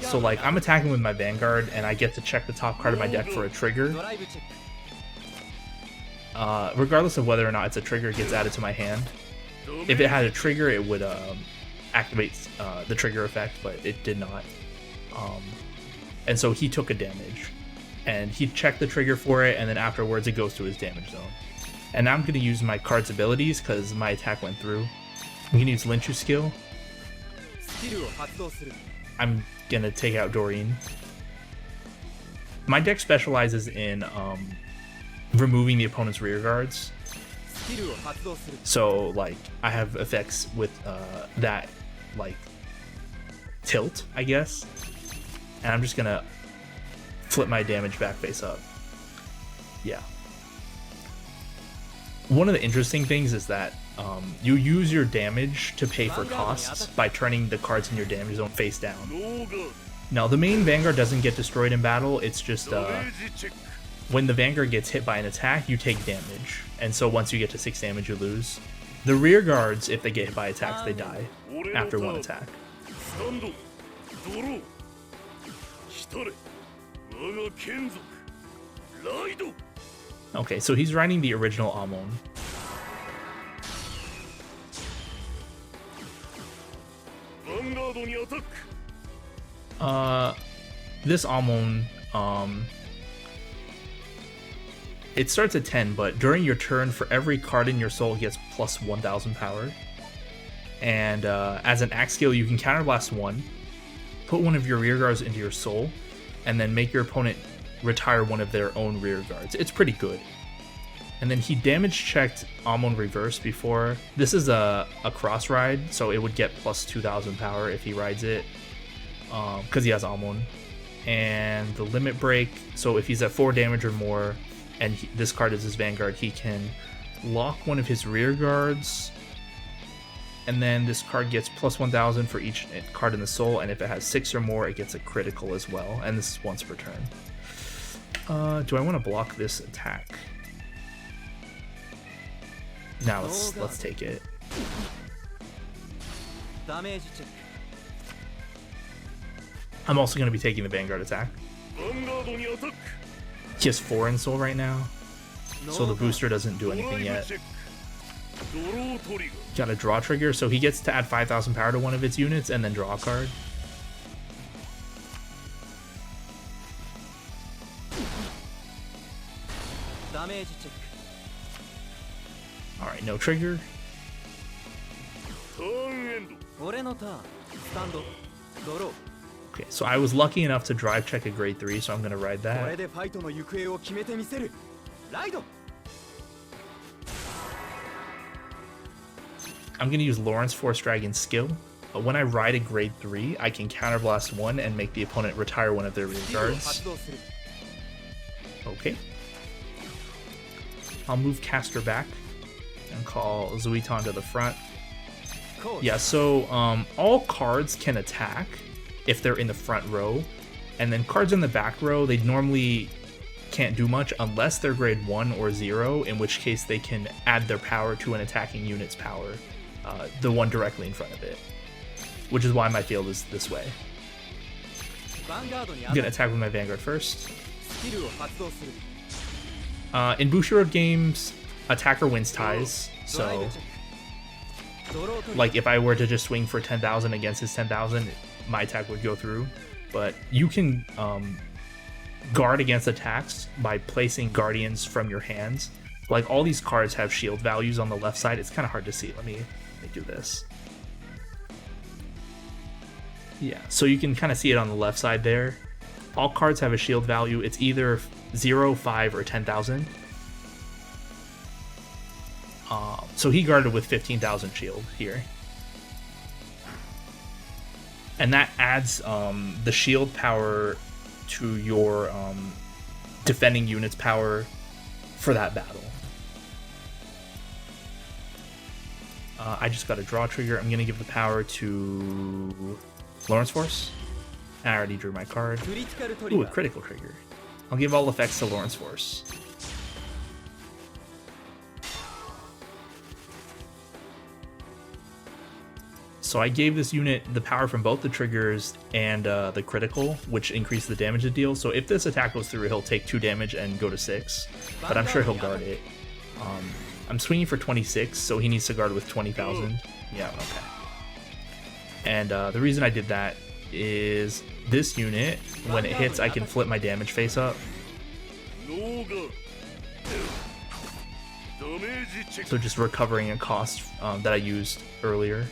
So like, I'm attacking with my Vanguard and I get to check the top card of my deck for a trigger. Regardless of whether or not it's a trigger, it gets added to my hand. If it had a trigger, it would activate the trigger effect, but it did not. And so he took a damage. And he checked the trigger for it, and then afterwards it goes to his damage zone. And now I'm going to use my card's abilities because my attack went through. I'm going to use Lynch's skill. I'm going to take out Doreen. My deck specializes in removing the opponent's rear guards. So, like, I have effects with that, like, tilt, I guess. And I'm just going to flip my damage back face up. Yeah. one of the interesting things is that you use your damage to pay for costs by turning the cards in your damage zone face down. Now, the main Vanguard doesn't get destroyed in battle, it's just when the Vanguard gets hit by an attack, you take damage. And so once you get to 6 damage, you lose. The rear guards, if they get hit by attacks, they die after 1 attack. Okay, so he's riding the original Amon. This Amon, it starts at 10, but during your turn, for every card in your soul, it gets plus 1000 power. And as an axe skill, you can counterblast 1, put one of your rear guards into your soul, and then make your opponent retire one of their own rear guards. It's pretty good. And then he damage checked Amon reverse before. This is a cross ride, so it would get plus 2000 power if he rides it, because he has Amon. And the limit break, so if he's at 4 damage or more, and this card is his Vanguard, he can lock one of his rear guards, and then this card gets plus 1000 for each card in the soul, and if it has 6 or more, it gets a critical as well, and this is once per turn. Do I want to block this attack? Now let's take it. I'm also going to be taking the Vanguard attack. He has 4 in soul right now, so the booster doesn't do anything yet. Got a draw trigger, so he gets to add 5000 power to one of its units and then draw a card. Alright, no trigger. Okay, so I was lucky enough to drive check a grade 3, so I'm going to ride that. I'm going to use Lawrence Force Dragon's skill. But when I ride a grade 3, I can counterblast 1 and make the opponent retire one of their rear guards. Okay. I'll move Caster back and call Zuiton to the front. Yeah, so all cards can attack if they're in the front row, and then cards in the back row, they normally can't do much unless they're grade 1 or 0, in which case they can add their power to an attacking unit's power, the one directly in front of it, which is why my field is this way. I'm gonna attack with my Vanguard first. In Bushiroad games, attacker wins ties, so like if I were to just swing for 10,000 against his 10,000, my attack would go through. But you can guard against attacks by placing guardians from your hands. Like all these cards have shield values on the left side. It's kind of hard to see. Let me do this. Yeah, so you can kind of see it on the left side there. All cards have a shield value. It's either 0, 5, or 10,000. So he guarded with 15,000 shield here. And that adds the shield power to your defending unit's power for that battle. I just got a draw trigger. I'm going to give the power to Lawrence Force. I already drew my card. Ooh, a critical trigger. I'll give all effects to Lawrence Force. So I gave this unit the power from both the triggers and the critical, which increased the damage it deals. So if this attack goes through, he'll take 2 damage and go to 6, but I'm sure he'll guard it. I'm swinging for 26, so he needs to guard with 20,000. Yeah, okay. And the reason I did that is this unit, when it hits, I can flip my damage face up. So just recovering a cost that I used earlier.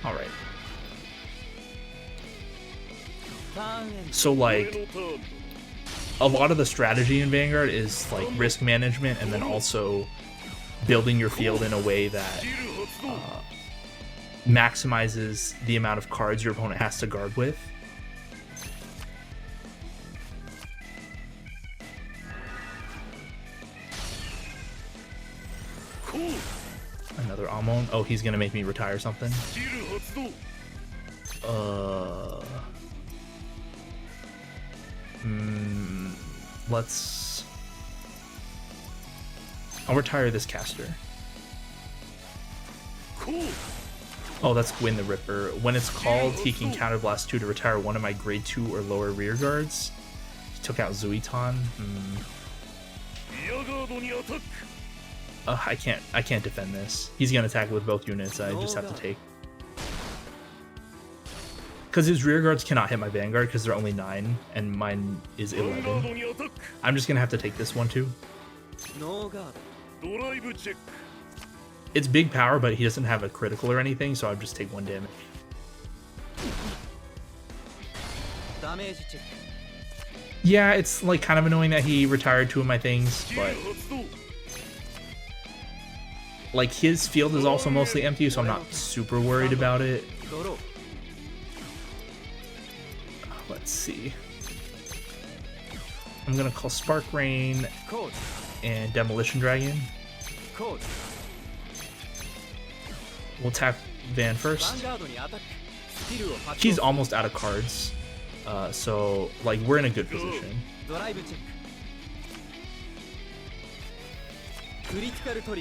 Alright. So like, a lot of the strategy in Vanguard is like risk management and then also building your field in a way that maximizes the amount of cards your opponent has to guard with. Oh, he's gonna make me retire something. Let's... I'll retire this caster. Oh, that's Gwyn the Ripper. When it's called, he can counterblast 2 to retire one of my grade 2 or lower rear guards. He took out Zuiton. I can't defend this. He's gonna attack with both units. I just have to take. Because his rear guards cannot hit my Vanguard because they're only 9 and mine is 11. I'm just gonna have to take this one too. It's big power, but he doesn't have a critical or anything, so I'll just take 1 damage. Yeah, it's like kind of annoying that he retired 2 of my things, but like his field is also mostly empty, so I'm not super worried about it. Let's see. I'm gonna call Spark Rain and Demolition Dragon. We'll attack Van first. She's almost out of cards, so like we're in a good position.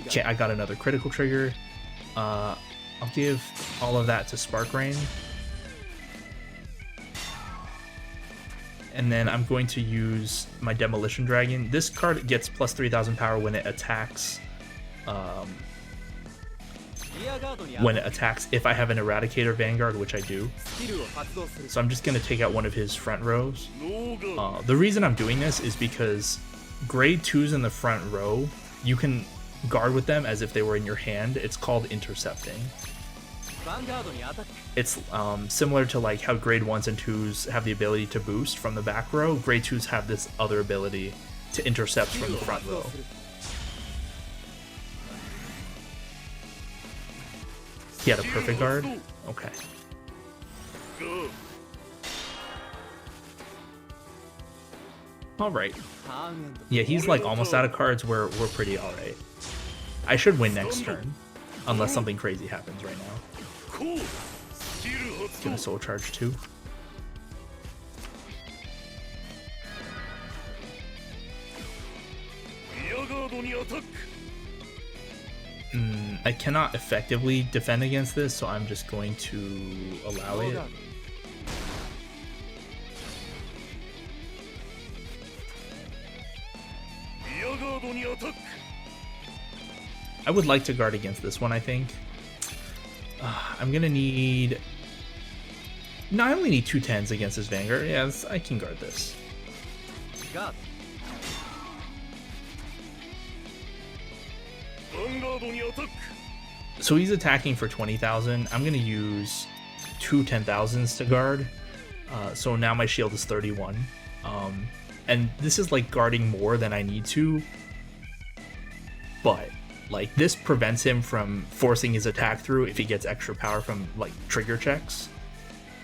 Okay, I got another critical trigger. I'll give all of that to Spark Rain. And then I'm going to use my Demolition Dragon. This card gets plus 3,000 power when it attacks. If I have an Eradicator Vanguard, which I do. So I'm just going to take out one of his front rows. The reason I'm doing this is because grade 2s in the front row, you can guard with them as if they were in your hand. It's called intercepting. It's similar to like how grade 1s and 2s have the ability to boost from the back row. Grade 2s have this other ability to intercept from the front row. He had a perfect guard? Okay. Alright. Yeah, he's like almost out of cards. We're pretty alright. I should win next turn. Unless something crazy happens right now. Gonna soul charge 2. I cannot effectively defend against this, so I'm just going to allow it. I would like to guard against this one, I think. I'm gonna need... No, I only need 2 10s against this Vanguard. Yeah, I can guard this. So he's attacking for 20,000. I'm gonna use 2 10,000s to guard. So now my shield is 31. And this is like guarding more than I need to. But like this prevents him from forcing his attack through if he gets extra power from like trigger checks.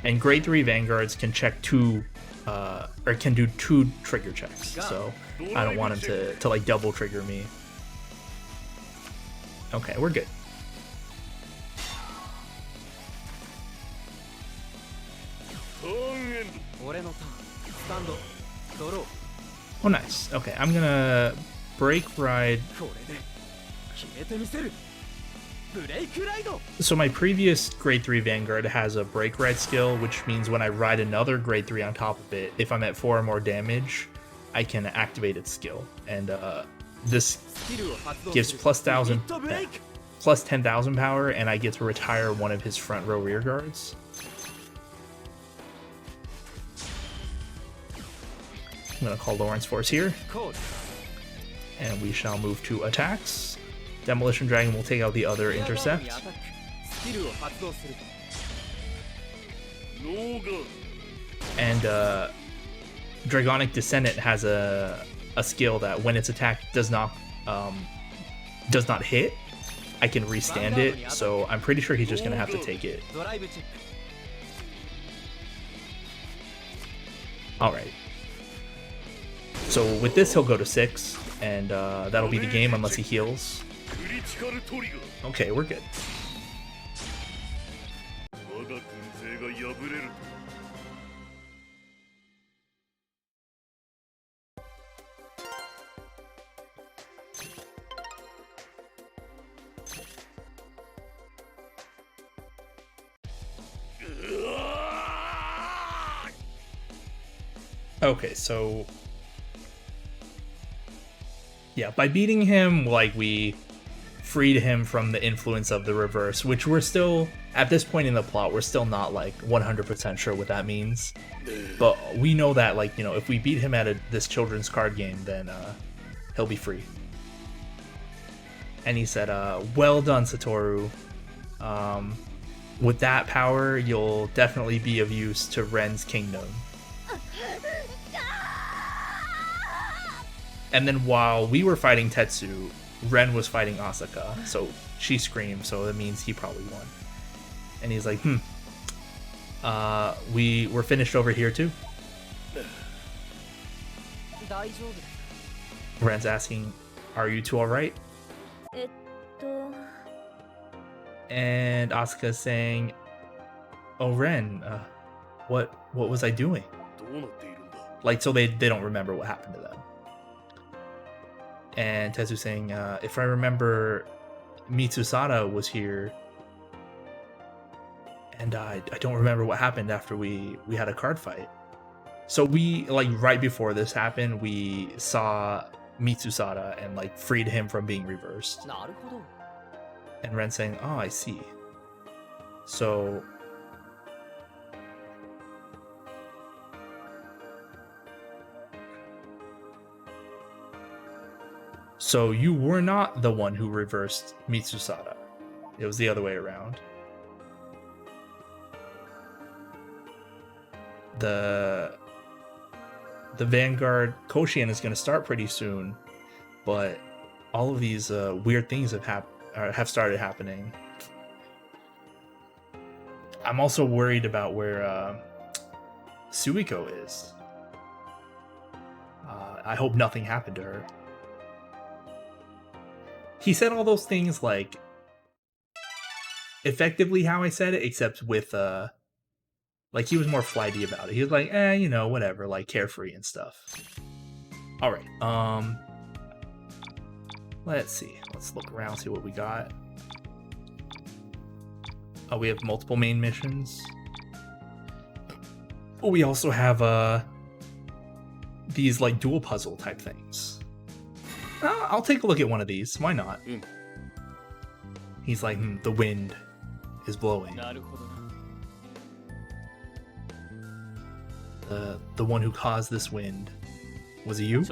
And grade 3 Vanguards can check 2 or can do 2 trigger checks. So I don't want him to like double trigger me. Okay, we're good. Oh, nice. Okay, I'm gonna Break Ride. So my previous grade 3 Vanguard has a Break Ride skill, which means when I ride another grade 3 on top of it, if I'm at 4 or more damage, I can activate its skill. And this gives plus 10,000 power, and I get to retire one of his front row rear guards. I'm gonna call Lawrence Force here, and we shall move to attacks. Demolition Dragon will take out the other intercept. And Dragonic Descendant has a skill that when its attack does not hit, I can restand it, so I'm pretty sure he's just gonna have to take it. Alright. So with this he'll go to 6, and that'll be the game unless he heals. Okay, we're good. 破れると。 Okay, so yeah, by beating him, like, we freed him from the influence of the reverse, which we're still, at this point in the plot, we're still not like 100% sure what that means. But we know that, like, you know, if we beat him at this children's card game, then he'll be free. And he said, well done, Satoru. With that power, you'll definitely be of use to Ren's kingdom. And then while we were fighting Tetsu, Ren was fighting Asaka, so she screamed, so that means he probably won. And he's like, we're finished over here too. Ren's asking, are you two alright? And Asuka's saying, oh Ren, what was I doing? どうなっているんだ。 Like, so they don't remember what happened to them. And Tetsu saying, if I remember, Mitsusada was here, and I don't remember what happened after we had a card fight. So we, like, right before this happened, we saw Mitsusada and, like, freed him from being reversed. And Ren saying, oh, I see. So you were not the one who reversed Mitsusada. It was the other way around. The Vanguard Koshien is going to start pretty soon, but all of these weird things have started happening. I'm also worried about where Suiko is. I hope nothing happened to her. He said all those things, like, effectively how I said it, except with, like, he was more flighty about it. He was like, you know, whatever, like, carefree and stuff. Alright, let's see. Let's look around, see what we got. Oh, we have multiple main missions. Oh, we also have, these, like, dual puzzle type things. I'll take a look at one of these. Why not? He's like, the wind is blowing. The one who caused this wind. Was it you?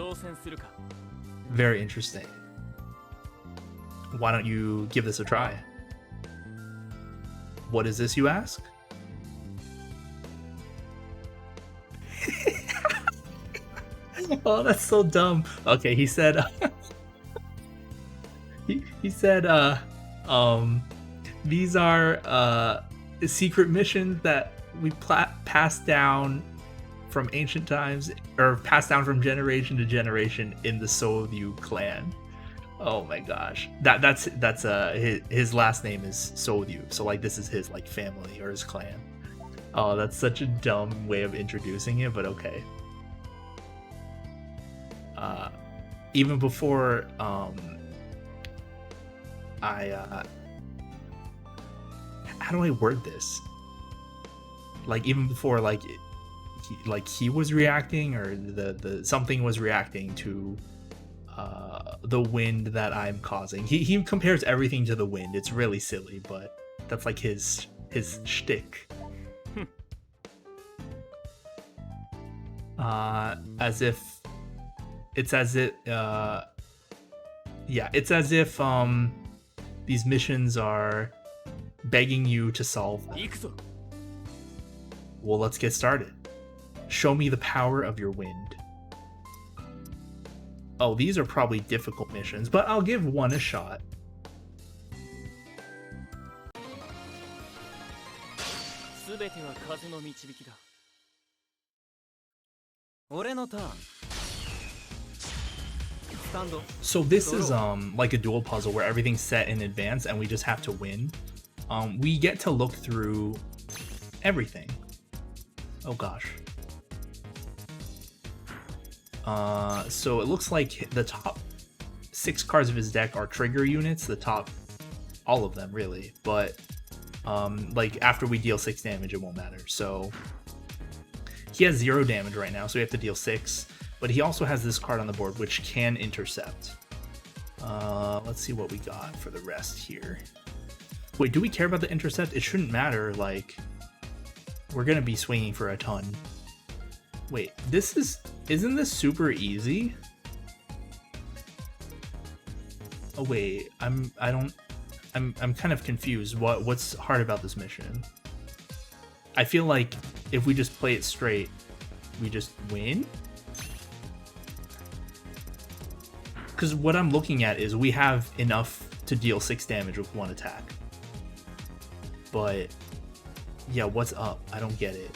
Very interesting. Why don't you give this a try? What is this, you ask? Oh, that's so dumb. Okay, he said he said these are secret missions that we passed down from ancient times, or passed down from generation to generation in the Soulview clan. Oh my gosh. That's his last name is Soulview. So, like, this is his, like, family or his clan. Oh, that's such a dumb way of introducing it, but okay. Even before how do I word this? Like, even before, like, he was reacting, or the something was reacting to the wind that I'm causing. He compares everything to the wind. It's really silly, but that's like his shtick. As if it's as if these missions are begging you to solve them. Well, let's get started. Show me the power of your wind. Oh, these are probably difficult missions, but I'll give one a shot. So this is like a dual puzzle where everything's set in advance and we just have to win. We get to look through everything. Oh gosh. So it looks like the top 6 cards of his deck are trigger units, the top, all of them really, but like after we deal 6 damage, it won't matter. So he has 0 damage right now, so we have to deal 6, but he also has this card on the board which can intercept. Let's see what we got for the rest here. Wait, do we care about the intercept? It shouldn't matter, like, we're gonna be swinging for a ton. Wait, isn't this super easy? Oh wait, I'm kind of confused. What's hard about this mission? I feel like if we just play it straight, we just win? Because what I'm looking at is we have enough to deal 6 damage with 1 attack. But yeah, what's up? I don't get it.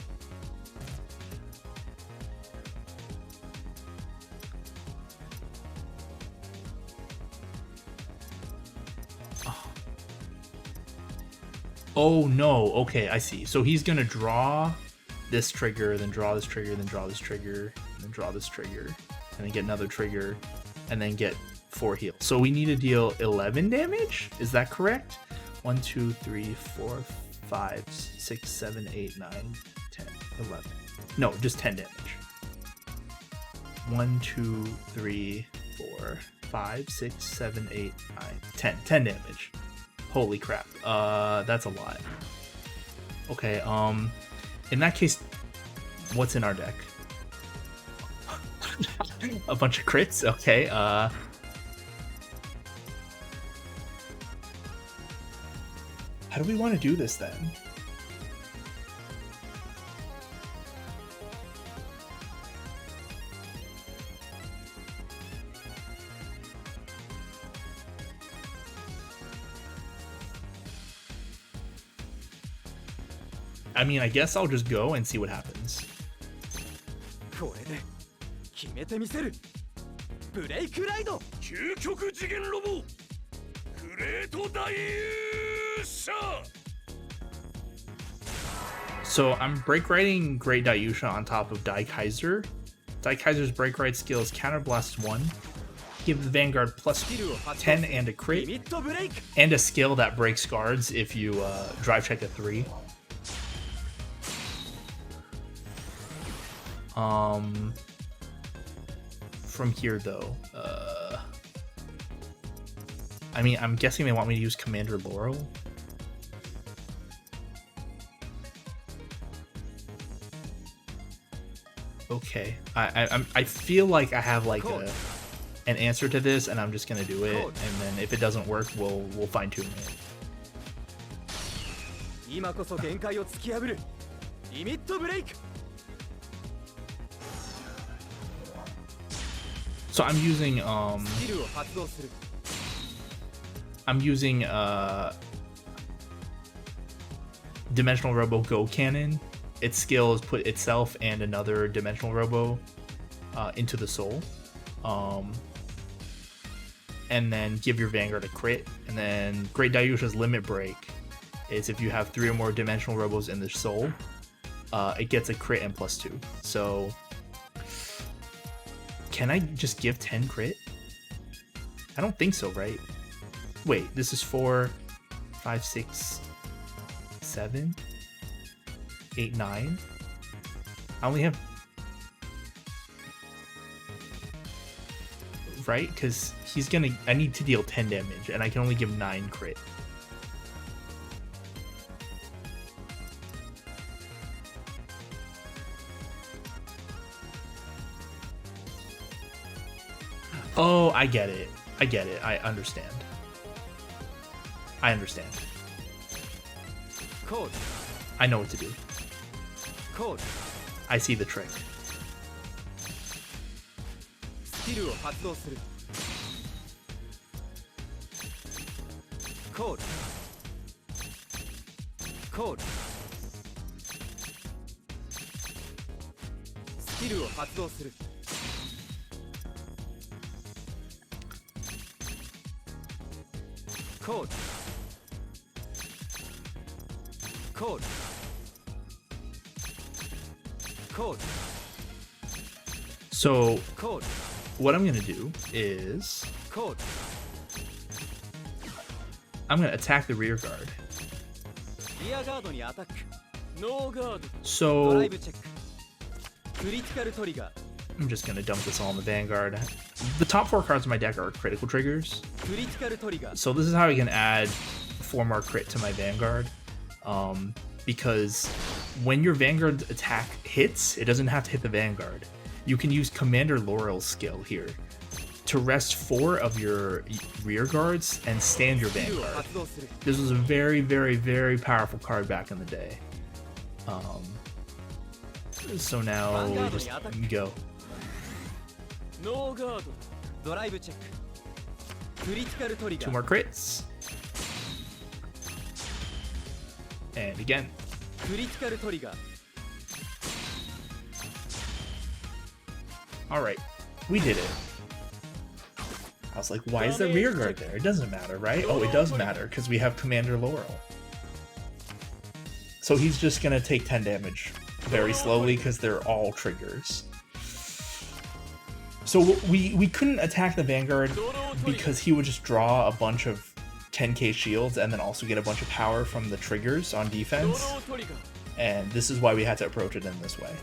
Oh no, okay, I see. So he's gonna draw this trigger, then draw this trigger, then draw this trigger, then draw this trigger, and then get another trigger, and then get 4 heal. So we need to deal 11 damage? Is that correct? 1, 2, 3, 4, 5, 6, 7, 8, 9, 10, 11. No, just 10 damage. 1, 2, 3, 4, 5, 6, 7, 8, 9, 10. 10 damage. Holy crap. That's a lot. Okay, in that case, what's in our deck? A bunch of crits? Okay, how do we want to do this then? I mean, I guess I'll just go and see what happens. これで決めてみせる。ブレイクライド。究極次元ロボ。グレート大勇者。 So I'm break writing Great Daiusha on top of Dai Kaiser. Dai Kaiser's break write skill is counterblast 1. Give the Vanguard plus 10 and a crit, and a skill that breaks guards if you drive check a 3. From here though, I mean, I'm guessing they want me to use Commander Laurel. Okay, I feel like I have like an answer to this, and I'm just gonna do it, and then if it doesn't work, we'll fine tune it. 今こそ限界を突き破る。リミットブレイク。 So I'm using Dimensional Robo Go Cannon. Its skill is put itself and another Dimensional Robo into the soul. And then give your Vanguard a crit. And then Great Daiusha's limit break is if you have 3 or more Dimensional Robos in the soul, it gets a crit and +2. So can I just give 10 crit? I don't think so, right? Wait, this is 4, 5, 6, 7, 8, 9. I only have... Right? Because he's gonna... I need to deal 10 damage, and I can only give 9 crit. Oh, I get it. I get it. I understand. I understand. Code. I know what to do. Code. I see the trick. Skill を発動する。Code. Code. Skill を発動する。 Code. Code. So what I'm gonna do is I'm gonna attack the rear guard. So I'm just gonna dump this all in the Vanguard. The top 4 cards in my deck are critical triggers. So this is how I can add 4 more crit to my Vanguard. Because when your Vanguard attack hits, it doesn't have to hit the Vanguard. You can use Commander Laurel's skill here to rest 4 of your rear guards and stand your Vanguard. This was a very, very, very powerful card back in the day. So now we just go. 2 more crits. And again. Alright, we did it. I was like, why is the rear guard there? It doesn't matter, right? Oh, it does matter, because we have Commander Laurel. So he's just gonna take 10 damage very slowly, because they're all triggers. So we couldn't attack the Vanguard because he would just draw a bunch of 10k shields and then also get a bunch of power from the triggers on defense. And this is why we had to approach it in this way.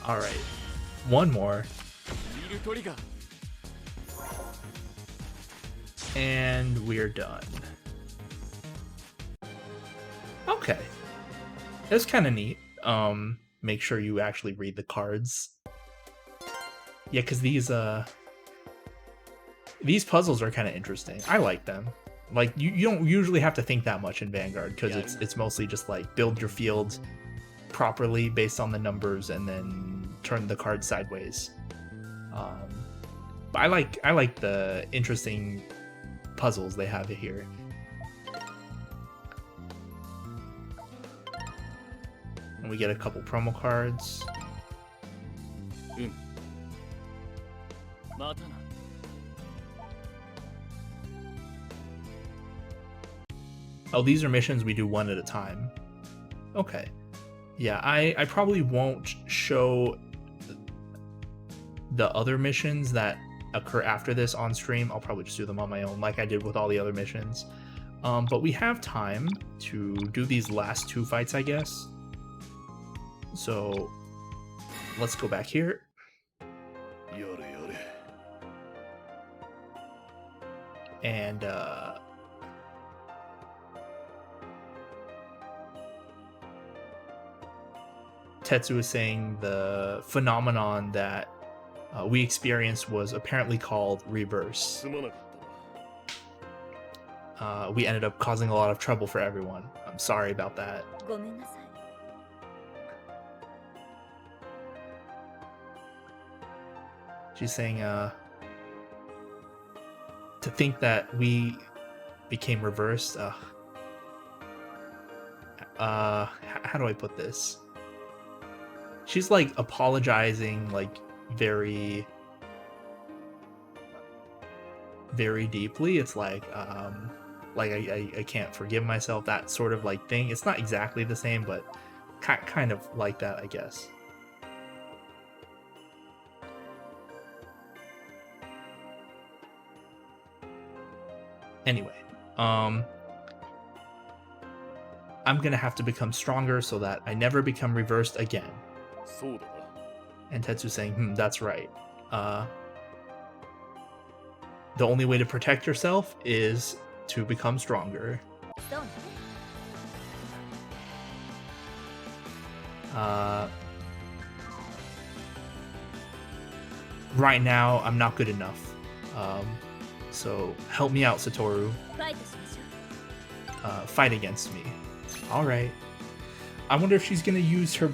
Alright, one more. And we're done. Okay. That's kind of neat. Make sure you actually read the cards. Yeah, because these puzzles are kind of interesting. I like them. Like, you don't usually have to think that much in Vanguard, because it's mostly just like build your field properly based on the numbers and then turn the card sideways. But I like the interesting puzzles they have here. And we get a couple promo cards. Oh, these are missions we do one at a time. Okay. Yeah, I probably won't show the other missions that occur after this on stream. I'll probably just do them on my own like I did with all the other missions. But we have time to do these last 2 fights, I guess. So let's go back here. And Tetsu is saying the phenomenon that we experienced was apparently called reverse. We ended up causing a lot of trouble for everyone. I'm sorry about that. She's saying to think that we became reversed. How do I put this? She's like apologizing like very deeply. It's like I can't forgive myself, that sort of like thing. It's not exactly the same, but kind of like that, I guess. Anyway, I'm gonna have to become stronger so that I never become reversed again. And Tetsu's saying, that's right. The only way to protect yourself is to become stronger. Right now, I'm not good enough. So help me out, Satoru. Fight against me. Alright. I wonder if she's gonna use her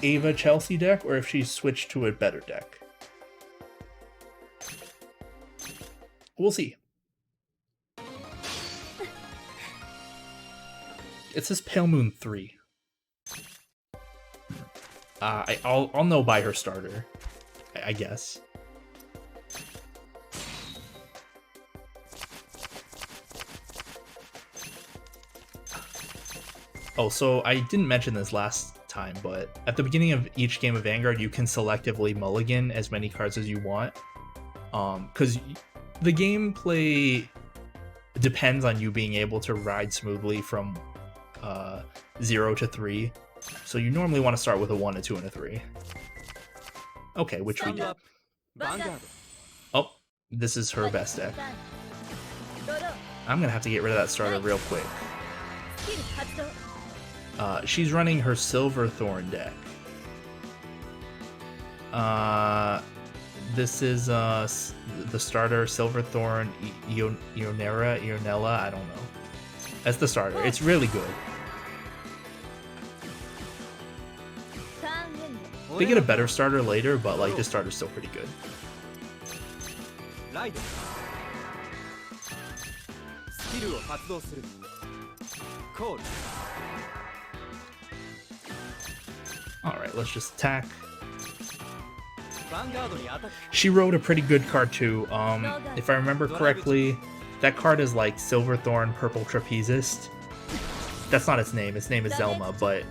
Ava Chelsea deck or if she's switched to a better deck. We'll see. It says Pale Moon 3. I'll know by her starter, I guess. Oh, so I didn't mention this last time, but at the beginning of each game of Vanguard, you can selectively mulligan as many cards as you want. Because the gameplay depends on you being able to ride smoothly from 0 to 3. So you normally want to start with a 1, a 2, and a 3. Okay, which we did. Vanguard. Oh, this is her best deck. I'm gonna have to get rid of that starter real quick. She's running her Silverthorn deck. This is the starter Silverthorn Ionella, I don't know. That's the starter. It's really good. They get a better starter later, but like this starter's still pretty good. Alright, let's just attack. She wrote a pretty good card too. If I remember correctly, that card is like Silverthorn Purple Trapezist. That's not its name. Its name is Zelma, but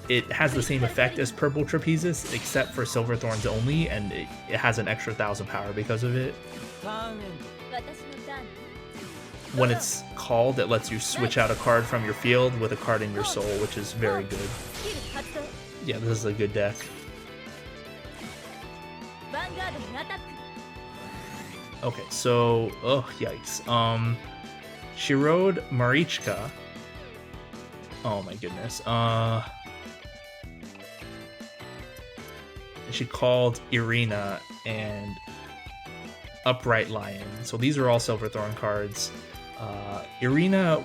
it has the same effect as Purple Trapezist, except for Silverthorns only, and it has an extra 1000 power because of it. When it's called, it lets you switch out a card from your field with a card in your soul, which is very good. Yeah, this is a good deck. Okay, so oh yikes. She rode Marichka. Oh my goodness. She called Irina and Upright Lion. So these are all Silverthorn cards. Irina,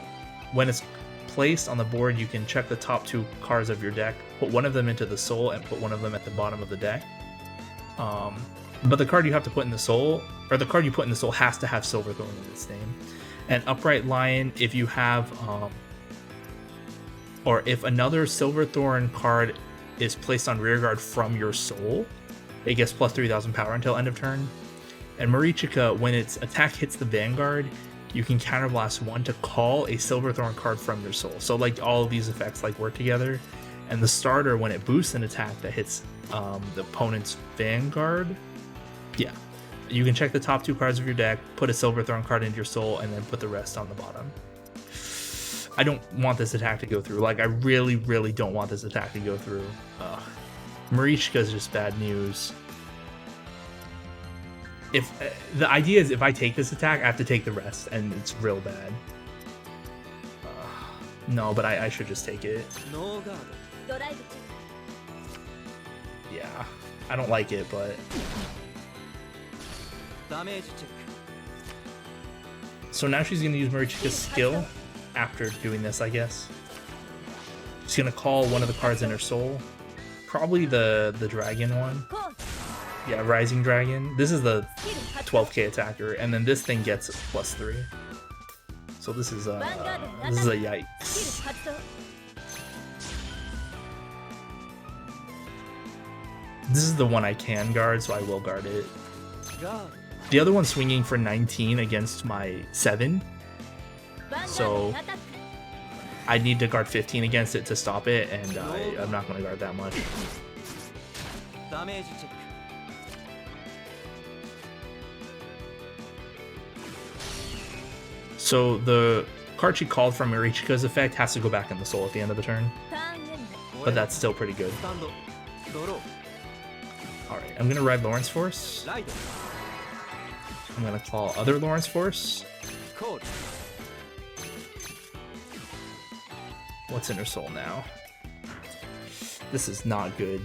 when it's placed on the board, you can check the top 2 cards of your deck, put one of them into the soul, and put one of them at the bottom of the deck. But the card you have to put in the soul, or the card you put in the soul, has to have Silverthorn in its name. And Upright Lion, if you have, or if another Silverthorn card is placed on rearguard from your soul, it gets plus 3000 power until end of turn. And Marichka, when its attack hits the Vanguard, you can counterblast 1 to call a Silverthorn card from your soul. So like all of these effects like work together. And the starter, when it boosts an attack that hits the opponent's Vanguard, yeah, you can check the top 2 cards of your deck, put a Silverthorn card into your soul, and then put the rest on the bottom. I don't want this attack to go through. Like, I really, really don't want this attack to go through. Marichka is just bad news. If the idea is if I take this attack, I have to take the rest, and it's real bad. No, but I should just take it. Yeah, I don't like it, but... So now she's going to use Marichka's skill after doing this, I guess. She's going to call one of the cards in her soul. Probably the dragon one. Yeah, Rising Dragon. This is the 12k attacker, and then this thing gets plus 3. So this is a yikes. This is the one I can guard, so I will guard it. The other one's swinging for 19 against my 7. So I need to guard 15 against it to stop it, and I'm not going to guard that much. So the card she called from Marichka's effect has to go back in the soul at the end of the turn. But that's still pretty good. Alright, I'm going to ride Lawrence Force. I'm going to call other Lawrence Force. What's in her soul now? This is not good.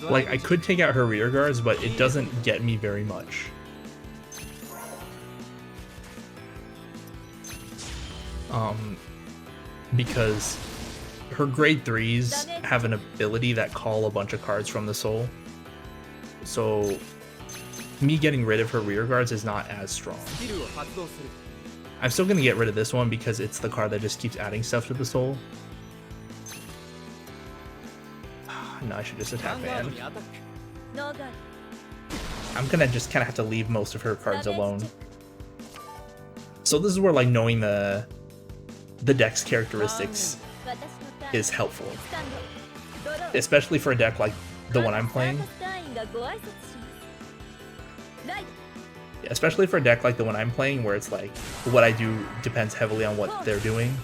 Like, I could take out her rear guards, but it doesn't get me very much. Because her grade 3s have an ability that call a bunch of cards from the soul. So me getting rid of her rear guards is not as strong. I'm still gonna get rid of this one because it's the card that just keeps adding stuff to the soul. No, I should just attack Van. I'm gonna just kind of have to leave most of her cards alone. So this is where like knowing the deck's characteristics is helpful, especially for a deck like the one I'm playing. Especially for a deck like the one I'm playing, where it's like what I do depends heavily on what they're doing.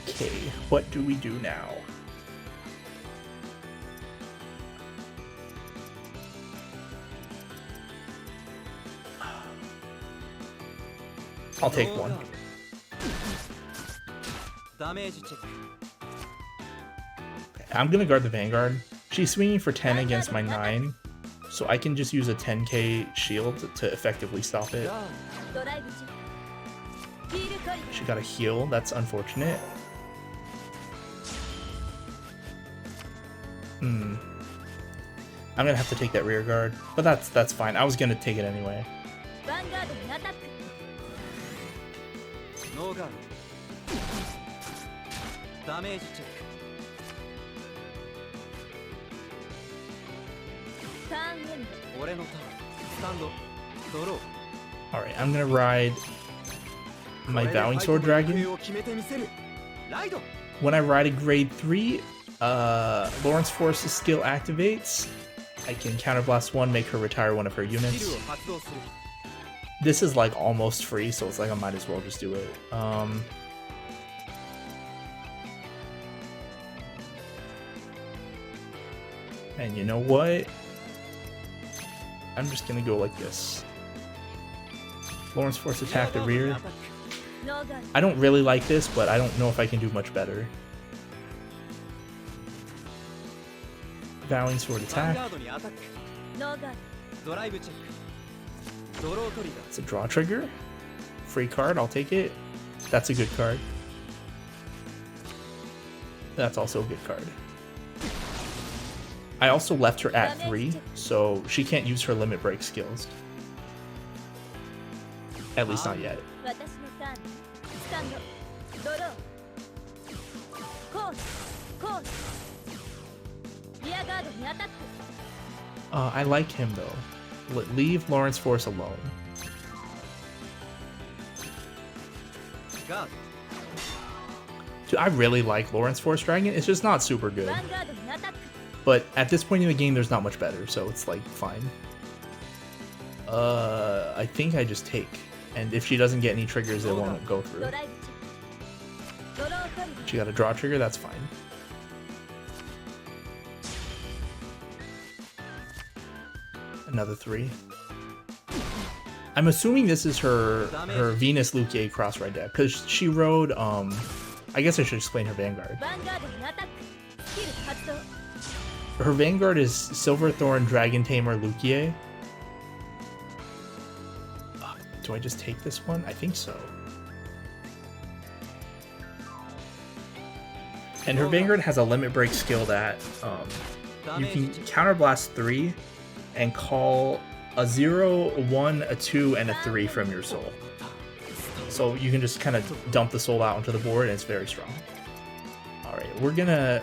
Okay, what do we do now? I'll take one. Okay, I'm gonna guard the Vanguard. She's swinging for 10 against my 9, so I can just use a 10k shield to effectively stop it. She got a heal, that's unfortunate. I'm gonna have to take that rear guard, but that's fine. I was gonna take it anyway. Alright, I'm gonna ride my Vowing Sword Dragon. When I ride a grade 3, Lawrence Force's skill activates. I can counterblast 1, make her retire one of her units. This is like almost free, so it's like I might as well just do it. And you know what? I'm just gonna go like this. Lawrence Force attack the rear. I don't really like this, but I don't know if I can do much better. Vowing Sword attack. It's a draw trigger. Free card, I'll take it. That's a good card. That's also a good card. I also left her at 3, so she can't use her limit break skills. At least not yet. I like him though. Leave Lawrence Force alone. Dude, I really like Lawrence Force Dragon. It's just not super good. But at this point in the game, there's not much better, so it's like fine. I think I just take. And if she doesn't get any triggers, it won't go through. She got a draw trigger, that's fine. Another 3. I'm assuming this is her Venus Lucia cross ride deck, because she rode, I guess I should explain her Vanguard. Her Vanguard is Silverthorn, Dragon Tamer, Lucia. Do I just take this one? I think so. And her Vanguard has a limit break skill that you can counterblast 3 and call a 0, 1, a 2, and a 3 from your soul. So you can just kind of dump the soul out onto the board, and it's very strong. Alright, we're gonna...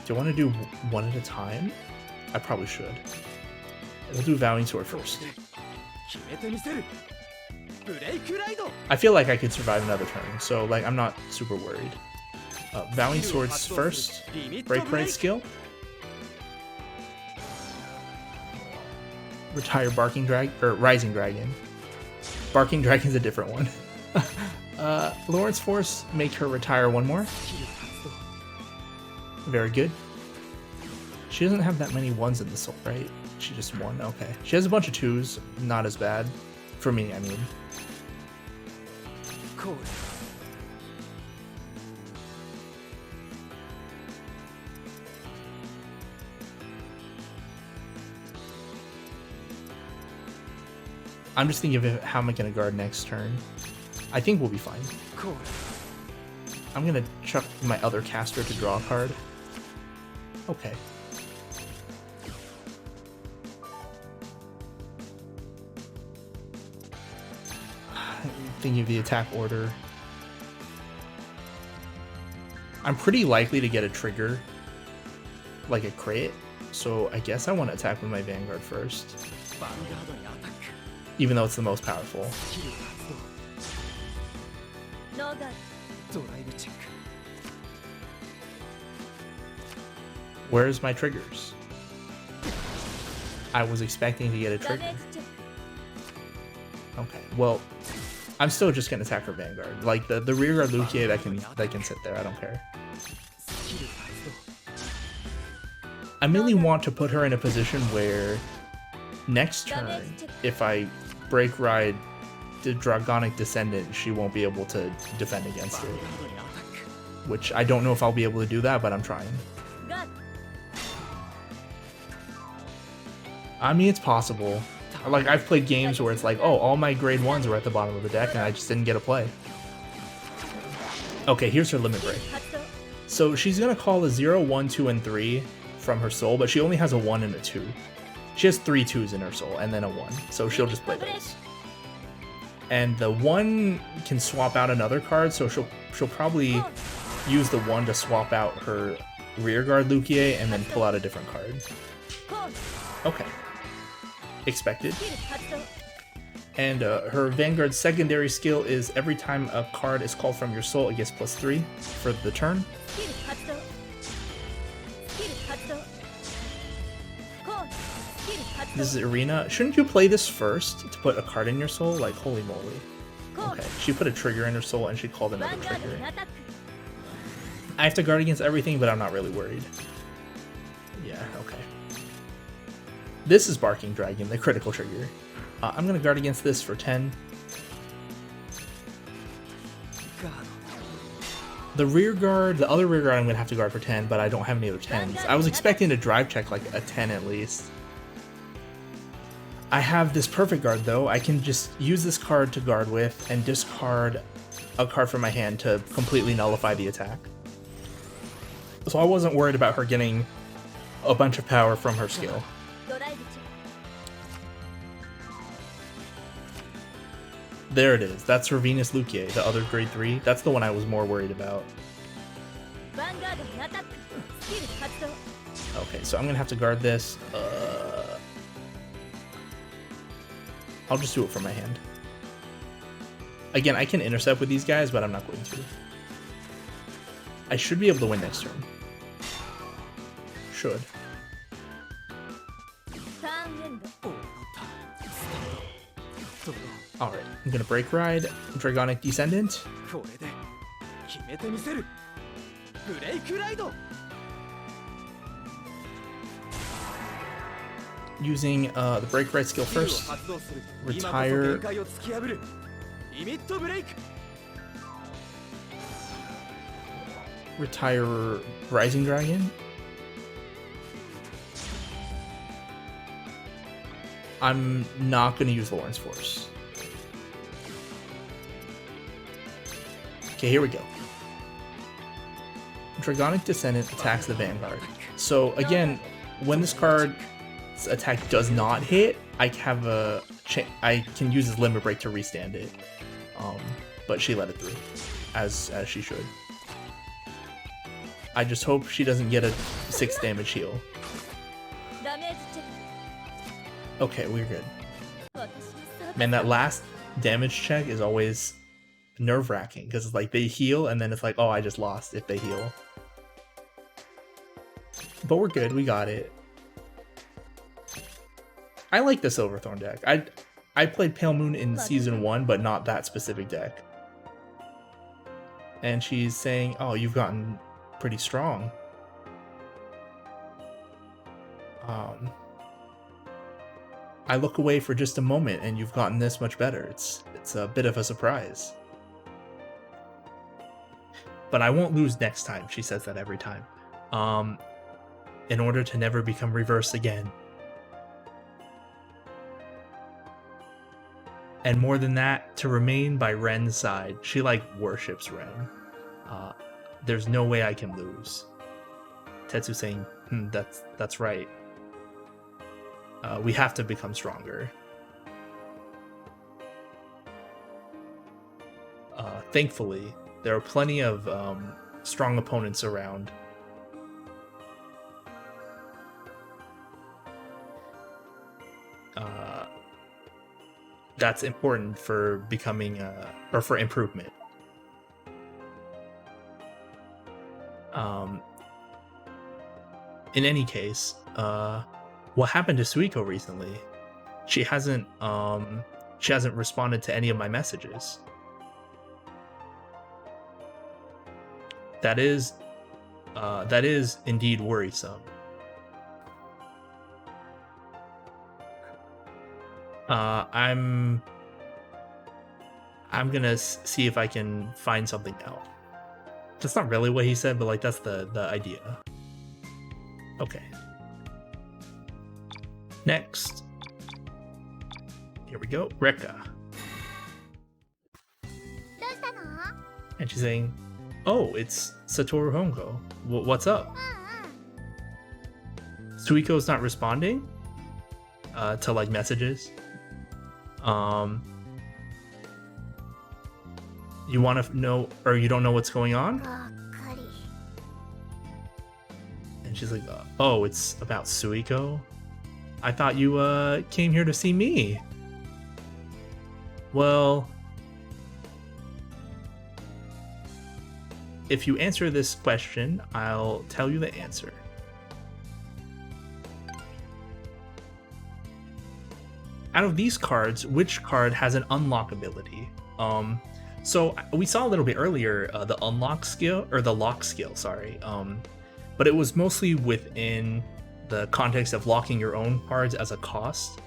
Do I want to do one at a time? I probably should. We'll do Vowing Sword first. I feel like I could survive another turn, so like I'm not super worried. Vowing Swords first. Break skill. Retire Barking Dragon or Rising Dragon. Barking Dragon's a different one. Lawrence Force, make her retire one more. Very good. She doesn't have that many 1s in the soul, right? She just won. Okay. She has a bunch of 2s. Not as bad. For me, I mean. Cool. I'm just thinking of how am I going to guard next turn. I think we'll be fine. これ I'm gonna chuck my other caster to draw a card. Okay. Thinking of the attack order. I'm pretty likely to get a trigger, like a crit, so I guess I want to attack with my Vanguard first, ヴァンガードにアタック even though it's the most powerful. スキル発動ノーガードライブチェック Where's my triggers? I was expecting to get a ドダメ trigger. ージチェック Okay, well, I'm still just gonna attack her Vanguard. Like the rearguard Lucia that can sit there. I don't care. スキル発 I mainly want to put her in a position where next turn, if I break ride the Dragonic Descendant, she won't be able to defend 動 against ヴァン it. ガードにアタック Which I don't know if I'll be able to do that, but I'm trying. ガード I mean, it's possible. Like, I've played games where it's like, oh, all my grade 1s were at the bottom of the deck, and I just didn't get a play. Okay, here's her limit スキル break. 発動 So she's gonna call a 0, 1, 2, and 3 from her soul, but she only has a 1 and a 2. She has 3 2s in her soul, and then a 1, so she'll just play those. And the 1 can swap out another card, so she'll probably use the 1 to swap out her rearguard Lucia and then pull out a different card. コーン Okay. Expected. スキル発動 And her Vanguard's secondary skill is every time a card is called from your soul, it gets +3 for the turn. スキル発動スキル発動コーンスキル発動 This is Arena. Shouldn't you play this first to put a card in your soul? Like, holy moly. コーン Okay, she put a trigger in her soul and she called ヴァ another ンガード trigger. にアタック I have to guard against everything, but I'm not really worried. Yeah, okay. This is Barking Dragon, the critical trigger. I'm gonna guard against this for 10. ガー The rear guard, the other rear guard I'm gonna have to guard for 10, but I don't have any other 10s. I was expecting to drive check like a 10 at least. I have this perfect guard though. I can just use this card to guard with and discard a card from my hand to completely nullify the attack. So I wasn't worried about her getting a bunch of power from her skill. ドライブチェッ There it is. That's her Venus Lucia, the other grade 3. That's the one I was more worried about. クヴァンガードにアタックスキル発動 Okay, so I'm gonna have to guard this. I'll just do it from my hand. Again, I can intercept with these guys, but I'm not going to. I should be able to win next turn. Should. ターンエンド ド俺のターンスタートドロ Alright, I'm gonna break ride, Dragonic Descendant. ーこれで決めてみせるブレイクライド Using the break ride skill スキルを first. 発動する Retire 今こそ限界を突き破るリミットブレイク Retire Rising Dragon. I'm not gonna use Lawrence Force. Okay, here we go. Dragonic Descendant attacks the Vanguard. So again, when this card's attack does not hit, I have I can use his limit break to restand it. But she let it through, as she should. I just hope she doesn't get a 6 damage heal. ダメージチェッ Okay, we're good. ク私のサーブ Man, that last damage check is always nerve-wracking because it's like they heal and then it's like, oh, I just lost if they heal. But we're good, we got it. I like the Silverthorn deck. I played Pale Moon in season 1, but not that specific deck. And she's saying, oh, you've gotten pretty strong. I look away for just a moment and you've gotten this much better. It's a bit of a surprise. But I won't lose next time. She says that every time. In order to never become reversed again. And more than that, to remain by Ren's side. She like worships Ren. There's no way I can lose. Tetsu saying, that's right. We have to become stronger. Thankfully, there are plenty of strong opponents around. That's important for becoming or for improvement. In any case, what happened to Suiko recently? She hasn't responded to any of my messages. That is indeed worrisome. I'm gonna see if I can find something out. That's not really what he said, but like that's the idea. Okay. Next. Here we go. Rekka. And she's saying, "Oh, it's Satoru Hongo. What's up?" Suiko's not responding to like messages. You want to know, or you don't know what's going on? And she's like, "Oh, it's about Suiko? I thought you came here to see me." Well, if you answer this question, I'll tell you the answer. Out of these cards, which card has an unlock ability? So we saw a little bit earlier the unlock skill, or the lock skill, sorry. But it was mostly within the context of locking your own cards as a cost.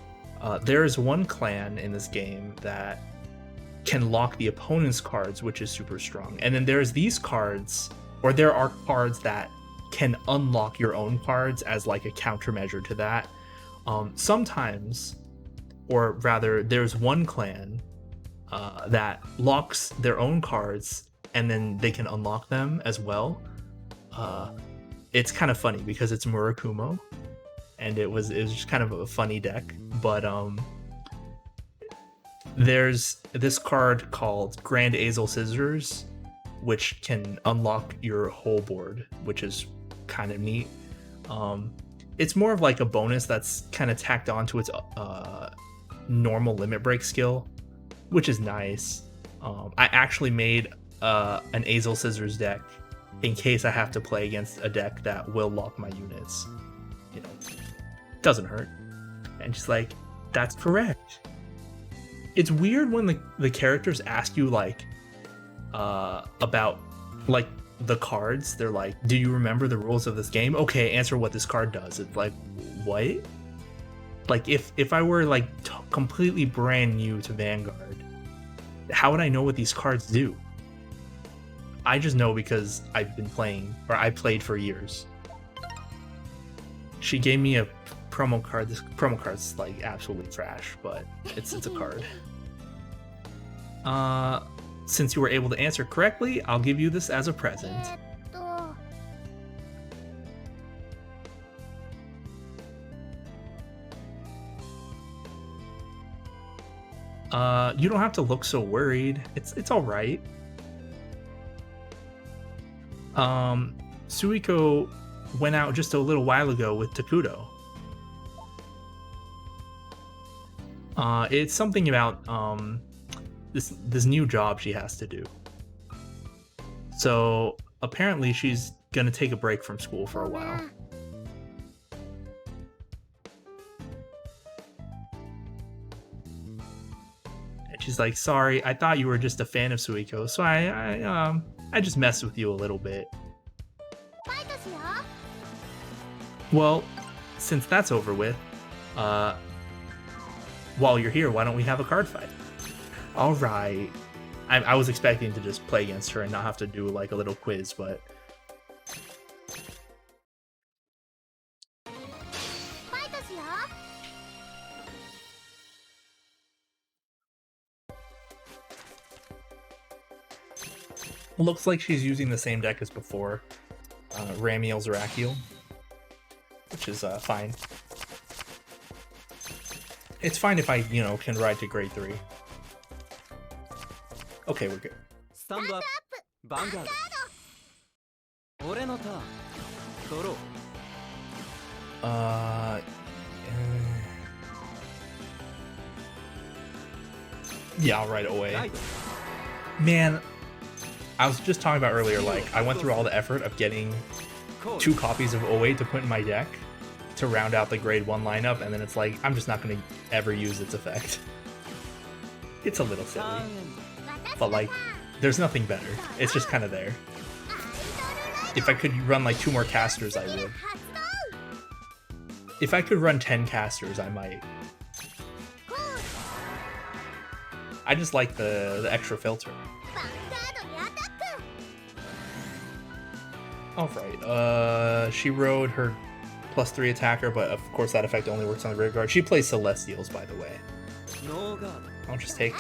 There is one clan in this game that can lock the opponent's cards, which is super strong. And then there's these cards, or there are cards that can unlock your own cards as like a countermeasure to that. Sometimes, or rather, there's one clan that locks their own cards and then they can unlock them as well. It's kind of funny because it's Murakumo, and it was just kind of a funny deck. But there's this card called Grand Azel Scissors, which can unlock your whole board, which is kind of neat. It's more of like a bonus that's kind of tacked onto its normal limit break skill, which is nice. I actually made an Azel Scissors deck in case I have to play against a deck that will lock my units. You know, doesn't hurt. And she's like, "That's correct." It's weird when the characters ask you like about like the cards. They're like, "Do you remember the rules of this game?" Okay, answer what this card does. It's like, what? Like if I were like completely brand new to Vanguard, how would I know what these cards do? I just know because I've been playing, or I played for years. She gave me a promo card. This promo card's like absolutely trash, but it's a card. Since you were able to answer correctly, I'll give you this as a present. You don't have to look so worried. It's all right. Suiko went out just a little while ago with Takudo. It's something about this new job she has to do. So apparently she's gonna take a break from school for a while. And she's like, "Sorry, I thought you were just a fan of Suiko, so I just messed with you a little bit." Well, since that's over with, while you're here, why don't we have a card fight? All right. I was expecting to just play against her and not have to do like a little quiz, but Looks like she's using the same deck as before, Ramiel Zerakiel, which is fine. It's fine if I, you know, can ride to grade 3. Okay, we're good. Stand up, Vanguard. 俺のターン。ドロー。Yeah, I'll ride away. Man, I was just talking about earlier, like, I went through all the effort of getting 2 copies of 08 to put in my deck to round out the grade 1 lineup, and then it's like, I'm just not going to ever use its effect. It's a little silly. But, like, there's nothing better. It's just kind of there. If I could run, like, 2 more casters, I would. If I could run 10 casters, I might. I just like the extra filter. Alright, she rode her +3 attacker, but of course that effect only works on the rear guard. She plays Celestials, by the way. I'll just take.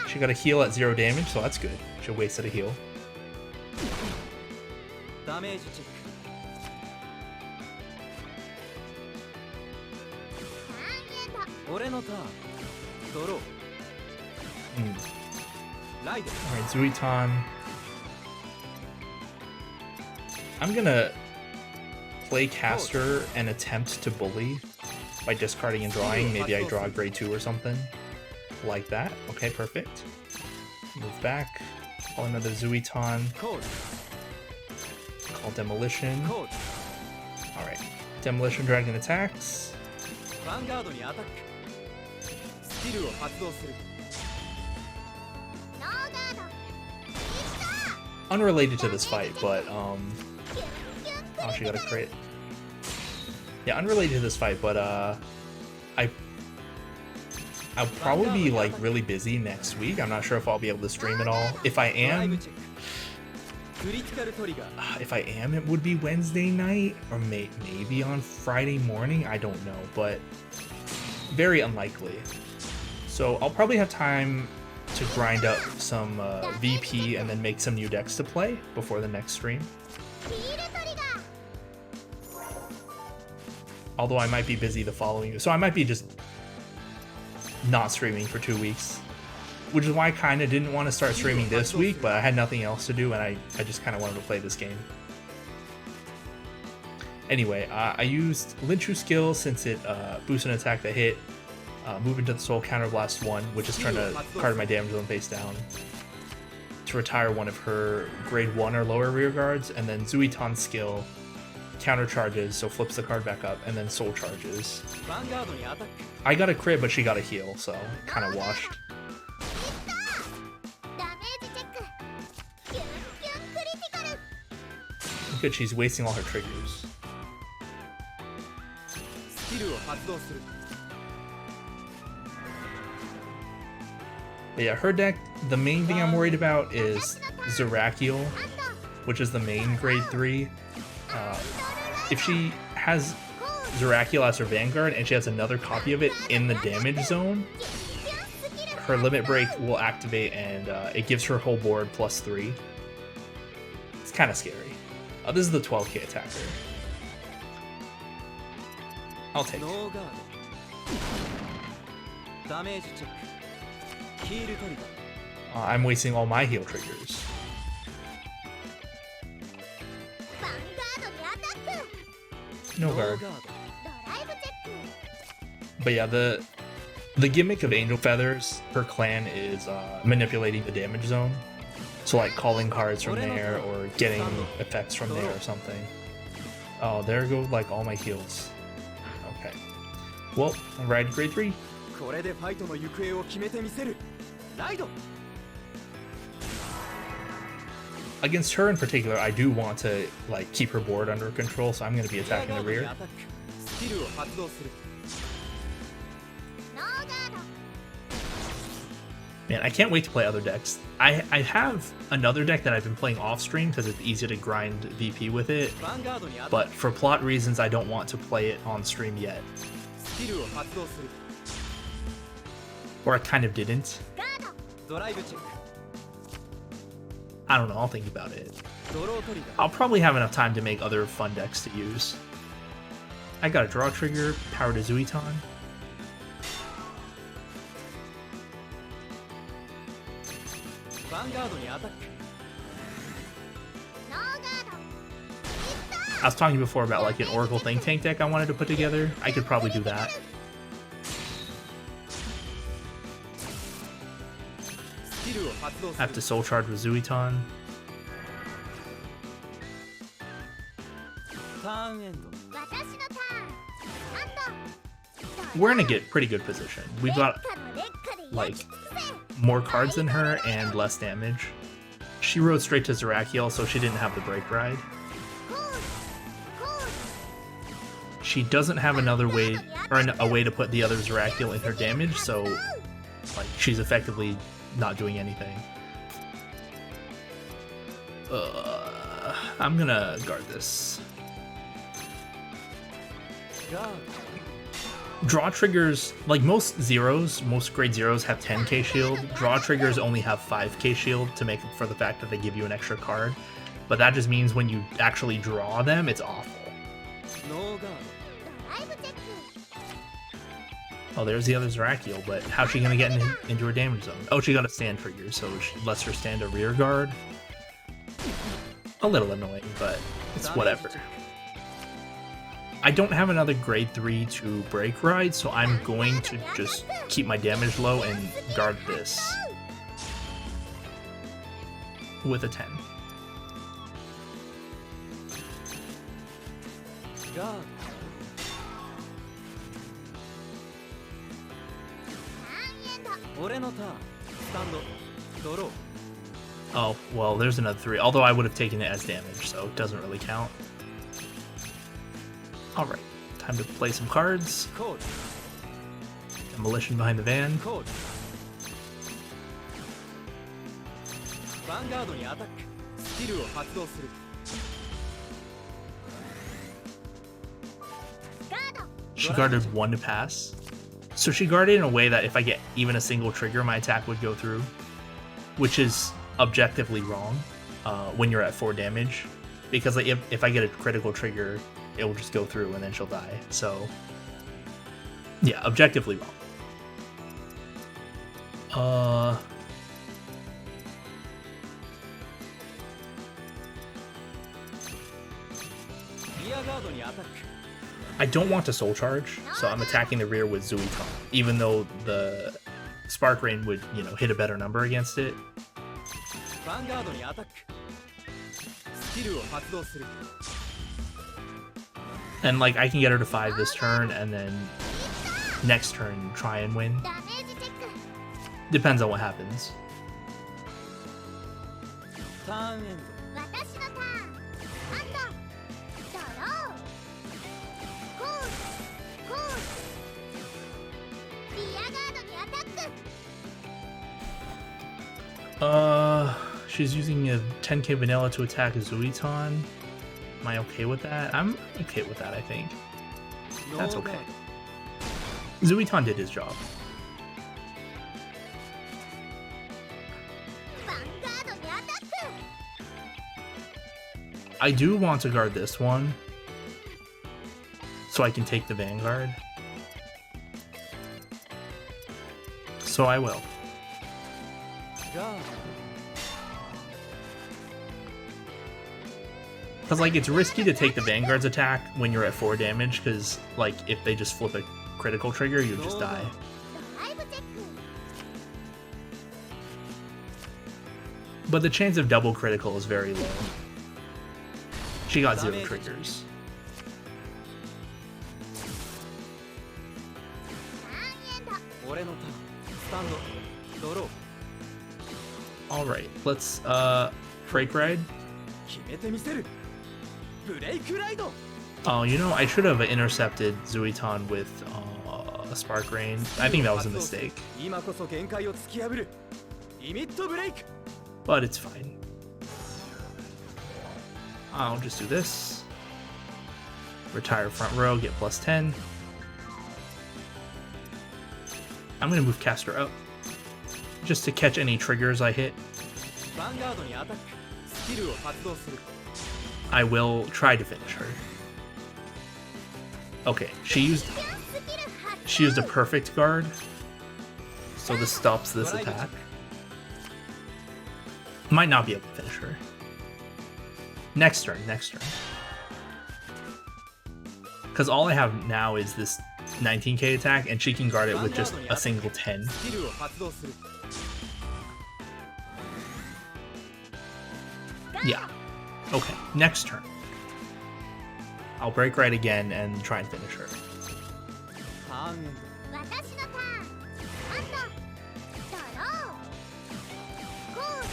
She got a heal at 0 damage, so that's good. She wasted a heal. Alright, Zuiton. I'm gonna play caster and attempt to bully by discarding and drawing. Maybe I draw a grade 2 or something like that. Okay, perfect. Move back. Call another Zuiton. Call Demolition. Alright. Demolition Dragon attacks. Unrelated to this fight, but oh, she got a crit. Yeah, unrelated to this fight, but I'll probably be like really busy next week. I'm not sure if I'll be able to stream at all. If I am, it would be Wednesday night or maybe on Friday morning. I don't know, but very unlikely. So I'll probably have time to grind up some VP and then make some new decks to play before the next stream. Although I might be busy the following, so I might be just not streaming for 2 weeks, which is why I kind of didn't want to start streaming this week, but I had nothing else to do and I just kind of wanted to play this game. Anyway, I used Linchu skill since it boosts an attack that hit, move into the soul, counterblast 1, which is trying to card my damage zone face down, to retire one of her grade 1 or lower rear guards, and then Zuiton's skill counter charges, so flips the card back up, and then soul charges. I got a crit, but she got a heal, so kind of washed. Good, she's wasting all her triggers. But yeah, her deck, the main thing I'm worried about is Zerakiel, which is the main grade 3. If she has Zerakiel as her Vanguard and she has another copy of it in the damage zone, her limit break will activate and it gives her whole board +3. It's kind of scary. This is the 12k attacker. I'll take it. I'm wasting all my heal triggers. No guard. But yeah, the gimmick of Angel Feathers, her clan is manipulating the damage zone. So like calling cards from there or getting effects from there or something. Oh, there go like all my heals. Okay. Well, I'll ride grade 3. Against her in particular, I do want to like keep her board under control, so I'm going to be attacking the rear. Man, I can't wait to play other decks. I have another deck that I've been playing off stream because it's easy to grind VP with it, but for plot reasons I don't want to play it on stream yet. Or I kind of didn't. I don't know, I'll think about it. ドロートリガー I'll probably have enough time to make other fun decks to use. I got a draw trigger, power to Zuiton. ヴァンガードにアタック I was talking before about like an Oracle Think Tank deck I wanted to put together. I could probably do that. スキルを発動 I す have る to Soul Charge with Zuiton. ターンエンド We're in a pretty good position. We've got like more cards than her and less damage. She rode straight to Zerakiel, so she didn't have the break ride. She doesn't have another way, or a way to put the other Zerakiel in her damage, so like she's effectively not doing anything. I'm gonna guard this. ガード Draw triggers, like most grade zeros have 10k shield. Draw triggers only have 5k shield to make up for the fact that they give you an extra card. But that just means when you actually draw them, it's awful. ノーガー Oh, there's the other Zerakiel, but how's she gonna get into her damage zone? Oh, she got a stand trigger, so she lets her stand a rear guard. A little annoying, but it's whatever. I don't have another grade 3 to break ride, so I'm going to just keep my damage low and guard this with a 10. ドガー ド俺のターンスタンドドロー Oh, well, there's another 3, although I would have taken it as damage, so it doesn't really count. Alright, time to play some cards. コール Demolition behind the van. コールヴァンガードにアタックスキルを発動する She guarded 1 to pass. So she guarded in a way that if I get even a single trigger, my attack would go through, which is objectively wrong when you're at 4 damage. Because like, if I get a critical trigger, it will just go through and then she'll die. So, yeah, objectively wrong. I don't want to Soul Charge, so I'm attacking the rear with Zuiton, even though the Spark Rain would, you know, hit a better number against it. Vanguardにアタックスキルを発動する And like I can get her to 5 this turn, and then next turn try and win. Depends on what happens. ターンエンド She's using a 10k vanilla to attack Zuiton. Am I okay with that? I'm okay with that, I think. That's okay. Zuiton did his job. I do want to guard this one, so I can take the Vanguard. So I will. Because, like, it's risky to take the Vanguard's attack when you're at 4 damage, because, like, if they just flip a critical trigger, you just die. But the chance of double critical is very low. She got 0 triggers. Alright, let's, Break Ride. Oh, you know, I should have intercepted Zuiton with a Spark Rain. I think that was a mistake. But it's fine. I'll just do this. Retire front row, get plus 10. I'm gonna move Caster up, just to catch any triggers I hit. Vanguard にアタックスキルを発動する I will try to finish her. Okay, she used a perfect guard, so this stops this attack. Might not be able to finish her. Next turn. Because all I have now is this 19k attack, and she can guard it with just a single 10. スキルを発動する Yeah. Okay, next turn. I'll break right again and try and finish her. ターンエンド 私のターンアンドドローコース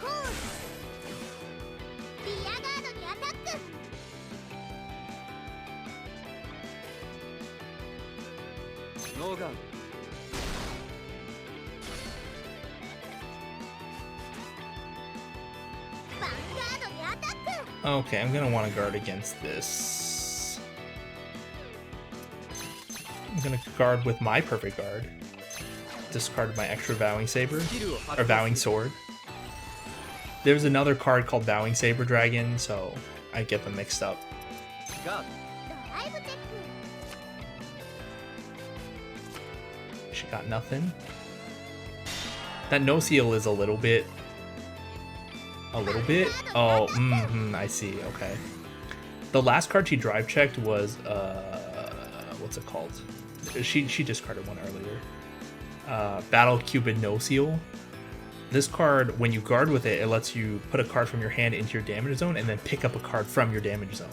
コースリアガードにアタックノーガード ヴァンガードにアタック Okay, I'm gonna want to guard against this. I'm gonna guard with my perfect guard. Discard my extra Vowing Saber, スキルを or 発動 Vowing する Sword. There's another card called Vowing Saber Dragon, so I get them mixed up. ガード ドライブチェック She got nothing. That no seal is a little bit. Oh, I see. Okay. The last card she drive checked was what's it called? She discarded one earlier. Battle Cupid No Seal. This card, when you guard with it, it lets you put a card from your hand into your damage zone and then pick up a card from your damage zone.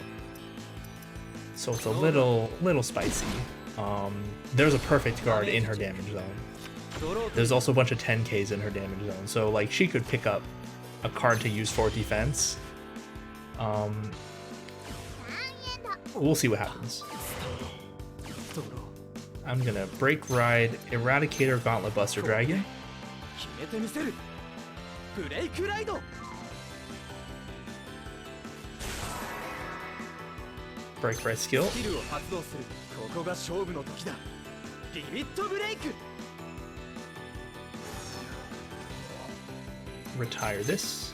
So it's a little spicy. There's a perfect guard in her damage zone. ドロー There's also a bunch of 10Ks in her damage zone, so like she could pick up a card to use for defense. ターンエンド We'll see what happens. ドロー I'm gonna Break Ride, Eradicator, Gauntlet Buster Dragon. 決めてみせるブレイクライド Break Ride skill. スキルを発動するここが勝負の時だリミットブレイク Retire this.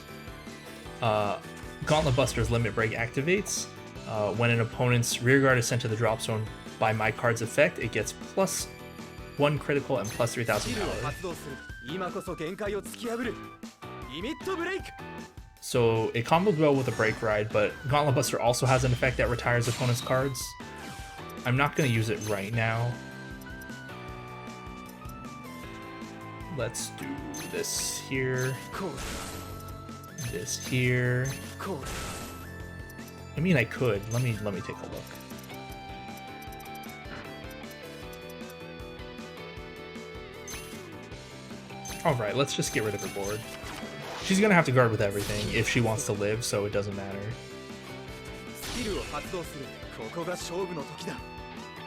Gauntlet Buster's Limit Break activates. When an opponent's rear guard is sent to the drop zone by my card's effect, it gets plus 1 critical and plus 3,000 スキルを power. 発動する今こそ限界を突き破るリミットブレイク So it combos well with a Break Ride, but Gauntlet Buster also has an effect that retires opponent's cards. I'm not going to use it right now. Let's do this here, コー this here. ルコール I mean, I could. Let me take a look. All right, let's just get rid of her board. She's gonna have to guard with everything if she wants to live, so it doesn't matter. スキルを発動するここが勝負の時だ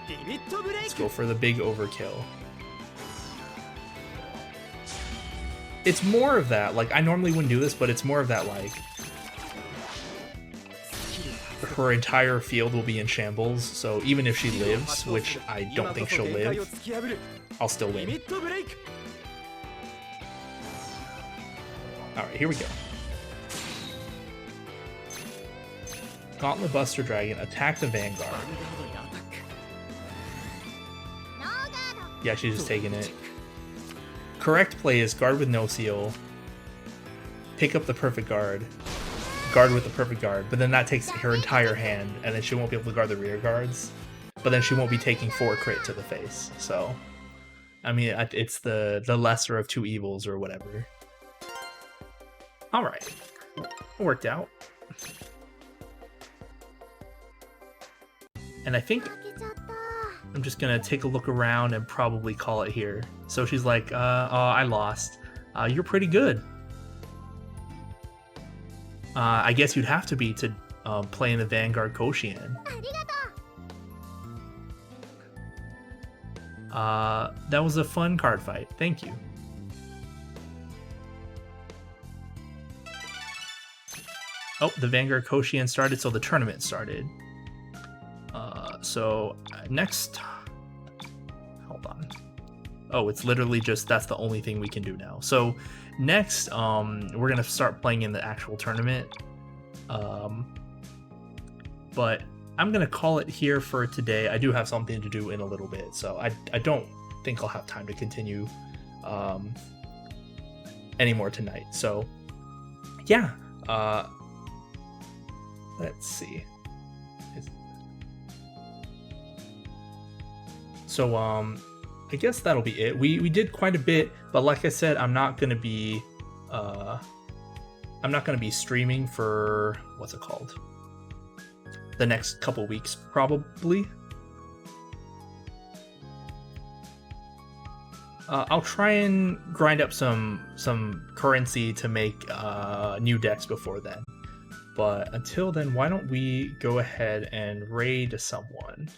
リミットブレイ Let's ク go for the big overkill. It's more of that. Like, I normally wouldn't do this, but it's more of that, like, スキルを発 her entire field will be in shambles, so even if she 動 lives, 発動す which る I 今 don't こ think そ she'll 限界を live, 突き破る I'll still リミ win. ットブレイク Alright, here we go. Gauntlet Buster Dragon, attack the Vanguard. バンガードにアタック ノーガード Yeah, she's just taking it. Correct play is guard with no seal, pick up the perfect guard with the perfect guard, but then that takes her entire hand, and then she won't be able to guard the rear guards, but then she won't be taking 4 crit to the face. So, I mean, it's the lesser of two evils or whatever. All right, it worked out. And I think 負けちゃった I'm just gonna take a look around and probably call it here. So she's like, oh, I lost. You're pretty good. I guess you'd have to be to play in the Vanguard Koshien. ありがとう That was a fun card fight. Thank you. Oh, the Vanguard Koshien started, so the tournament started. So next, hold on. Oh, it's literally just, that's the only thing we can do now. So next, we're gonna start playing in the actual tournament. But I'm gonna call it here for today. I do have something to do in a little bit, so I don't think I'll have time to continue anymore tonight. So yeah, let's see. So I guess that'll be it. We did quite a bit, but like I said, I'm not gonna be streaming for what's it called? The next couple weeks probably. I'll try and grind up some currency to make new decks before then. But until then, why don't we go ahead and raid someone?